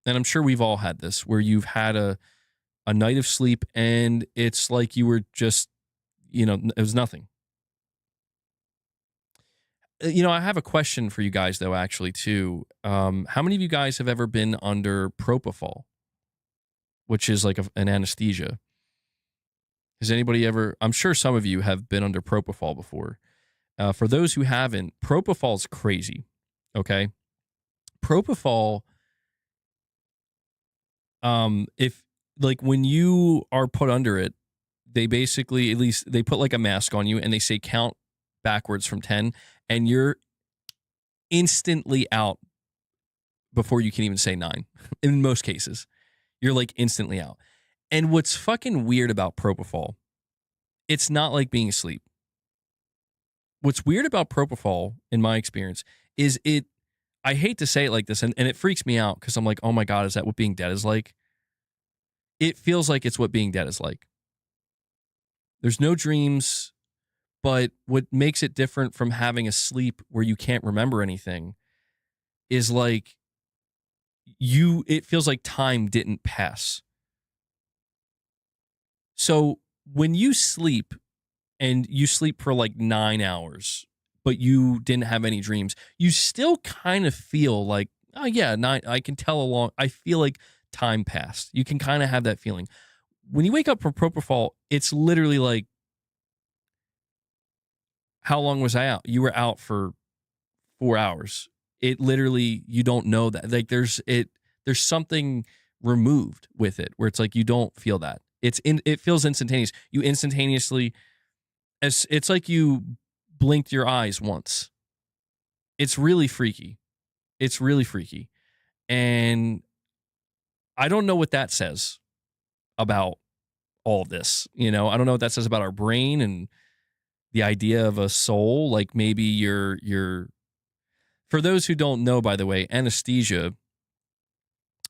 And I'm sure we've all had this where you've had a night of sleep and it's like you were just, it was nothing. I have a question for you guys though, actually too. How many of you guys have ever been under propofol, which is like an anesthesia? Has anybody ever, I'm sure some of you have been under propofol before. For those who haven't, propofol is crazy. Okay. Propofol, if like when you are put under it, they basically, at least they put like a mask on you and they say count backwards from 10, and you're instantly out before you can even say 9. In most cases, you're like instantly out. And what's fucking weird about propofol, it's not like being asleep. What's weird about propofol, in my experience, is I hate to say it like this, and it freaks me out because I'm like, oh my God, is that what being dead is like? It feels like it's what being dead is like. There's no dreams, but what makes it different from having a sleep where you can't remember anything is like it feels like time didn't pass. So when you sleep and you sleep for like 9 hours, but you didn't have any dreams, you still kind of feel like, oh yeah, 9, I can tell I feel like time passed. You can kind of have that feeling. When you wake up from propofol, it's literally like, how long was I out? You were out for 4 hours. It literally, you don't know that. Like there's something removed with it where it's like you don't feel that. It feels instantaneous. You instantaneously, it's like you blinked your eyes once. It's really freaky. It's really freaky. And I don't know what that says about all of this. I don't know what that says about our brain and the idea of a soul. Like maybe you're for those who don't know, by the way, anesthesia,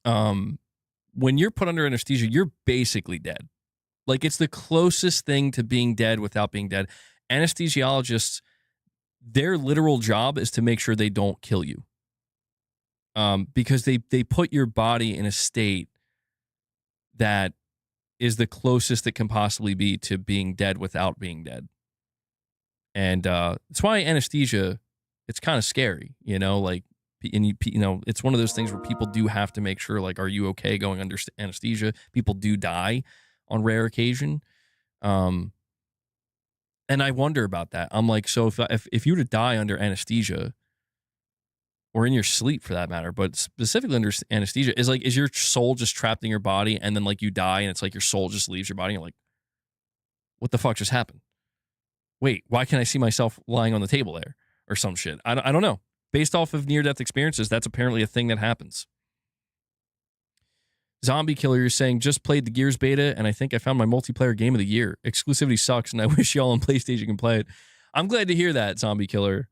when you're put under anesthesia, you're basically dead. Like it's the closest thing to being dead without being dead. Anesthesiologists, their literal job is to make sure they don't kill you. Because they put your body in a state that is the closest it can possibly be to being dead without being dead. And that's why anesthesia, it's kind of scary, like, and it's one of those things where people do have to make sure, like, are you okay going under anesthesia? People do die on rare occasion. And I wonder about that. I'm like, so if you were to die under anesthesia, or in your sleep for that matter, but specifically under anesthesia, is your soul just trapped in your body and then like you die and it's like your soul just leaves your body and you're like, what the fuck just happened? Wait, why can't I see myself lying on the table there or some shit? I don't know. Based off of near-death experiences, that's apparently a thing that happens. Zombie Killer, you're saying, just played the Gears beta and I think I found my multiplayer game of the year. Exclusivity sucks and I wish y'all on PlayStation can play it. I'm glad to hear that, Zombie Killer.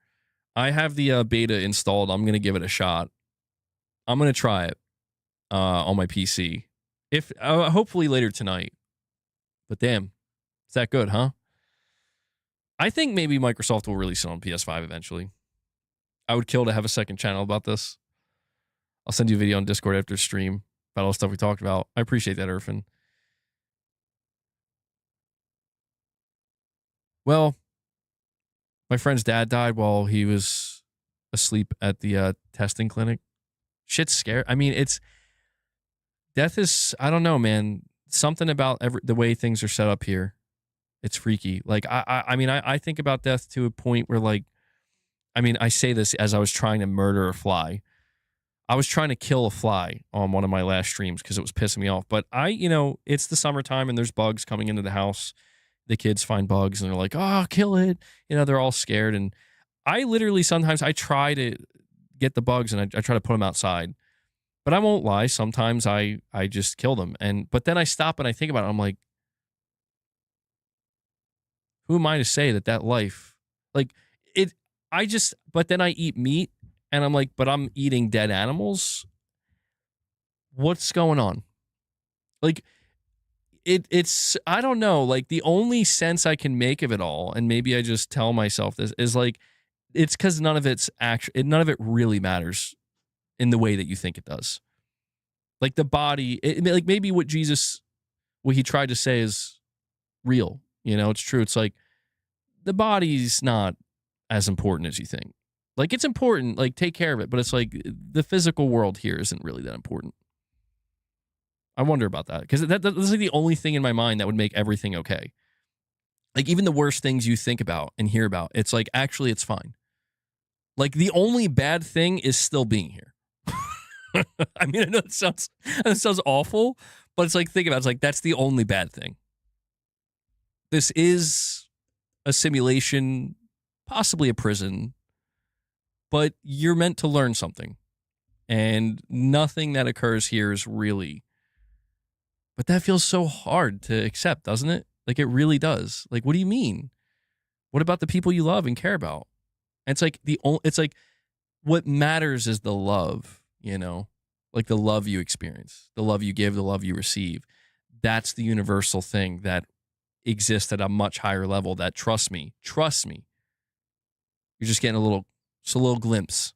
I have the beta installed. I'm going to give it a shot. I'm going to try it on my PC. If hopefully later tonight. But damn, it's that good, huh? I think maybe Microsoft will release it on PS5 eventually. I would kill to have a second channel about this. I'll send you a video on Discord after stream about all the stuff we talked about. I appreciate that, Irfan. Well, my friend's dad died while he was asleep at the testing clinic. Shit's scary. I mean, death is, I don't know, man. Something about the way things are set up here. It's freaky. Like, I mean, I think about death to a point where, like, I mean, I say this as I was trying to murder a fly. I was trying to kill a fly on one of my last streams because it was pissing me off. But it's the summertime and there's bugs coming into the house. The kids find bugs and they're like, oh, kill it. They're all scared. And I literally sometimes I try to get the bugs and I try to put them outside. But I won't lie. Sometimes I just kill them. But then I stop and I think about it. I'm like, who am I to say that life, like it, but then I eat meat and I'm like, but I'm eating dead animals. What's going on? Like, it's, I don't know, like the only sense I can make of it all, and maybe I just tell myself this, is like, it's because none of it really matters in the way that you think it does. Like the body, like maybe what he tried to say is real. It's true. It's like the body's not as important as you think. Like it's important, like take care of it, but it's like the physical world here isn't really that important. I wonder about that because that's like the only thing in my mind that would make everything okay. Like even the worst things you think about and hear about, it's like actually it's fine. Like the only bad thing is still being here. I mean, I know it sounds awful, but it's like think about it, it's like that's the only bad thing. This is a simulation, possibly a prison, but you're meant to learn something. And nothing that occurs here is really. But that feels so hard to accept, doesn't it? Like, it really does. Like, what do you mean? What about the people you love and care about? And it's like what matters is the love, you know? Like the love you experience, the love you give, the love you receive. That's the universal thing that exists at a much higher level that, trust me, you're just getting a little glimpse,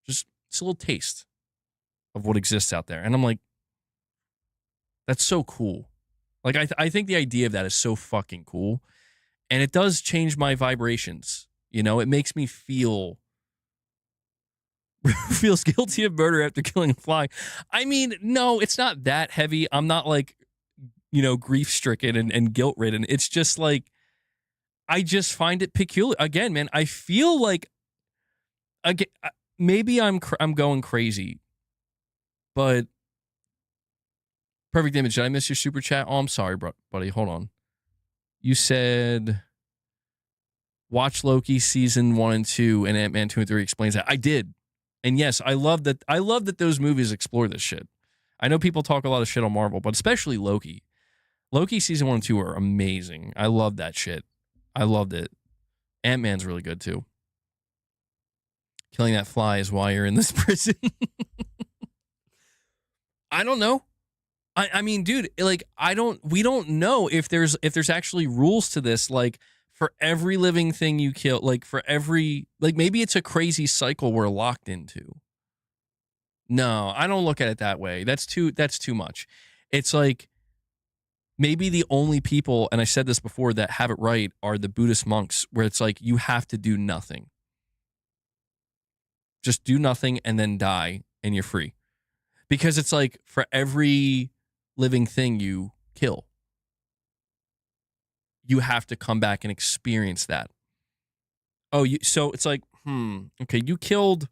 just a little taste of what exists out there. And I'm like, that's so cool. Like, I think the idea of that is so fucking cool. And it does change my vibrations. You know, it makes me feels guilty of murder after killing a fly. I mean, no, it's not that heavy. I'm not like, you know, grief-stricken and guilt-ridden. It's just like, I just find it peculiar. Again, man, I feel like, again, maybe I'm going crazy, but Perfect Image, did I miss your super chat? Oh, I'm sorry, buddy. Hold on. You said watch Loki season 1 and 2 and Ant-Man 2 and 3 explains that. I did. And yes, I love that those movies explore this shit. I know people talk a lot of shit on Marvel, but especially Loki. Loki season 1 and 2 are amazing. I love that shit. I loved it. Ant-Man's really good too. Killing that fly is why you're in this prison. I don't know. I mean, dude, like, we don't know if there's actually rules to this, like, for every living thing you kill, like, for every, like, maybe it's a crazy cycle we're locked into. No, I don't look at it that way. That's too much. It's like, maybe the only people, and I said this before, that have it right are the Buddhist monks, where it's like, you have to do nothing. Just do nothing and then die, and you're free. Because it's like, for every living thing you kill, you have to come back and experience that. Oh, so it's like, okay, you killed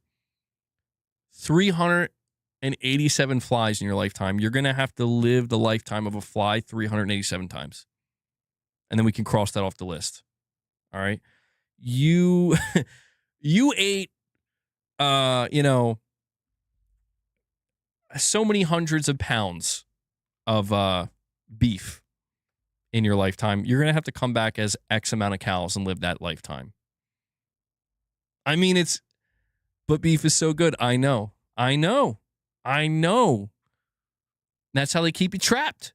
387 flies in your lifetime. You're going to have to live the lifetime of a fly 387 times. And then we can cross that off the list. All right. You ate, you know, so many hundreds of pounds of beef in your lifetime. You're going to have to come back as X amount of cows and live that lifetime. I mean, but beef is so good. I know. That's how they keep you trapped.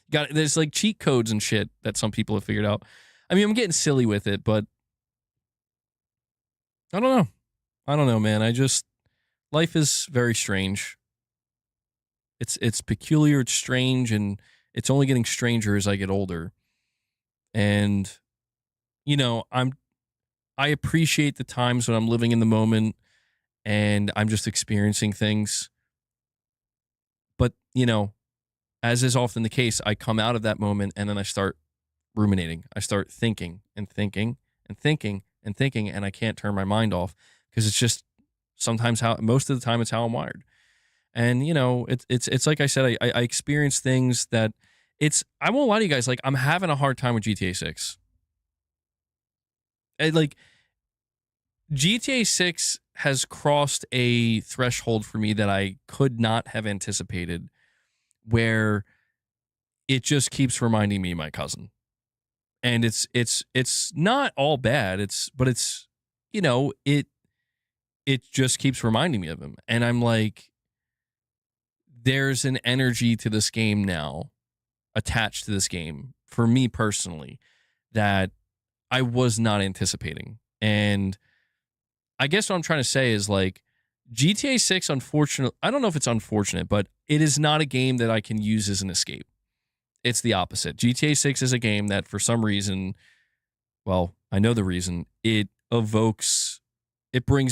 There's like cheat codes and shit that some people have figured out. I mean, I'm getting silly with it, but I don't know, man. Life is very strange. It's peculiar, it's strange, and it's only getting stranger as I get older. And, you know, I appreciate the times when I'm living in the moment and I'm just experiencing things. But, you know, as is often the case, I come out of that moment and then I start ruminating. I start thinking and thinking and thinking and thinking, and I can't turn my mind off because it's just sometimes most of the time it's how I'm wired. And, you know, it's like I said, I experience things that I won't lie to you guys, like, I'm having a hard time with GTA 6. Like, GTA 6 has crossed a threshold for me that I could not have anticipated, where it just keeps reminding me of my cousin. And it's not all bad. But it's, you know, it just keeps reminding me of him. And I'm like, there's an energy to this game now, attached to this game, for me personally, that I was not anticipating. And I guess what I'm trying to say is, like, GTA 6, unfortunately, I don't know if it's unfortunate, but it is not a game that I can use as an escape. It's the opposite. GTA 6 is a game that, for some reason, well, I know the reason, it brings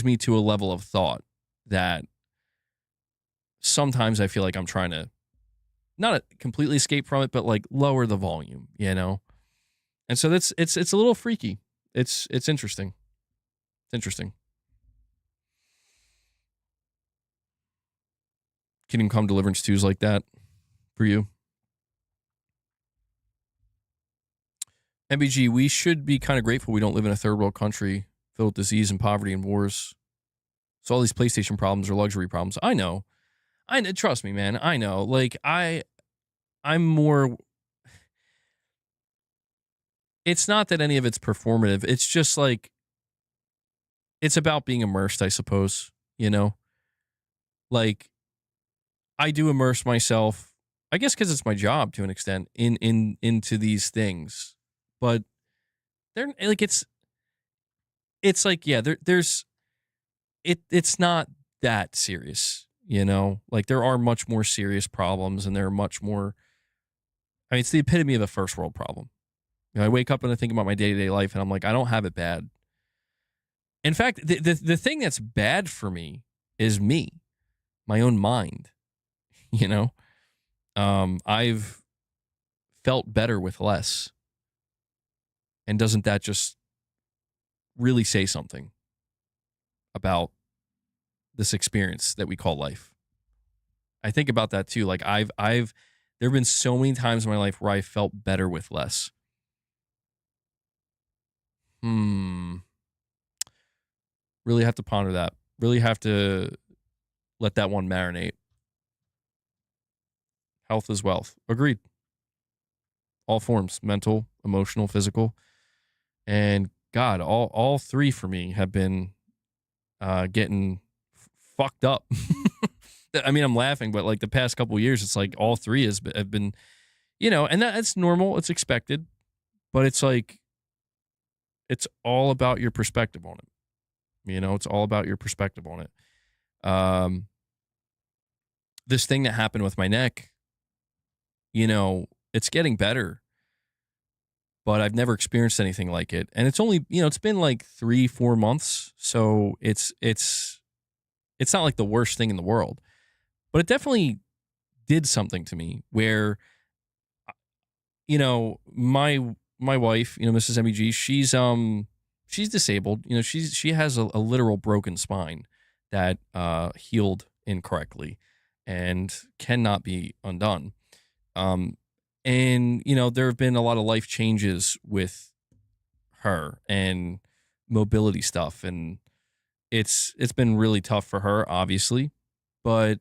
me to a level of thought that sometimes I feel like I'm trying to not completely escape from it, but like lower the volume, you know? And so it's a little freaky. It's interesting. It's interesting. Kingdom Come Deliverance 2 is like that for you. MBG, we should be kind of grateful we don't live in a third world country filled with disease and poverty and wars. So all these PlayStation problems are luxury problems. I know. Trust me, man. I know. Like, I'm more... It's not that any of it's performative. It's just like... It's about being immersed, I suppose. You know? Like, I do immerse myself, I guess because it's my job to an extent, into these things. But they're like, it's like, yeah, it's not that serious, you know? Like, there are much more serious problems, and there are much more... I mean, it's the epitome of a first world problem. You know, I wake up and I think about my day-to-day life, and I'm like, I don't have it bad. In fact, the thing that's bad for me is me, my own mind. You know? I've felt better with less. And doesn't that just really say something about this experience that we call life? I think about that too. Like, there have been so many times in my life where I felt better with less. Really have to ponder that. Really have to let that one marinate. Health is wealth. Agreed. All forms, mental, emotional, physical. And God, all three for me have been getting fucked up. I mean, I'm laughing, but like the past couple of years, it's like all three have been, you know, and that's normal. It's expected. But it's like, it's all about your perspective on it. You know, it's all about your perspective on it. This thing that happened with my neck, you know, it's getting better. But I've never experienced anything like it. And it's only, you know, it's been like 3-4 months. So it's not like the worst thing in the world. But it definitely did something to me where, you know, my wife, you know, Mrs. MBG, she's disabled. You know, she has a literal broken spine that healed incorrectly and cannot be undone. And, you know, there have been a lot of life changes with her and mobility stuff. And it's been really tough for her, obviously. But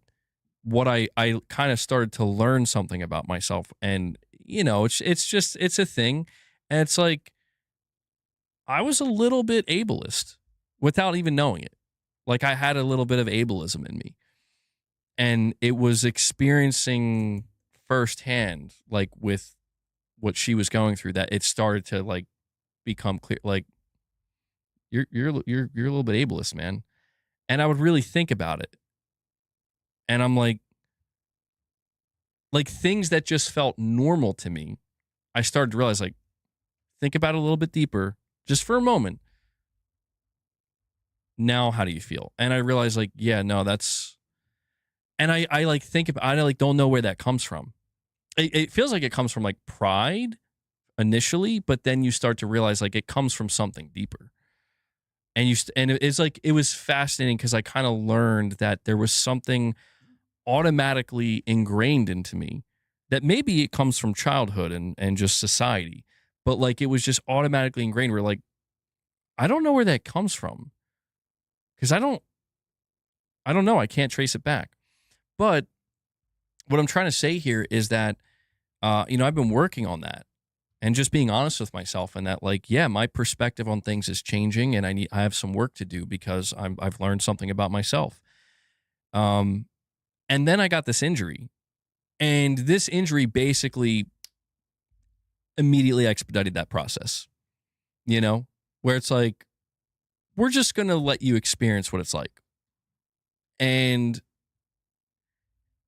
what I kind of started to learn something about myself. And, you know, it's a thing. And it's like, I was a little bit ableist without even knowing it. Like, I had a little bit of ableism in me. And it was experiencing firsthand, like with what she was going through, that it started to like become clear, like you're a little bit ableist, man. And I would really think about it, and I'm like things that just felt normal to me, I started to realize, like, think about it a little bit deeper, just for a moment. Now, how do you feel? And I realized, like, yeah, no, that's, and I like think about, I like don't know where that comes from. It feels like it comes from like pride initially, but then you start to realize like it comes from something deeper. And it's like, it was fascinating because I kind of learned that there was something automatically ingrained into me that maybe it comes from childhood and just society, but like it was just automatically ingrained where like, I don't know where that comes from because I don't know. I can't trace it back. But what I'm trying to say here is that, you know, I've been working on that and just being honest with myself, and that, like, yeah, my perspective on things is changing, and I have some work to do because I've learned something about myself. And then I got this injury, and this injury basically immediately expedited that process, you know, where it's like, we're just going to let you experience what it's like. And,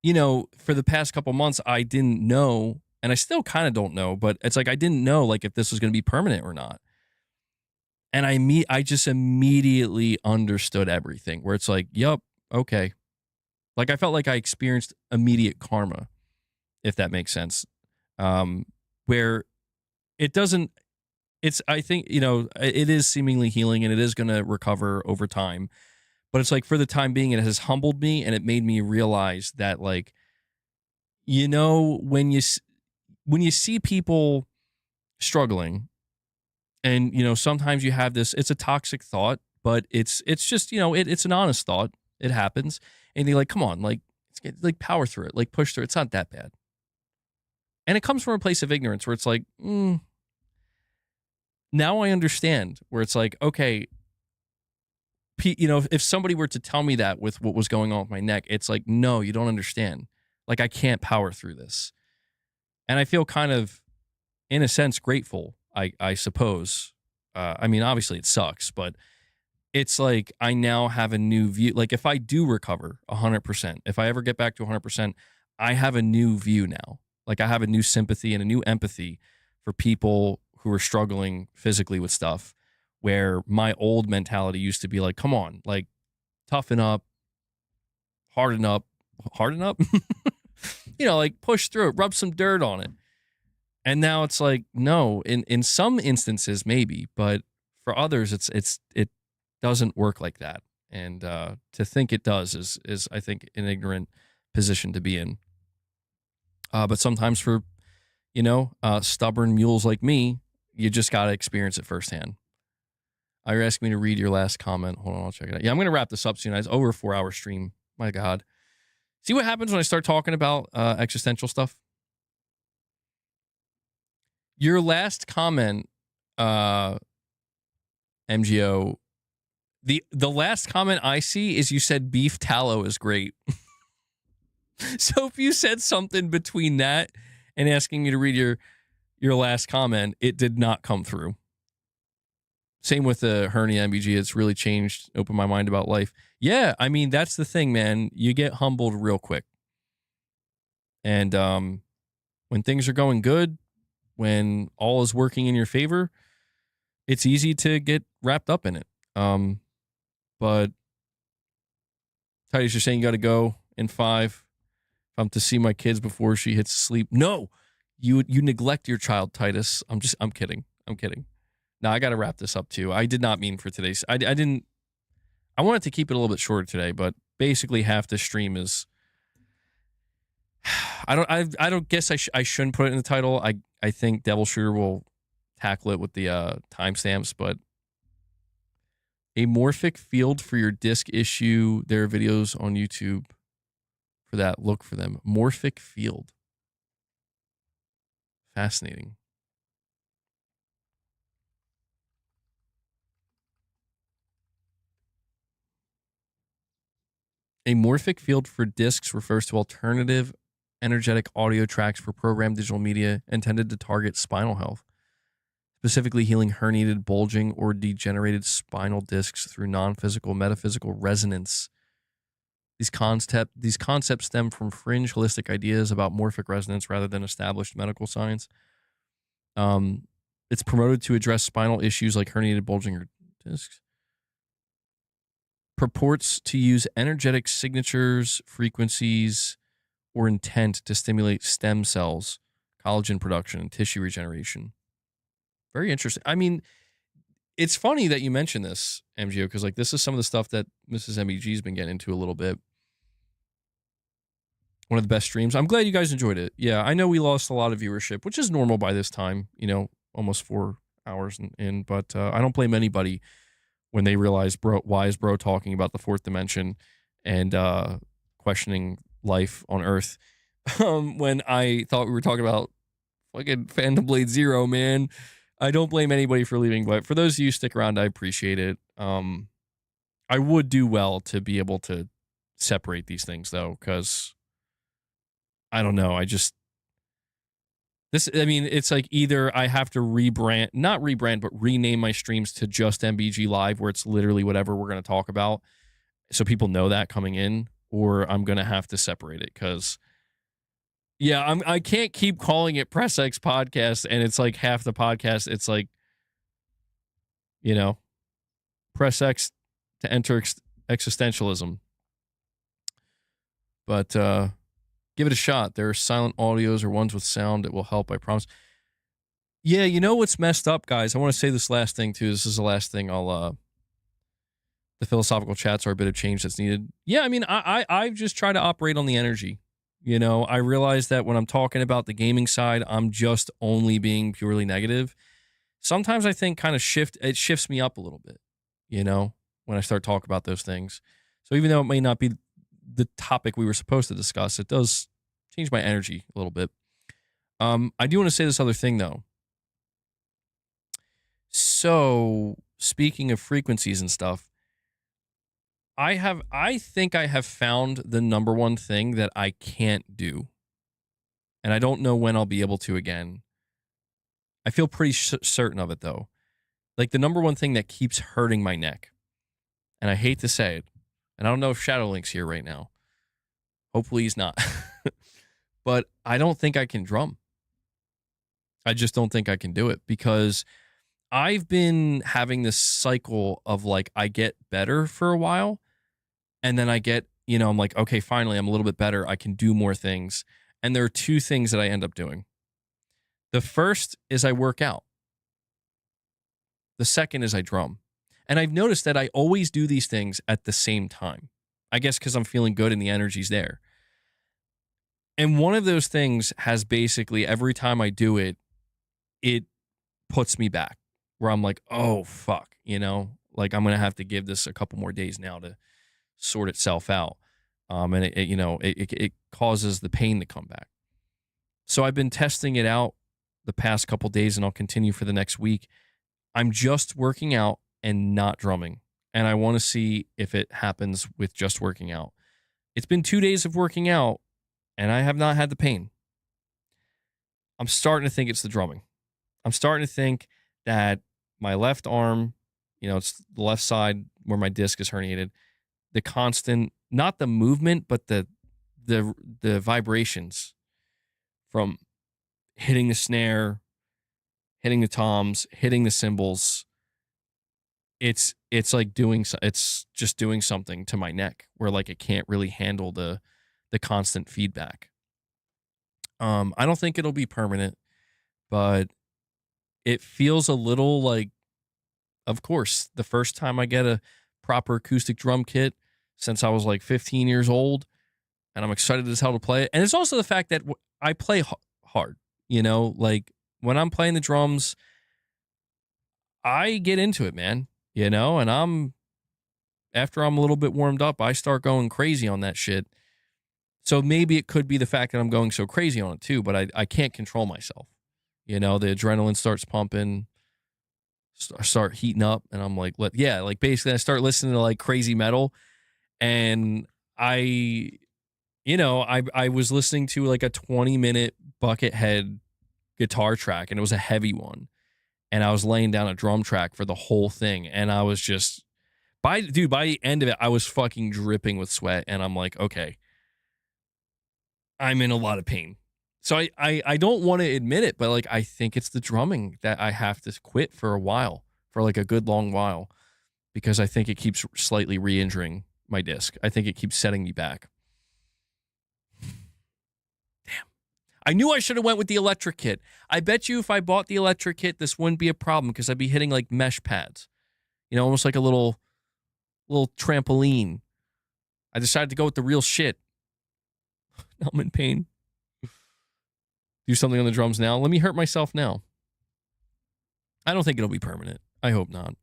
you know, for the past couple months, I didn't know, and I still kind of don't know, but it's like I didn't know like if this was going to be permanent or not. And I just immediately understood everything, where it's like, yep, okay. Like I felt like I experienced immediate karma, if that makes sense. Where it doesn't, I think, you know, it is seemingly healing and it is going to recover over time. But it's like, for the time being, it has humbled me, and it made me realize that, like, you know, when you see people struggling, And, sometimes you have this, it's a toxic thought, but it's just, it's an honest thought. It happens. And you're like, come on, like power through it, like push through it. It's not that bad. And it comes from a place of ignorance where it's like, now I understand, where it's like, okay, if somebody were to tell me that with what was going on with my neck, it's like, no, you don't understand. Like, I can't power through this. And I feel kind of, in a sense, grateful, I suppose. I mean, obviously it sucks, but it's like I now have a new view. Like, if I do recover 100%, if I ever get back to 100%, I have a new view now. Like, I have a new sympathy and a new empathy for people who are struggling physically with stuff, where my old mentality used to be like, come on, like, toughen up, harden up, like, push through it, rub some dirt on it. And now it's like, no, in some instances, maybe, but for others, it doesn't work like that. And to think it does is I think an ignorant position to be in. But sometimes for, stubborn mules like me, you just got to experience it firsthand. You're asking me to read your last comment. Hold on, I'll check it out. Yeah, I'm going to wrap this up soon. It's over a 4-hour stream. My God. See what happens when I start talking about existential stuff? Your last comment, MGO, the last comment I see is you said beef tallow is great. So if you said something between that and asking me to read your last comment, it did not come through. Same with the hernia MBG. It's really changed, opened my mind about life. Yeah, I mean, that's the thing, man. You get humbled real quick. And when things are going good, when all is working in your favor, it's easy to get wrapped up in it. But Titus, you're saying you got to go in 5. If I'm to see my kids before she hits sleep. No, you neglect your child, Titus. I'm kidding. Now I got to wrap this up too. I did not mean for today's. I wanted to keep it a little bit shorter today, but basically half the stream is. I don't guess I shouldn't put it in the title. I think Devil Shooter will tackle it with the timestamps, but a morphic field for your disc issue. There are videos on YouTube for that. Look for them. Morphic field. Fascinating. A morphic field for discs refers to alternative energetic audio tracks for programmed digital media intended to target spinal health, specifically healing herniated, bulging, or degenerated spinal discs through non-physical, metaphysical resonance. These concepts stem from fringe holistic ideas about morphic resonance rather than established medical science. It's promoted to address spinal issues like herniated, bulging, or discs. Purports to use energetic signatures, frequencies, or intent to stimulate stem cells, collagen production, and tissue regeneration. Very interesting. I mean, it's funny that you mentioned this, MGO, because like this is some of the stuff that Mrs. MBG's been getting into a little bit. One of the best streams. I'm glad you guys enjoyed it. Yeah, I know we lost a lot of viewership, which is normal by this time, almost 4 hours in, but I don't blame anybody when they realize, why is bro talking about the fourth dimension and questioning life on Earth when I thought we were talking about fucking Phantom Blade Zero, man. I don't blame anybody for leaving, but for those of you who stick around, I appreciate it. I would do well to be able to separate these things, though, because I don't know. It's like either I have to not rebrand, but rename my streams to just MBG Live, where it's literally whatever we're going to talk about, so people know that coming in, or I'm going to have to separate it because, yeah, I can't keep calling it Press X Podcast, and it's like half the podcast. It's like, Press X to enter existentialism. But give it a shot. There are silent audios or ones with sound that will help, I promise. Yeah, what's messed up, guys? I want to say this last thing, too. This is the last thing I'll... The philosophical chats are a bit of change that's needed. Yeah, I mean, I just try to operate on the energy. I realize that when I'm talking about the gaming side, I'm just only being purely negative. sometimes I think kind of shifts me up a little bit, you know, when I start talking about those things. So even though it may not be the topic we were supposed to discuss, it does change my energy a little bit. I do want to say this other thing though. So speaking of frequencies and stuff, I think I have found the number one thing that I can't do. And I don't know when I'll be able to again. I feel pretty certain of it though. Like the number one thing that keeps hurting my neck. And I hate to say it. And I don't know if Shadowlink's here right now. Hopefully he's not. But I don't think I can drum. I just don't think I can do it because I've been having this cycle of like I get better for a while and then I get, you know, I'm like, okay, finally I'm a little bit better. I can do more things. And there are two things that I end up doing. The first is I work out. The second is I drum. And I've noticed that I always do these things at the same time. I guess because I'm feeling good and the energy's there. And one of those things has basically every time I do it, it puts me back where I'm like, oh, fuck, you know, like I'm going to have to give this a couple more days now to sort itself out. And it causes the pain to come back. So I've been testing it out the past couple days and I'll continue for the next week. I'm just working out and not drumming. And I want to see if it happens with just working out. It's been 2 days of working out and I have not had the pain. I'm starting to think it's the drumming. I'm starting to think that my left arm, you know, it's the left side where my disc is herniated, the constant, not the movement, but the vibrations from hitting the snare, hitting the toms, hitting the cymbals. It's like it's just doing something to my neck where like it can't really handle the constant feedback. I don't think it'll be permanent, but it feels a little like, of course, the first time I get a proper acoustic drum kit since I was like 15 years old, and I'm excited as hell to play it. And it's also the fact that I play hard, you know, like when I'm playing the drums, I get into it, man, you know, and after I'm a little bit warmed up, I start going crazy on that shit. So maybe it could be the fact that I'm going so crazy on it too, but I can't control myself. You know, the adrenaline starts pumping, start heating up, and I'm like, basically I start listening to like crazy metal, and I was listening to like a 20-minute Buckethead guitar track, and it was a heavy one, and I was laying down a drum track for the whole thing, and I was just, by the end of it, I was fucking dripping with sweat, and I'm like, okay, I'm in a lot of pain. So I don't want to admit it, but like I think it's the drumming that I have to quit for a while, for like a good long while, because I think it keeps slightly re-injuring my disc. I think it keeps setting me back. Damn. I knew I should have went with the electric kit. I bet you if I bought the electric kit, this wouldn't be a problem because I'd be hitting like mesh pads. You know, almost like a little trampoline. I decided to go with the real shit. Now I'm in pain. Do something on the drums now. Let me hurt myself now. I don't think it'll be permanent. I hope not.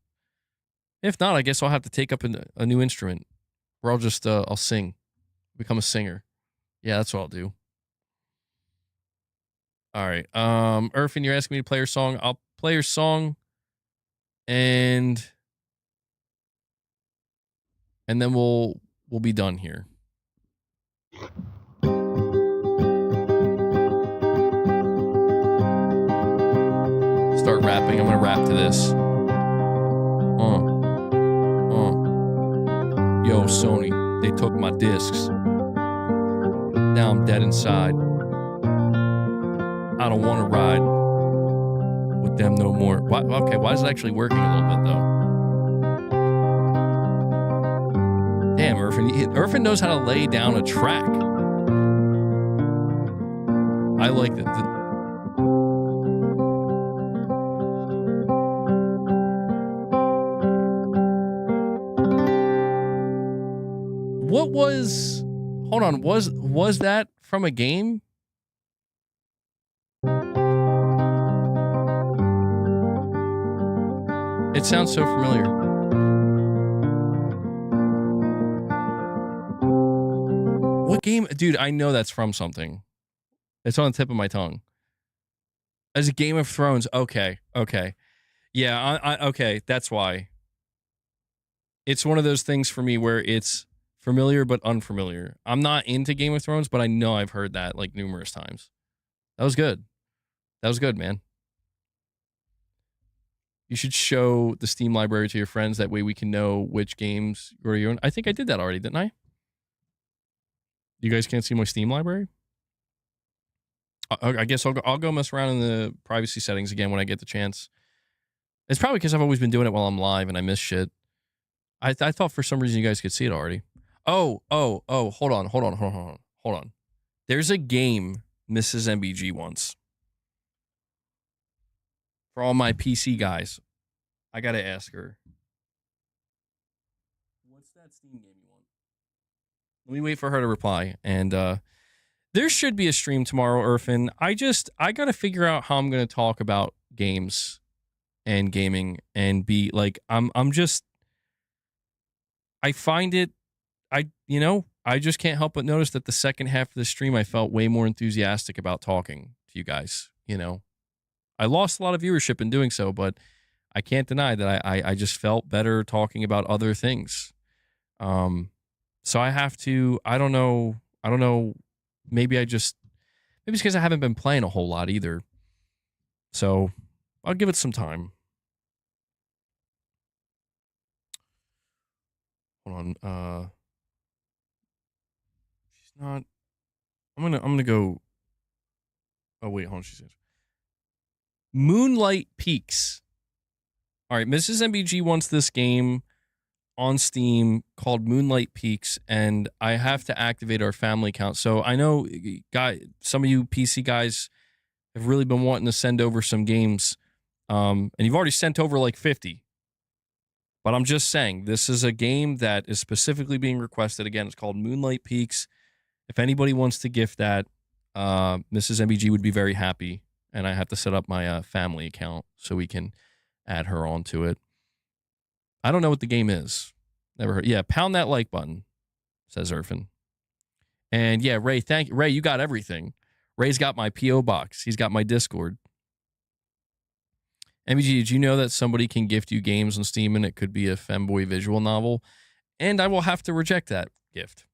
If not, I guess I'll have to take up a new instrument, or I'll just I'll sing, become a singer. Yeah, that's what I'll do. All right, Irfan, you're asking me to play your song. I'll play your song, and then we'll be done here. Start rapping. I'm gonna rap to this. Yo, Sony, they took my discs. Now I'm dead inside. I don't want to ride with them no more. Why is it actually working a little bit though? Damn, Irfan knows how to lay down a track. I like that. What was... Hold on, was that from a game? It sounds so familiar. What game? Dude, I know that's from something. It's on the tip of my tongue. As a Game of Thrones. Okay. Yeah, okay, that's why. It's one of those things for me where it's familiar but unfamiliar. I'm not into Game of Thrones, but I know I've heard that like numerous times. That was good. That was good, man. You should show the Steam library to your friends. That way we can know which games you're in. I think I did that already, didn't I? You guys can't see my Steam library? I guess I'll go mess around in the privacy settings again when I get the chance. It's probably because I've always been doing it while I'm live and I miss shit. I thought for some reason you guys could see it already. Oh, hold on. There's a game Mrs. MBG wants. For all my PC guys, I gotta ask her. What's that Steam game you want? Let me wait for her to reply. And there should be a stream tomorrow, Irfin. I gotta figure out how I'm gonna talk about games and gaming and be like, I find it, I just can't help but notice that the second half of the stream, I felt way more enthusiastic about talking to you guys. I lost a lot of viewership in doing so, but I can't deny that I just felt better talking about other things. So I have to, I don't know. Maybe it's because I haven't been playing a whole lot either. So I'll give it some time. Hold on. She's not. I'm gonna go. Oh wait, hold on. She says Moonlight Peaks. All right, Mrs. MBG wants this game on Steam called Moonlight Peaks, and I have to activate our family account. So I know, some of you PC guys have really been wanting to send over some games, and you've already sent over like 50. But I'm just saying, this is a game that is specifically being requested. Again, it's called Moonlight Peaks. If anybody wants to gift that, Mrs. MBG would be very happy. And I have to set up my family account so we can add her onto it. I don't know what the game is. Never heard. Yeah, pound that like button, says Irfin. And yeah, Ray, thank you. Ray, you got everything. Ray's got my P.O. box. He's got my Discord. MBG, did you know that somebody can gift you games on Steam and it could be a femboy visual novel? And I will have to reject that gift.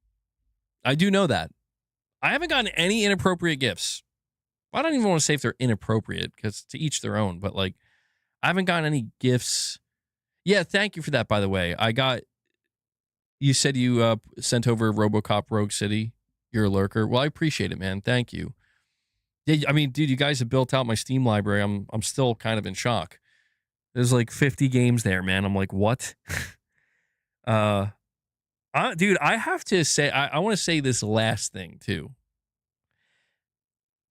I do know that. I haven't gotten any inappropriate gifts. I don't even want to say if they're inappropriate because to each their own, but like I haven't gotten any gifts. Yeah, thank you for that, by the way. You said you sent over RoboCop Rogue City. You're a lurker. Well, I appreciate it, man. Thank you. Yeah, I mean, dude, you guys have built out my Steam library. I'm still kind of in shock. There's like 50 games there, man. I'm like, what? Dude, I have to say, I want to say this last thing too.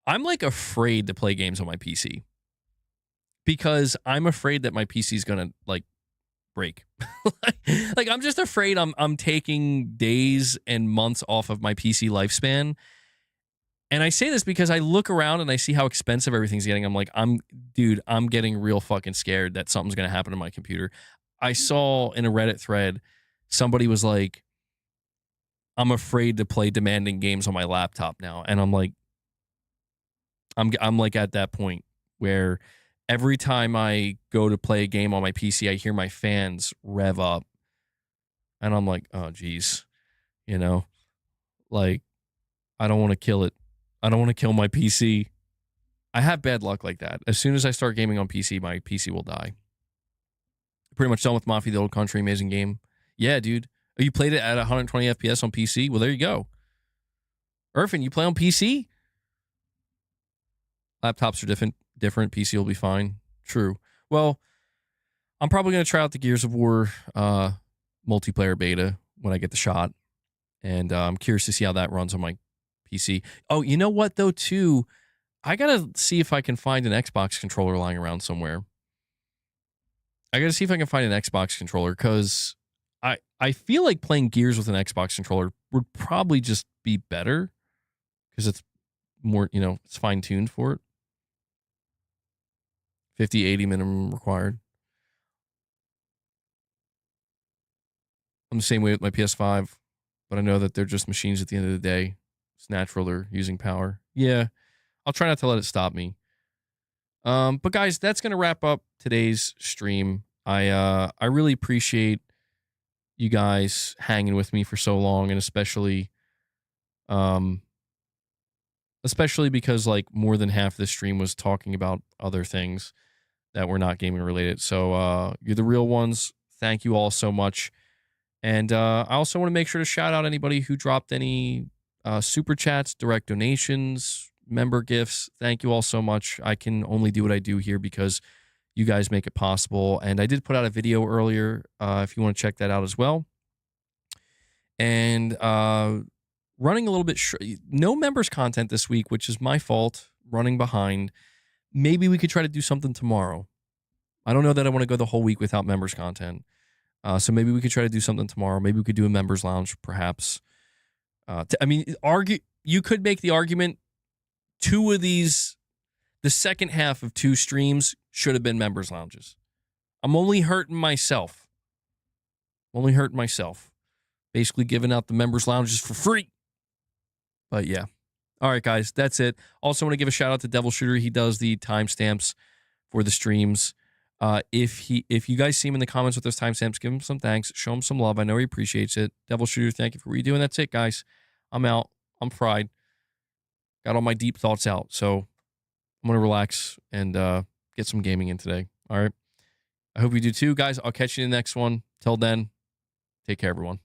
I'm like afraid to play games on my PC because I'm afraid that my PC is gonna like break. like I'm just afraid I'm taking days and months off of my PC lifespan. And I say this because I look around and I see how expensive everything's getting. I'm like, I'm getting real fucking scared that something's gonna happen to my computer. I saw in a Reddit thread somebody was like, I'm afraid to play demanding games on my laptop now, and I'm like. I'm like at that point where every time I go to play a game on my PC, I hear my fans rev up. And I'm like, oh, geez. Like, I don't want to kill it. I don't want to kill my PC. I have bad luck like that. As soon as I start gaming on PC, my PC will die. Pretty much done with Mafia: The Old Country, amazing game. Yeah, dude. Oh, you played it at 120 FPS on PC? Well, there you go. Irfin, you play on PC? Laptops are different. PC will be fine. True. Well, I'm probably going to try out the Gears of War multiplayer beta when I get the shot. And I'm curious to see how that runs on my PC. Oh, you know what, though, too? I got to see if I can find an Xbox controller lying around somewhere. I got to see if I can find an Xbox controller because I feel like playing Gears with an Xbox controller would probably just be better because it's more, it's fine-tuned for it. 50, 80 minimum required. I'm the same way with my PS5, but I know that they're just machines at the end of the day. It's natural they're using power. Yeah, I'll try not to let it stop me. But guys, that's gonna wrap up today's stream. I really appreciate you guys hanging with me for so long, and especially because like more than half this stream was talking about other things that were not gaming related. So you're the real ones. Thank you all so much. And I also want to make sure to shout out anybody who dropped any super chats, direct donations, member gifts. Thank you all so much. I can only do what I do here because you guys make it possible. And I did put out a video earlier if you want to check that out as well. And running a little bit no members content this week, which is my fault, running behind. Maybe we could try to do something tomorrow. I don't know that I want to go the whole week without members content. So maybe we could try to do something tomorrow. Maybe we could do a members lounge, perhaps. You could make the argument two of these, the second half of two streams should have been members lounges. I'm only hurting myself. Basically giving out the members lounges for free. But yeah. All right, guys, that's it. Also want to give a shout out to Devil Shooter. He does the timestamps for the streams. If you guys see him in the comments with those timestamps, give him some thanks. Show him some love. I know he appreciates it. Devil Shooter, thank you for what you do. And that's it, guys. I'm out. I'm fried. Got all my deep thoughts out. So I'm going to relax and get some gaming in today. All right. I hope you do too, guys. I'll catch you in the next one. Till then, take care, everyone.